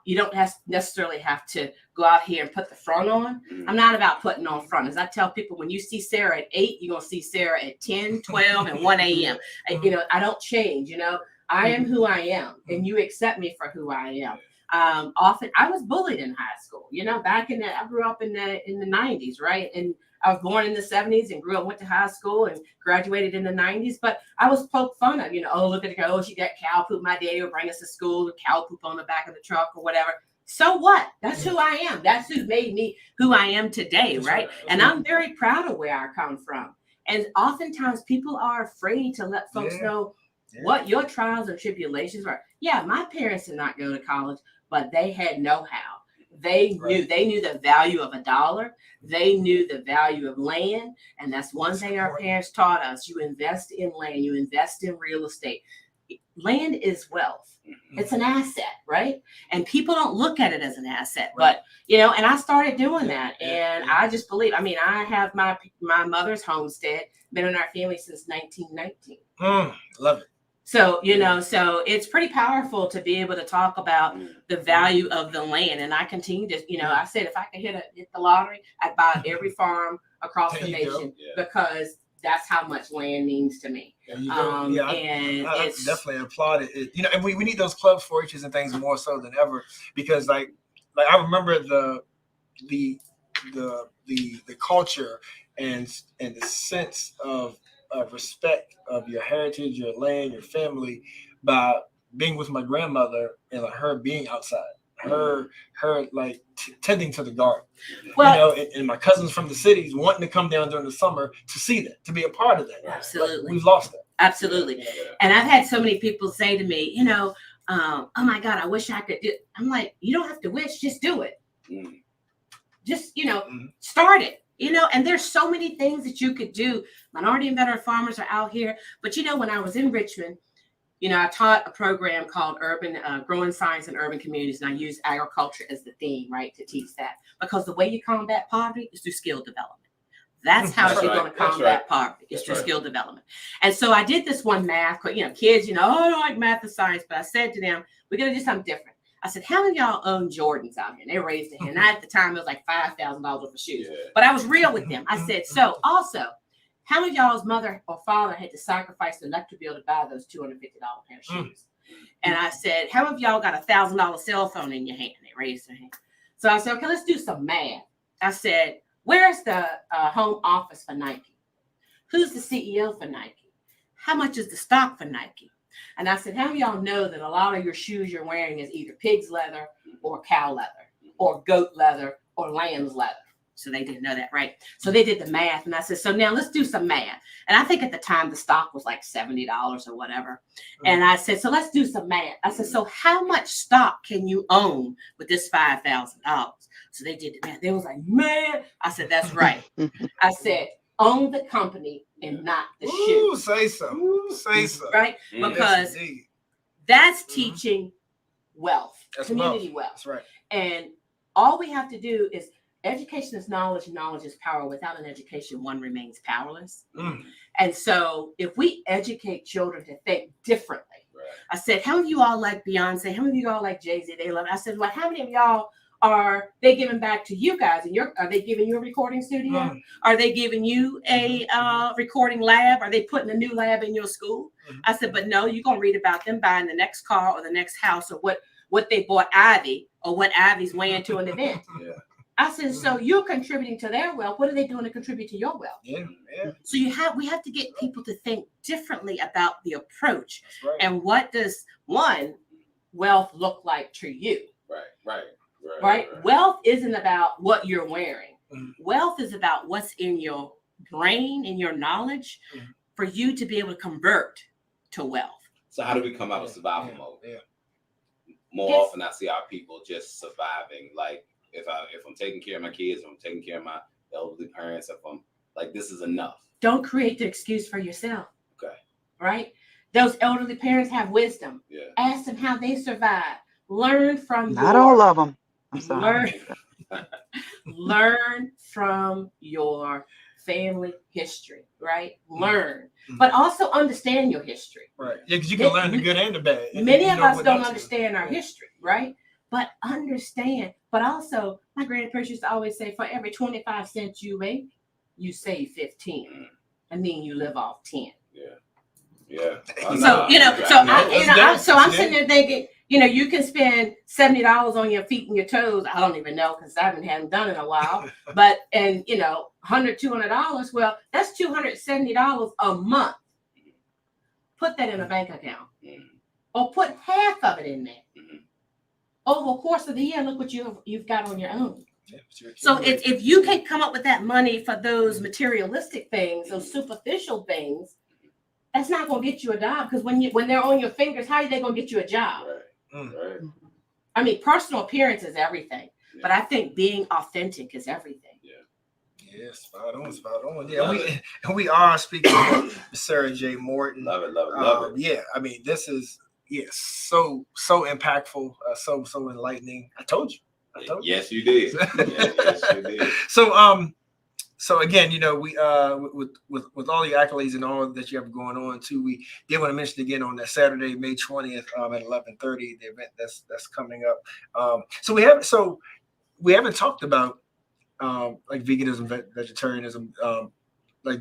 You don't necessarily have to go out here and put the front on. I'm not about putting on front. As I tell people, when you see Sarah at 8, you're going to see Sarah at 10, 12, and 1 a.m. You know, I don't change. You know, I am who I am, and you accept me for who I am. Often, I was bullied in high school. You know, back in I grew up in the 90s, right? And I was born in the 70s and went to high school and graduated in the 90s. But I was poked fun of, you know, oh, look at the girl, she got cow poop. My daddy would bring us to school with cow poop on the back of the truck or whatever. So what? That's who I am. That's who made me who I am today, right? And I'm very proud of where I come from. And oftentimes people are afraid to let folks know what your trials and tribulations are. Yeah, my parents did not go to college, but they had know-how. They knew the value of $1. They knew the value of land. And that's one thing our parents taught us. You invest in land, you invest in real estate. Land is wealth. It's an asset, right? And people don't look at it as an asset, but you know, and I started doing that. And I just believe, I mean, I have my mother's homestead, been in our family since 1919. Love it. So, you know, so it's pretty powerful to be able to talk about the value of the land. And I continue to, you know, I said, if I could hit the lottery, I'd buy every farm across the nation because that's how much land means to me. I definitely applaud it. You know, and we need those clubs, 4-H's and things more so than ever, because like I remember the culture and the sense of respect of your heritage, your land, your family, by being with my grandmother and like her being outside, her like tending to the garden. Well, you know, and my cousins from the cities wanting to come down during the summer to see that, to be a part of that. Absolutely, like, we've lost that. Absolutely, and I've had so many people say to me, you know, oh my God, I wish I could do. I'm like, you don't have to wish, just do it. Just, you know, start it. You know, and there's so many things that you could do. Minority and veteran farmers are out here. But, you know, when I was in Richmond, you know, I taught a program called Urban Growing Science in Urban Communities. And I use agriculture as the theme, right, to teach that. Because the way you combat poverty is through skill development. That's how you're going to combat poverty, is through skill development. And so I did this one math, you know, kids, you know, oh, I don't like math and science. But I said to them, we're going to do something different. I said, how many of y'all own Jordans out here? And they raised their hand. And at the time, it was like $5,000 worth of shoes. But I was real with them. I said, so also, how many of y'all's mother or father had to sacrifice the electric bill to buy those $250 pair of shoes? And I said, how many of y'all got a $1,000 cell phone in your hand? And they raised their hand. So I said, okay, let's do some math. I said, where's the home office for Nike? Who's the CEO for Nike? How much is the stock for Nike? And I said, how many of y'all know that a lot of your shoes you're wearing is either pig's leather or cow leather or goat leather or lamb's leather? So they didn't know that, right? So they did the math. And I said, so now let's do some math. And I think at the time the stock was like $70 or whatever. And I said, so let's do some math. I said, so how much stock can you own with this $5,000? So they did the math. They was like, man. I said, that's right. I said, own the company and not the shoe. Say so. Say so. Right? Because that's teaching wealth, community wealth. That's right. And all we have to do is education is knowledge, knowledge is power. Without an education, one remains powerless. And so if we educate children to think differently, I said, how many of you all like Beyonce? How many of you all like Jay-Z? They love it. I said, well, how many of y'all are they giving back to you guys? And are they giving you a recording studio? Are they giving you a recording lab? Are they putting a new lab in your school? I said, but no, you're going to read about them buying the next car or the next house or what they bought Ivy or what Ivy's weighing to an event. I said, so you're contributing to their wealth. What are they doing to contribute to your wealth? So we have to get people to think differently about the approach. And what does wealth look like to you? Right? Wealth isn't about what you're wearing. Wealth is about what's in your brain, in your knowledge, for you to be able to convert to wealth. So how do we come out of survival mode? More often I see our people just surviving. Like if I'm taking care of my kids, if I'm taking care of my elderly parents, if I'm like, this is enough. Don't create the excuse for yourself. Okay. Right? Those elderly parents have wisdom. Ask them how they survived. Learn from Not all of them. I'm sorry. Learn from your family history, right? Learn, but also understand your history. Right. Yeah, because you can learn the good and the bad. Many of us don't understand our history, right? but understand. But also, my grandparents used to always say, for every 25 cents you make, you save 15. I mean, you live off 10. Yeah. So I'm sitting there thinking, you can spend $70 on your feet and your toes. I don't even know because I haven't done it in a while. But $100, $200. Well, that's $270 a month. Put that in a bank account, or put half of it in there. Over the course of the year, look what you've got on your own. So if you can come up with that money for those materialistic things, those superficial things, that's not going to get you a job, because when they're on your fingers, how are they going to get you a job? Right. I mean, personal appearance is everything, but I think being authentic is everything. Yeah, spot on. Yeah, we are speaking of Sarah J. Morton. Love it. Yeah, I mean, this is so impactful, so enlightening. I told you. Yes, you did. yes, you did. So again, we with all the accolades and all that you have going on too, we did want to mention again on that Saturday, May 20th, at 11:30, the event that's coming up. So we haven't talked about like veganism, vegetarianism. Like,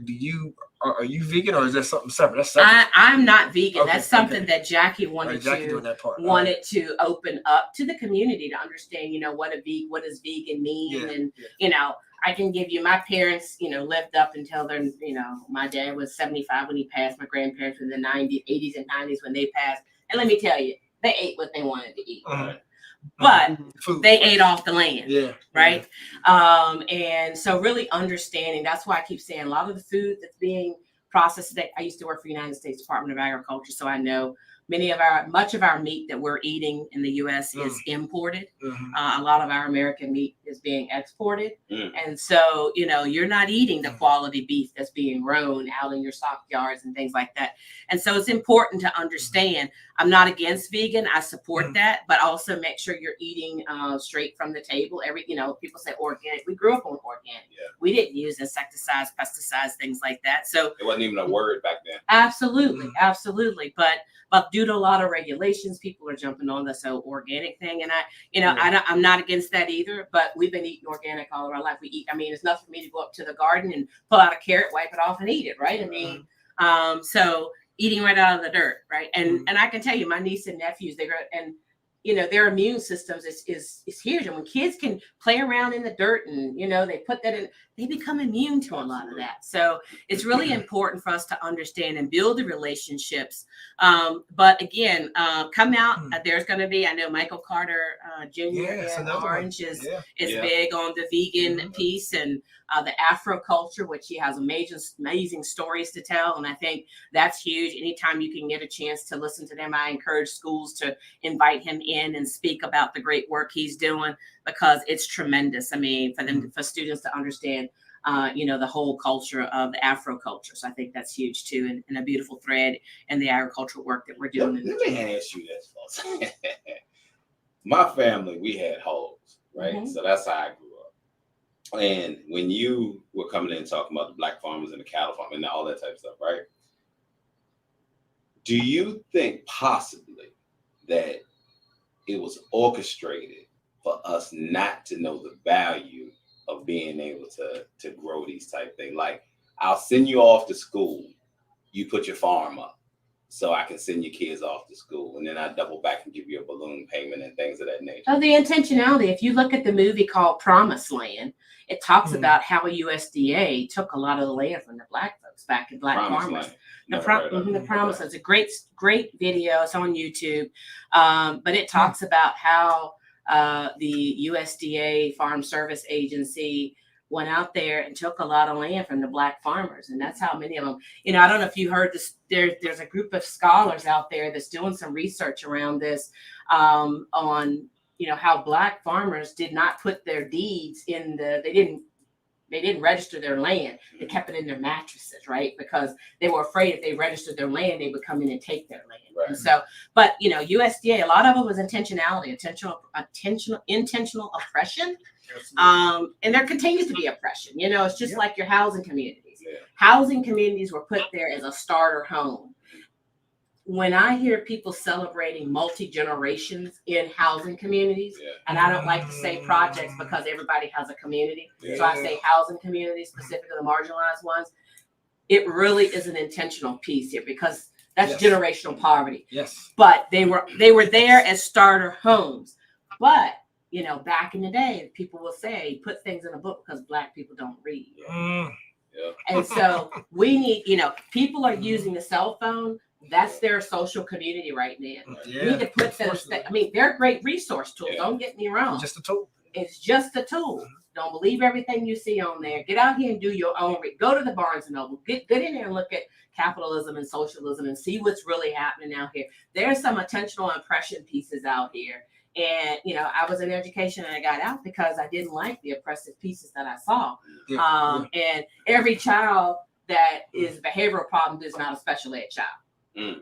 are you vegan, or is that something separate? That's separate. I'm not vegan. Okay, that's something that Jackie wanted doing that part. to open up to the community to understand, what does vegan mean, and I can give you, my parents, lived up until they're, my dad was 75 when he passed. My grandparents were in the 80s and 90s when they passed. And let me tell you, they ate what they wanted to eat. But they ate off the land, right? And so really understanding, that's why I keep saying a lot of the food that's being processed today. I used to work for the United States Department of Agriculture, so I know much of our meat that we're eating in the U.S. is imported. A lot of our American meat is being exported. And so, you're not eating the quality beef that's being grown out in your stockyards and things like that. And so it's important to understand, I'm not against vegan. I support that, but also make sure you're eating straight from the table. People say organic. We grew up on organic. We didn't use insecticides, pesticides, things like that. So it wasn't even a word back then. Absolutely. But due to a lot of regulations, people are jumping on this whole organic thing. And I'm not against that either, but we've been eating organic all of our life. It's nothing for me to go up to the garden and pull out a carrot, wipe it off and eat it. Right. So eating right out of the dirt. Right. And I can tell you, my niece and nephews, their immune systems is huge. And when kids can play around in the dirt and, they put that in, they become immune to a lot of that. So it's really important for us to understand and build the relationships. But again, come out. There's going to be, I know Michael Carter Jr. in Orange is big on the vegan piece and the Afro culture, which he has amazing stories to tell. And I think that's huge. Anytime you can get a chance to listen to them, I encourage schools to invite him in and speak about the great work he's doing, because it's tremendous. For students to understand, the whole culture of the Afro culture. So I think that's huge too, and a beautiful thread in the agricultural work that we're doing. Let me ask you this, folks. My family, we had hogs, right? So that's how I grew up. And when you were coming in and talking about the black farmers and the cattle farmers and all that type of stuff, right? Do you think possibly that it was orchestrated for us not to know the value of being able to grow these type things? Like, I'll send you off to school, you put your farm up so I can send your kids off to school, and then I double back and give you a balloon payment and things of that nature. Oh, the intentionality. If you look at the movie called Promised Land, it talks about how USDA took a lot of the land from the black folks back in black farmers. The Promise. It's a great video. It's on YouTube. But it talks about how the USDA Farm Service Agency went out there and took a lot of land from the black farmers. And that's how many of them, I don't know if you heard this, there's a group of scholars out there that's doing some research around this on, how black farmers did not put their deeds they didn't register their land. They kept it in their mattresses, right? Because they were afraid if they registered their land, they would come in and take their land. Right. And so, but USDA, a lot of it was intentionality, intentional oppression. And there continues to be oppression. It's just like your housing communities. Housing communities were put there as a starter home. when I hear people celebrating multi-generations in housing communities, and I don't like to say projects because everybody has a community. So I say housing communities, specifically the marginalized ones. It really is an intentional piece here because that's generational poverty. Yes. But they were there as starter homes. But you know, back in the day, people will say, put things in a book because Black people don't read. And so we need, you know, people are using the cell phone. That's their social community right now. We need to put those. I mean, they're a great resource tools. Don't get me wrong. Just a tool. It's just a tool. Don't believe everything you see on there. Get out here and do your own. Go to the Barnes and Noble. Get in there and look at capitalism and socialism and see what's really happening out here. There's some attentional impression pieces out here. And, you know, I was in education and I got out because I didn't like the oppressive pieces that I saw. And every child that is a behavioral problem is not a special ed child.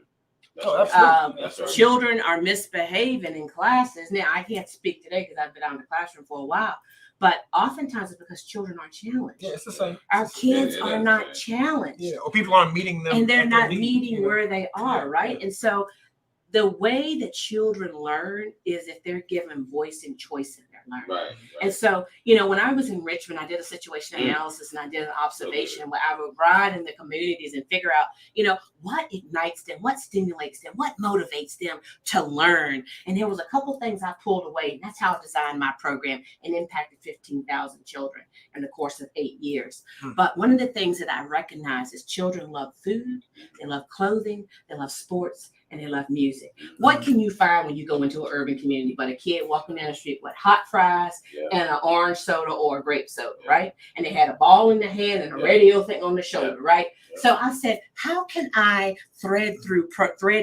Children are misbehaving in classes. Now, I can't speak today because I've been out in the classroom for a while, but oftentimes it's because children aren't challenged. Yeah, it's the same. Our kids are not challenged. Yeah, or people aren't meeting them. And they're not meeting where they are, right? And so the way that children learn is if they're given voice and choice in their learning. And so, you know, when I was in Richmond, I did a situation analysis and I did an observation where I would ride in the communities and figure out, you know, what ignites them, what stimulates them, what motivates them to learn. And there was a couple things I pulled away, and that's how I designed my program and impacted 15,000 children in the course of 8 years. But one of the things that I recognize is children love food, they love clothing, they love sports, and they love music. What can you find when you go into an urban community but a kid walking down the street with hot fries and an orange soda or a grape soda, right? And they had a ball in the hand and a radio thing on the shoulder, right? So I said, how can I thread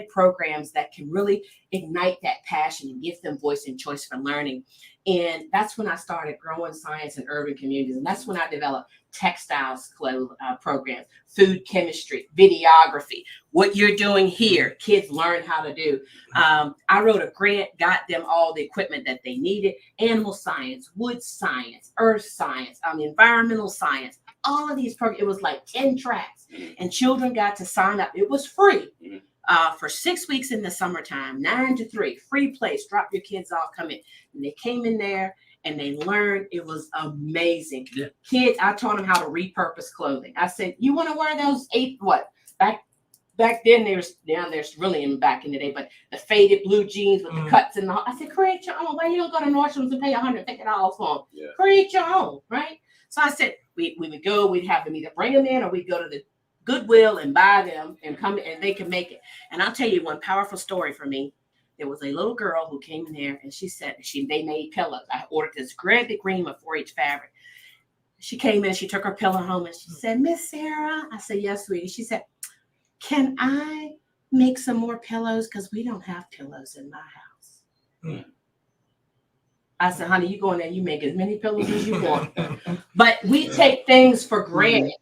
programs that can really ignite that passion and give them voice and choice for learning? And that's when I started growing science in urban communities. And that's when I developed textiles programs, food chemistry, videography, what you're doing here, kids learn how to do. I wrote a grant, got them all the equipment that they needed, animal science, wood science, earth science, environmental science, all of these programs. It was like 10 tracks and children got to sign up. It was free. For 6 weeks in the summertime, 9 to 3, free place, drop your kids off, come in. And they came in there and they learned. It was amazing. Kids, I taught them how to repurpose clothing. I said, you want to wear those back then there's really in back in the day, but the faded blue jeans with the cuts and all. I said, create your own. Why you don't go to Nordstrom's and pay $150 for them? Create your own, right? So I said, we would go, we'd have them either bring them in or we'd go to the Goodwill and buy them and come and they can make it. And I'll tell you one powerful story for me. There was a little girl who came in there and she said they made pillows. I ordered this great green of 4-H fabric. She came in, she took her pillow home and she said, Miss Sarah. I said, yes, sweetie. She said, can I make some more pillows? Because we don't have pillows in my house. I said, honey, you go in there, you make as many pillows as you want. But we take things for granted,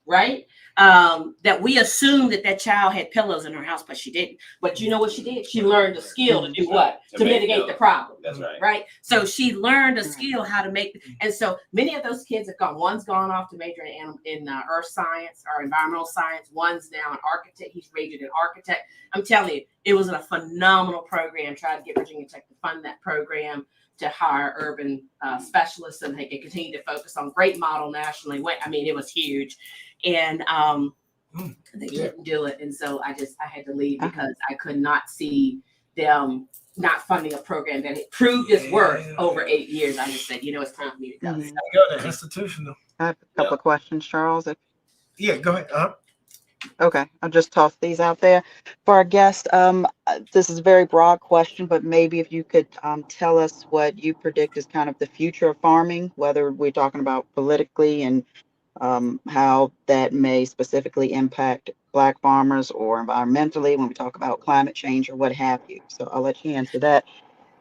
right? That we assumed that child had pillows in her house, but she didn't. But you know what she did? She learned a skill to do what? To mitigate the problem. That's right. Right? So she learned a skill how to make, and so many of those kids have gone. One's gone off to major in earth science or environmental science. One's now an architect. He's majored in architect. I'm telling you, it was a phenomenal program. Tried to get Virginia Tech to fund that program, to hire urban specialists so they could continue to focus on great model nationally. I mean, it was huge. And they couldn't do it. And so I had to leave because I could not see them not funding a program that had proved its worth over 8 years. I just said, it's time for me to go. Go to the institution though. I have a couple of questions, Charles. Yeah, go ahead. Okay, I'll just toss these out there for our guest. This is a very broad question, but maybe if you could tell us what you predict is kind of the future of farming, whether we're talking about politically and how that may specifically impact Black farmers or environmentally when we talk about climate change or what have you. So I'll let you answer that.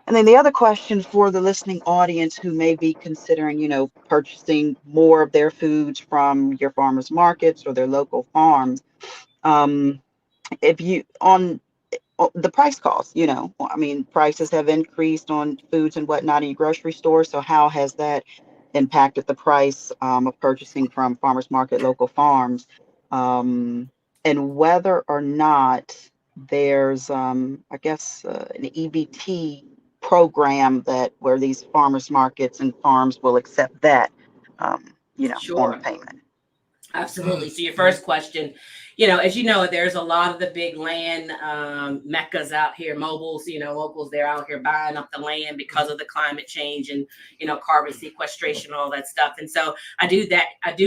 And then the other question for the listening audience who may be considering, purchasing more of their foods from your farmers markets or their local farms, if you on the price cost, prices have increased on foods and whatnot in your grocery store. So how has that impacted the price of purchasing from farmers market, local farms, and whether or not there's, I guess, an EBT program where these farmers markets and farms will accept that, form of payment. Absolutely. So your first question, as you know, there's a lot of the big land meccas out here, mobiles, locals, they're out here buying up the land because of the climate change and, carbon sequestration, all that stuff. And so I do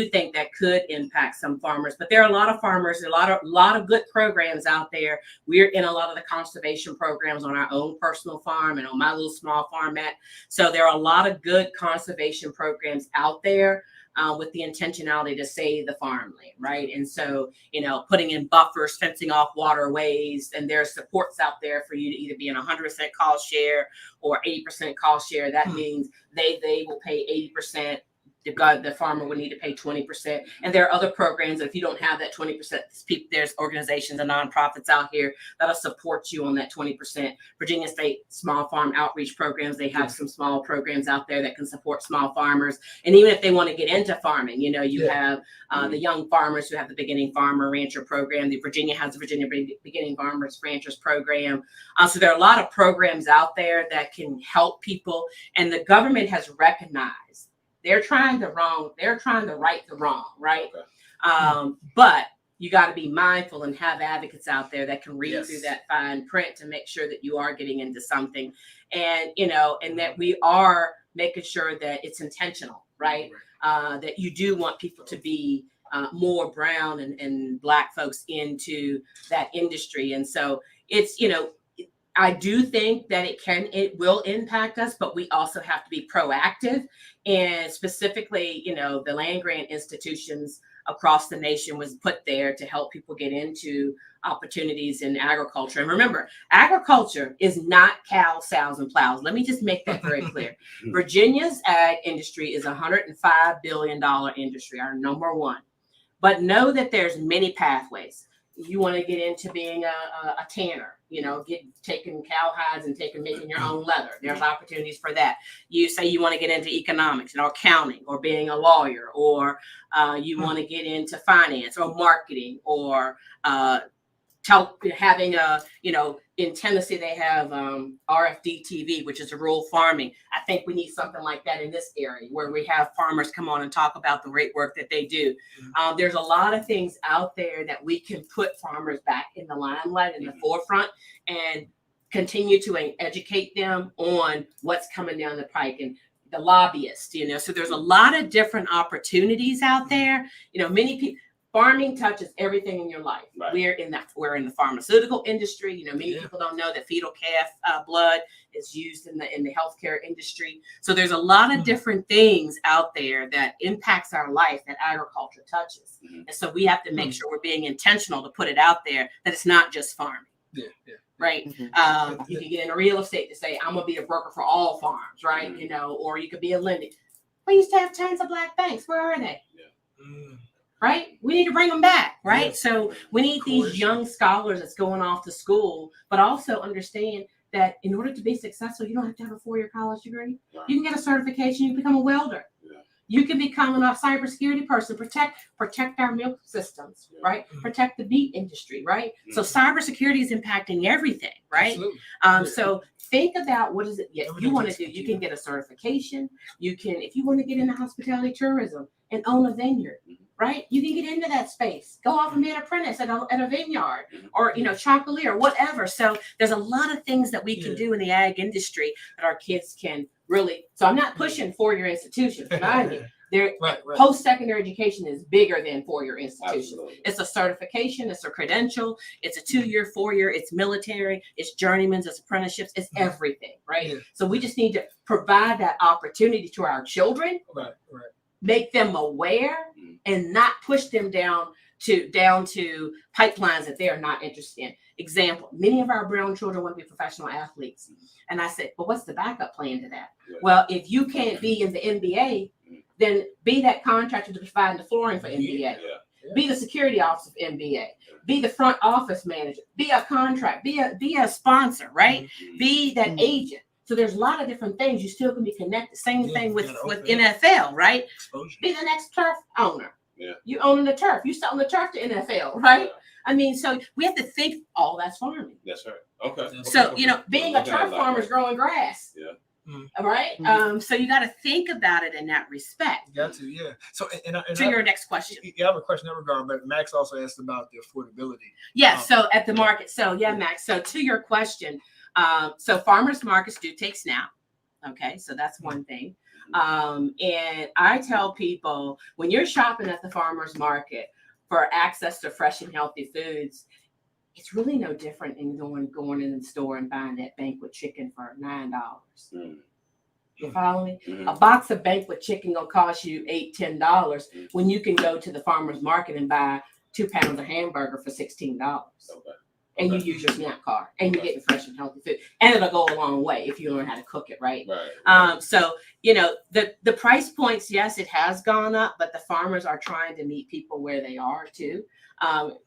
think that could impact some farmers, but there are a lot of farmers, a lot of good programs out there. We're in a lot of the conservation programs on our own personal farm and on my little small farmette. So there are a lot of good conservation programs out there. With the intentionality to save the farmland, right? And so, putting in buffers, fencing off waterways, and there are supports out there for you to either be in 100% cost share or 80% cost share. That means they will pay 80%. The farmer would need to pay 20%. And there are other programs that if you don't have that 20%, there's organizations and nonprofits out here that'll support you on that 20%. Virginia State Small Farm Outreach Programs, they have some small programs out there that can support small farmers. And even if they want to get into farming, you have the young farmers who have the Beginning Farmer Rancher Program. Virginia has the Virginia Beginning Farmers Ranchers Program. So there are a lot of programs out there that can help people. And the government has recognized they're trying to right the wrong, right? Okay. But you got to be mindful and have advocates out there that can read through that fine print to make sure that you are getting into something, and and that we are making sure that it's intentional, right? That you do want people to be more brown and Black folks into that industry, and so it's I do think that it will impact us, but we also have to be proactive. And specifically, the land grant institutions across the nation was put there to help people get into opportunities in agriculture. And remember, agriculture is not cows, sows, and plows. Let me just make that very clear. Virginia's ag industry is a $105 billion industry, our number one. But know that there's many pathways. You want to get into being a tanner, taking cowhides and making your own leather. There's opportunities for that. You say you want to get into economics or accounting or being a lawyer, or you want to get into finance or marketing or having in Tennessee, they have RFD TV, which is rural farming. I think we need something like that in this area where we have farmers come on and talk about the great work that they do. There's a lot of things out there that we can put farmers back in the limelight, in the forefront, and continue to educate them on what's coming down the pike. And the lobbyists, so there's a lot of different opportunities out there. Many people. Farming touches everything in your life. Right. We're in the pharmaceutical industry. Many people don't know that fetal calf blood is used in the healthcare industry. So there's a lot of different things out there that impacts our life that agriculture touches. And so we have to make sure we're being intentional to put it out there that it's not just farming. Right. You can get into real estate to say, I'm gonna be a broker for all farms, right? Or you could be a lending. We used to have tons of Black banks. Where are they? Right? We need to bring them back, right? So we need these young scholars that's going off to school, but also understand that in order to be successful, you don't have to have a 4-year college degree. You can get a certification, you can become a welder. You can become a cybersecurity person, protect our milk systems, right? Protect the meat industry, right? So cybersecurity is impacting everything, right? So think about what is it you want to do. You can get a certification. You can, if you want to get into hospitality tourism and own a vineyard, right? You can get into that space. Go off and be an apprentice at a vineyard or, chocolate or whatever. So there's a lot of things that we can do in the ag industry that our kids can really. So I'm not pushing 4-year institutions. Post-secondary education is bigger than 4-year institutions. Absolutely. It's a certification. It's a credential. It's a 2-year, 4-year. It's military. It's journeyman's. It's apprenticeships. It's everything, right? So we just need to provide that opportunity to our children. Make them aware and not push them down to pipelines that they are not interested in. Example, many of our brown children want to be professional athletes. And I said, well, what's the backup plan to that? Well, if you can't be in the NBA, then be that contractor to provide the flooring for NBA. Be the security officer for NBA. Be the front office manager. Be a contract. Be a sponsor, right? Be that agent. So there's a lot of different things. You still can be connected. Same thing with NFL, right? Be the next turf owner. You owning the turf. You selling the turf to NFL, right? I mean, so we have to think all that's farming. That's right. Okay. So, being a turf farmer is growing grass. Yeah. All right. So you got to think about it in that respect. Got to, yeah. So, to your next question. Yeah, I have a question in that regard, but Max also asked about the affordability. Yeah. So at the market. So yeah, Max. So to your question, so farmers markets do take SNAP. Okay. So that's one thing. And I tell people when you're shopping at the farmers market for access to fresh and healthy foods, it's really no different than going in the store and buying that banquet chicken for $9. You follow me? A box of banquet chicken gonna cost you $8-10 when you can go to the farmer's market and buy 2 pounds of hamburger for $16. And you use your SNAP card, and you're getting fresh and healthy food, and it'll go a long way if you learn how to cook it right. So the price points, yes, it has gone up, but the farmers are trying to meet people where they are too.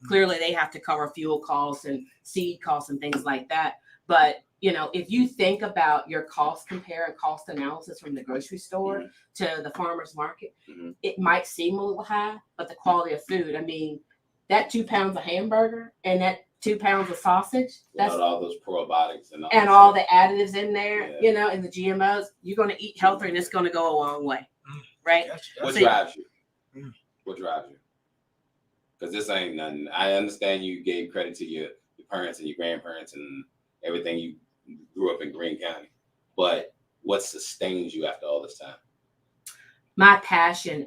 Clearly, they have to cover fuel costs and seed costs and things like that. But if you think about your cost analysis from the grocery store to the farmer's market, it might seem a little high, but the quality of food. I mean, that 2 pounds of hamburger and that 2 pounds of sausage, that's all those probiotics and all the additives in there, and the GMOs, you're going to eat healthier and it's going to go a long way. Right? What drives you? What drives you? Because this ain't nothing. I understand you gave credit to your parents and your grandparents and everything. You grew up in Greene County, but what sustains you after all this time? My passion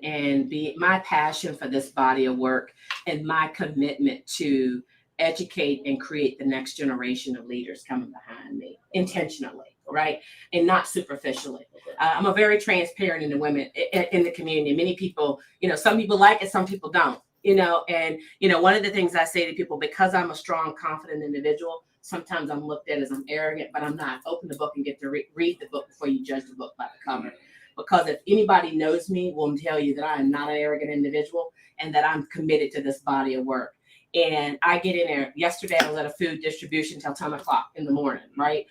for this body of work and my commitment to educate and create the next generation of leaders coming behind me intentionally, right? And not superficially. I'm a very transparent in the women in the community. Many people, some people like it, some people don't, and one of the things I say to people, because I'm a strong, confident individual, sometimes I'm looked at as I'm arrogant, but I'm not. Open the book and get to read the book before you judge the book by the cover. Because if anybody knows me, will tell you that I am not an arrogant individual and that I'm committed to this body of work. And I get in there. Yesterday, I was at a food distribution till 10 o'clock in the morning, right?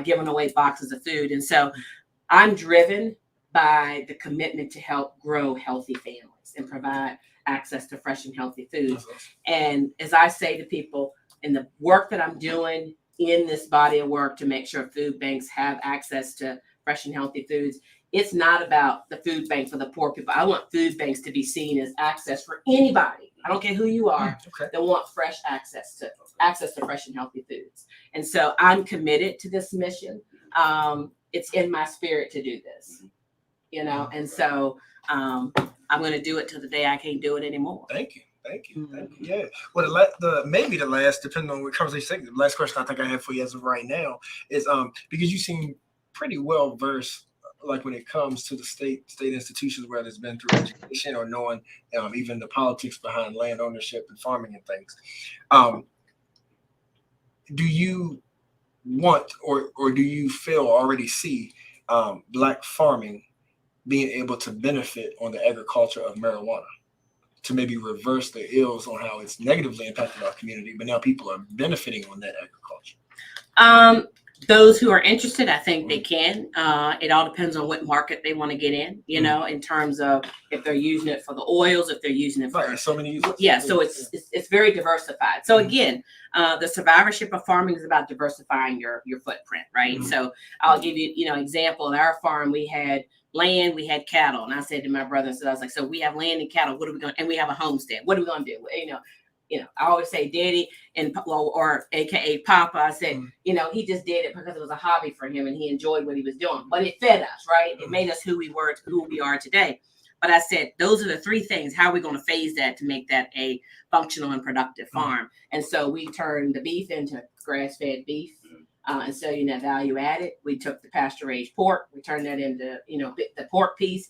Giving away boxes of food. And so I'm driven by the commitment to help grow healthy families and provide access to fresh and healthy foods. And as I say to people, in the work that I'm doing in this body of work to make sure food banks have access to fresh and healthy foods, it's not about the food bank for the poor people. I want food banks to be seen as access for anybody. I don't care who you are that want fresh access to fresh and healthy foods. And so I'm committed to this mission. It's in my spirit to do this, and so I'm going to do it till the day I can't do it anymore. Thank you. Yeah. Well, maybe the last, depending on what conversation, the last question I think I have for you as of right now is because you seem pretty well versed, like when it comes to the state institutions, whether it's been through education or knowing even the politics behind land ownership and farming and things. Do you want or do you feel already see Black farming being able to benefit on the agriculture of marijuana to maybe reverse the ills on how it's negatively impacted our community, but now people are benefiting on that agriculture? Those who are interested, I think they can. It all depends on what market they want to get in, in terms of if they're using it for the oils, if they're using it for so many uses. Yeah, so it's very diversified. So again, the survivorship of farming is about diversifying your footprint, right? So I'll give you, example. In our farm, we had land, we had cattle, and I said to my brother, I was like, so we have land and cattle. What are we going? And we have a homestead. What are we going to do? I always say Daddy or AKA Papa. I said, he just did it because it was a hobby for him and he enjoyed what he was doing. But it fed us, right? It made us who we are today. But I said, those are the three things. How are we going to phase that to make that a functional and productive farm? And so we turned the beef into grass-fed beef. And so, that value added. We took the pasture-raised pork. We turned that into, the pork piece.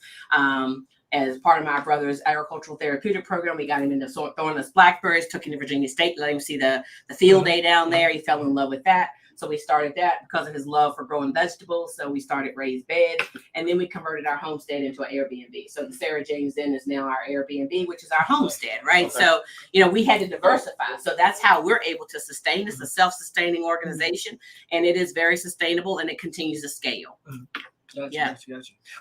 As part of my brother's agricultural therapeutic program, we got him into throwing us blackberries, took him to Virginia State, let him see the field day down there. He fell in love with that. So we started that because of his love for growing vegetables. So we started raised beds, and then we converted our homestead into an Airbnb. So the Sarah James Inn is now our Airbnb, which is our homestead, right? Okay. So, we had to diversify. So that's how we're able to sustain. It's a self-sustaining organization, and it is very sustainable, and it continues to scale. Gotcha.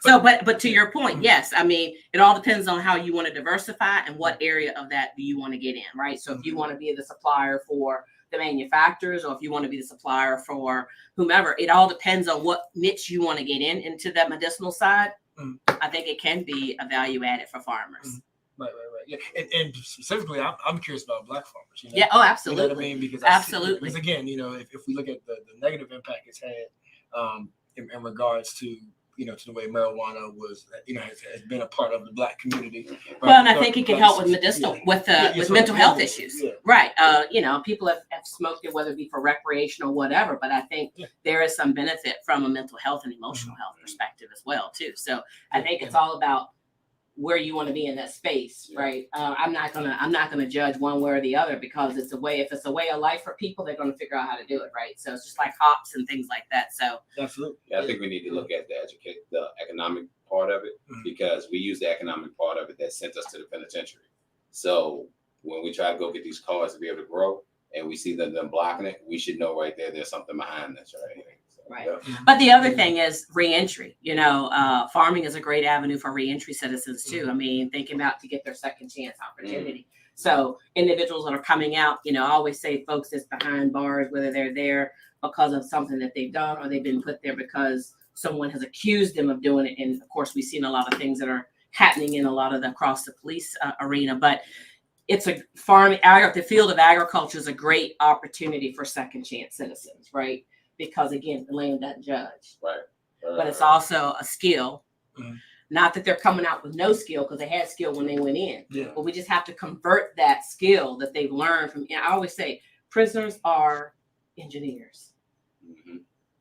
So, but to your point, yes, I mean, it all depends on how you want to diversify and what area of that do you want to get in, right? So if you want to be the supplier for the manufacturers, or if you want to be the supplier for whomever, it all depends on what niche you want to get into that medicinal side. I think it can be a value added for farmers. Right. Yeah, and specifically, I'm curious about Black farmers. Yeah. Oh, absolutely. You know what I mean? Because because again, if we look at the negative impact it's had in regards to to the way marijuana was has been a part of the Black community. Right? Well, and I think it can help with medicinal with mental health issues. Yeah. Right. People have smoked it, whether it be for recreational or whatever, but I think there is some benefit from a mental health and emotional health perspective as well too. So I think it's all about where you want to be in that space, right? I'm not gonna judge one way or the other, because if it's a way of life for people, they're gonna figure out how to do it, right? So it's just like hops and things like that. So absolutely. Yeah, I think we need to look at the economic part of it, because we use the economic part of it that sent us to the penitentiary. So when we try to go get these cars to be able to grow, and we see them blocking it, we should know right there's something behind this, right? Right. But the other thing is reentry. Farming is a great avenue for reentry citizens too. I mean, thinking about to get their second chance opportunity. So individuals that are coming out, I always say folks that's behind bars, whether they're there because of something that they've done, or they've been put there because someone has accused them of doing it. And of course, we've seen a lot of things that are happening in a lot of across the police arena, but it's a the field of agriculture is a great opportunity for second chance citizens, right? Because again, the land doesn't judge. Right. But it's also a skill. Not that they're coming out with no skill, because they had skill when they went in. Yeah. But we just have to convert that skill that they've learned from. I always say prisoners are engineers.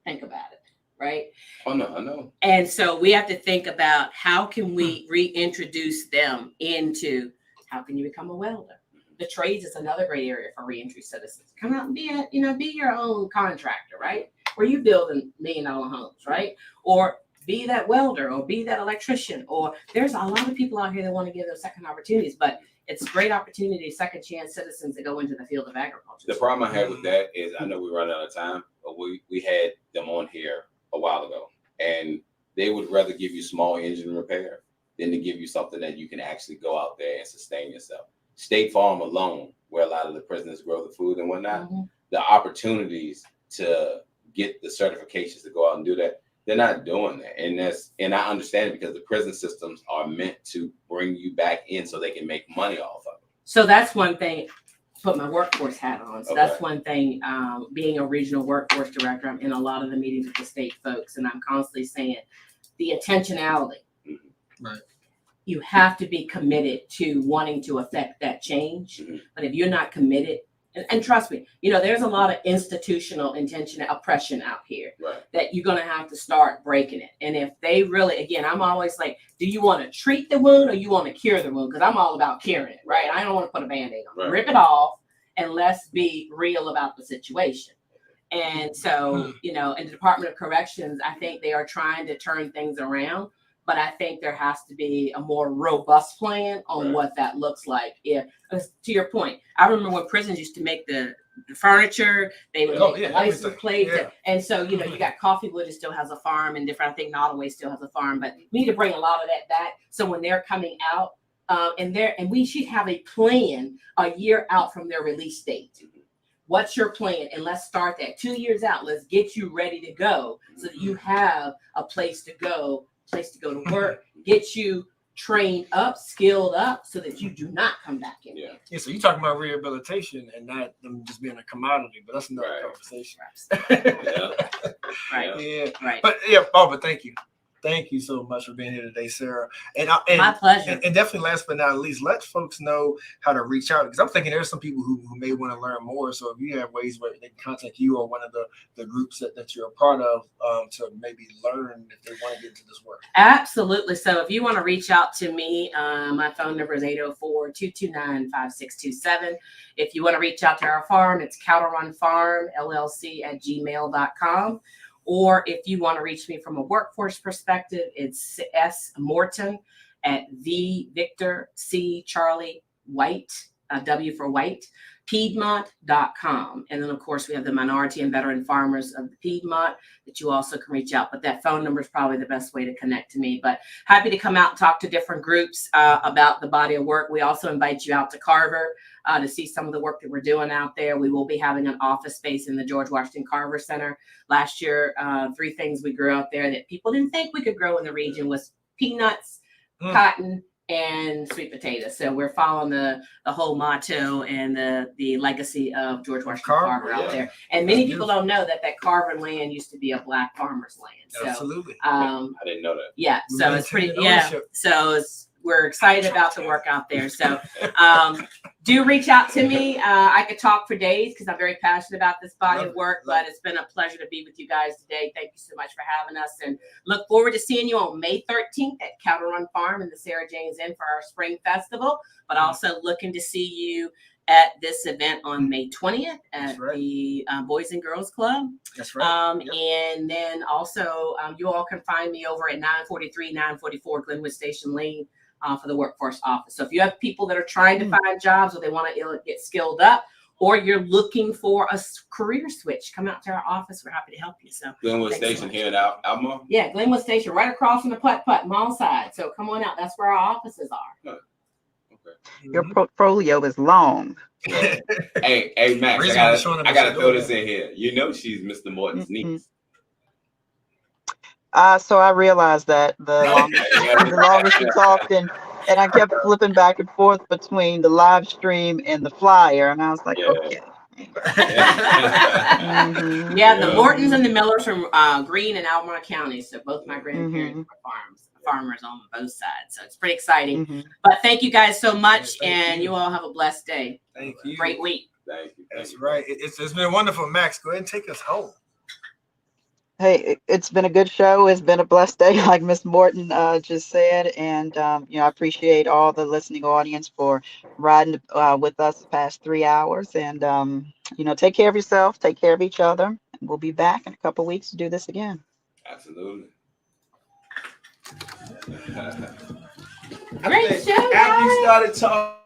Think about it, right? Oh no, I know. And so we have to think about how can we reintroduce them into how can you become a welder? The trades is another great area for reentry citizens. Come out and be your own contractor, right? Where you building $1 million homes, right? Or be that welder, or be that electrician, or there's a lot of people out here that want to give those second opportunities, but it's a great opportunity, second chance citizens to go into the field of agriculture. The problem I have with that is, I know we run out of time, but we had them on here a while ago, and they would rather give you small engine repair than to give you something that you can actually go out there and sustain yourself. State Farm alone, where a lot of the prisoners grow the food and whatnot, the opportunities to get the certifications to go out and do that, they're not doing that. And I understand it, because the prison systems are meant to bring you back in so they can make money off of it. So that's one thing, put my workforce hat on. So that's one thing, being a regional workforce director, I'm in a lot of the meetings with the state folks, and I'm constantly saying the intentionality. Right. You have to be committed to wanting to affect that change. But if you're not committed, and trust me, there's a lot of institutional oppression out here that you're going to have to start breaking it. And if they really, again, I'm always like, do you want to treat the wound or you want to cure the wound? Because I'm all about curing it, right? I don't want to put a Band-Aid on it. Rip it off, and let's be real about the situation. And so, in the Department of Corrections, I think they are trying to turn things around. But I think there has to be a more robust plan on what that looks like. To your point, I remember when prisons used to make the furniture, they would make the license plates. And so, you got Coffee Wood still has a farm, and different, I think Nottoway still has a farm, but we need to bring a lot of that back. So when they're coming out, and we should have a plan a year out from their release date. What's your plan? And let's start that 2 years out. Let's get you ready to go so that you have a place to go to work, get you trained up, skilled up, so that you do not come back in. Yeah. So you're talking about rehabilitation and not them just being a commodity, but that's another conversation. Right. But thank you. Thank you so much for being here today, Sarah. And my pleasure. And definitely, last but not least, let folks know how to reach out, because I'm thinking there's some people who may want to learn more. So if you have ways where they can contact you or one of the groups that you're a part of to maybe learn if they want to get into this work. Absolutely. So if you want to reach out to me, my phone number is 804-229-5627. If you want to reach out to our farm, it's cattlerunfarmllc@gmail.com. Or if you want to reach me from a workforce perspective, it's S. Morton at V. Victor C. Charlie White, W for White, Piedmont.com. And then, of course, we have the minority and veteran farmers of the Piedmont that you also can reach out. But that phone number is probably the best way to connect to me. But happy to come out and talk to different groups about the body of work. We also invite you out to Carver to see some of the work that we're doing out there. We will be having an office space in the George Washington Carver Center. Last year, 3 things we grew out there that people didn't think we could grow in the region was peanuts, cotton, and sweet potatoes. So we're following the whole motto and the legacy of George Washington Carver out there. And many people don't know that Carver land used to be a black farmer's land. So, absolutely. I didn't know that. Yeah. So it's pretty. Yeah. So we're excited about the work out there. So do reach out to me. I could talk for days because I'm very passionate about this body of work, but it's been a pleasure to be with you guys today. Thank you so much for having us, and look forward to seeing you on May 13th at Cattle Run Farm in the Sarah Janes Inn for our spring festival, but also looking to see you at this event on May 20th at the Boys and Girls Club. That's right. And then also you all can find me over at 943, 944 Glenwood Station Lane for the workforce office. So if you have people that are trying to find jobs or they want to get skilled up, or you're looking for a career switch, come out to our office. We're happy to help you. So Glenwood Station here at Alma? Yeah, Glenwood Station, right across from the Putt Mall side. So come on out. That's where our offices are. Your portfolio is long. Hey, Max, I gotta throw this in here. You know she's Mr. Morton's niece. So I realized that the longest we talked, and I kept flipping back and forth between the live stream and the flyer, and I was like, okay. Yeah, the Mortons and the Millers from Greene and Albemarle County. So both my grandparents were farmers on both sides. So it's pretty exciting. But thank you guys so much, and you all have a blessed day. Thank you. Great week. Thank you. That's right. It's been wonderful, Max. Go ahead and take us home. Hey, it's been a good show. It's been a blessed day, like Miss Morton just said. And, I appreciate all the listening audience for riding with us the past 3 hours. And, take care of yourself, take care of each other. And we'll be back in a couple of weeks to do this again. Absolutely. Great show, After you started talking.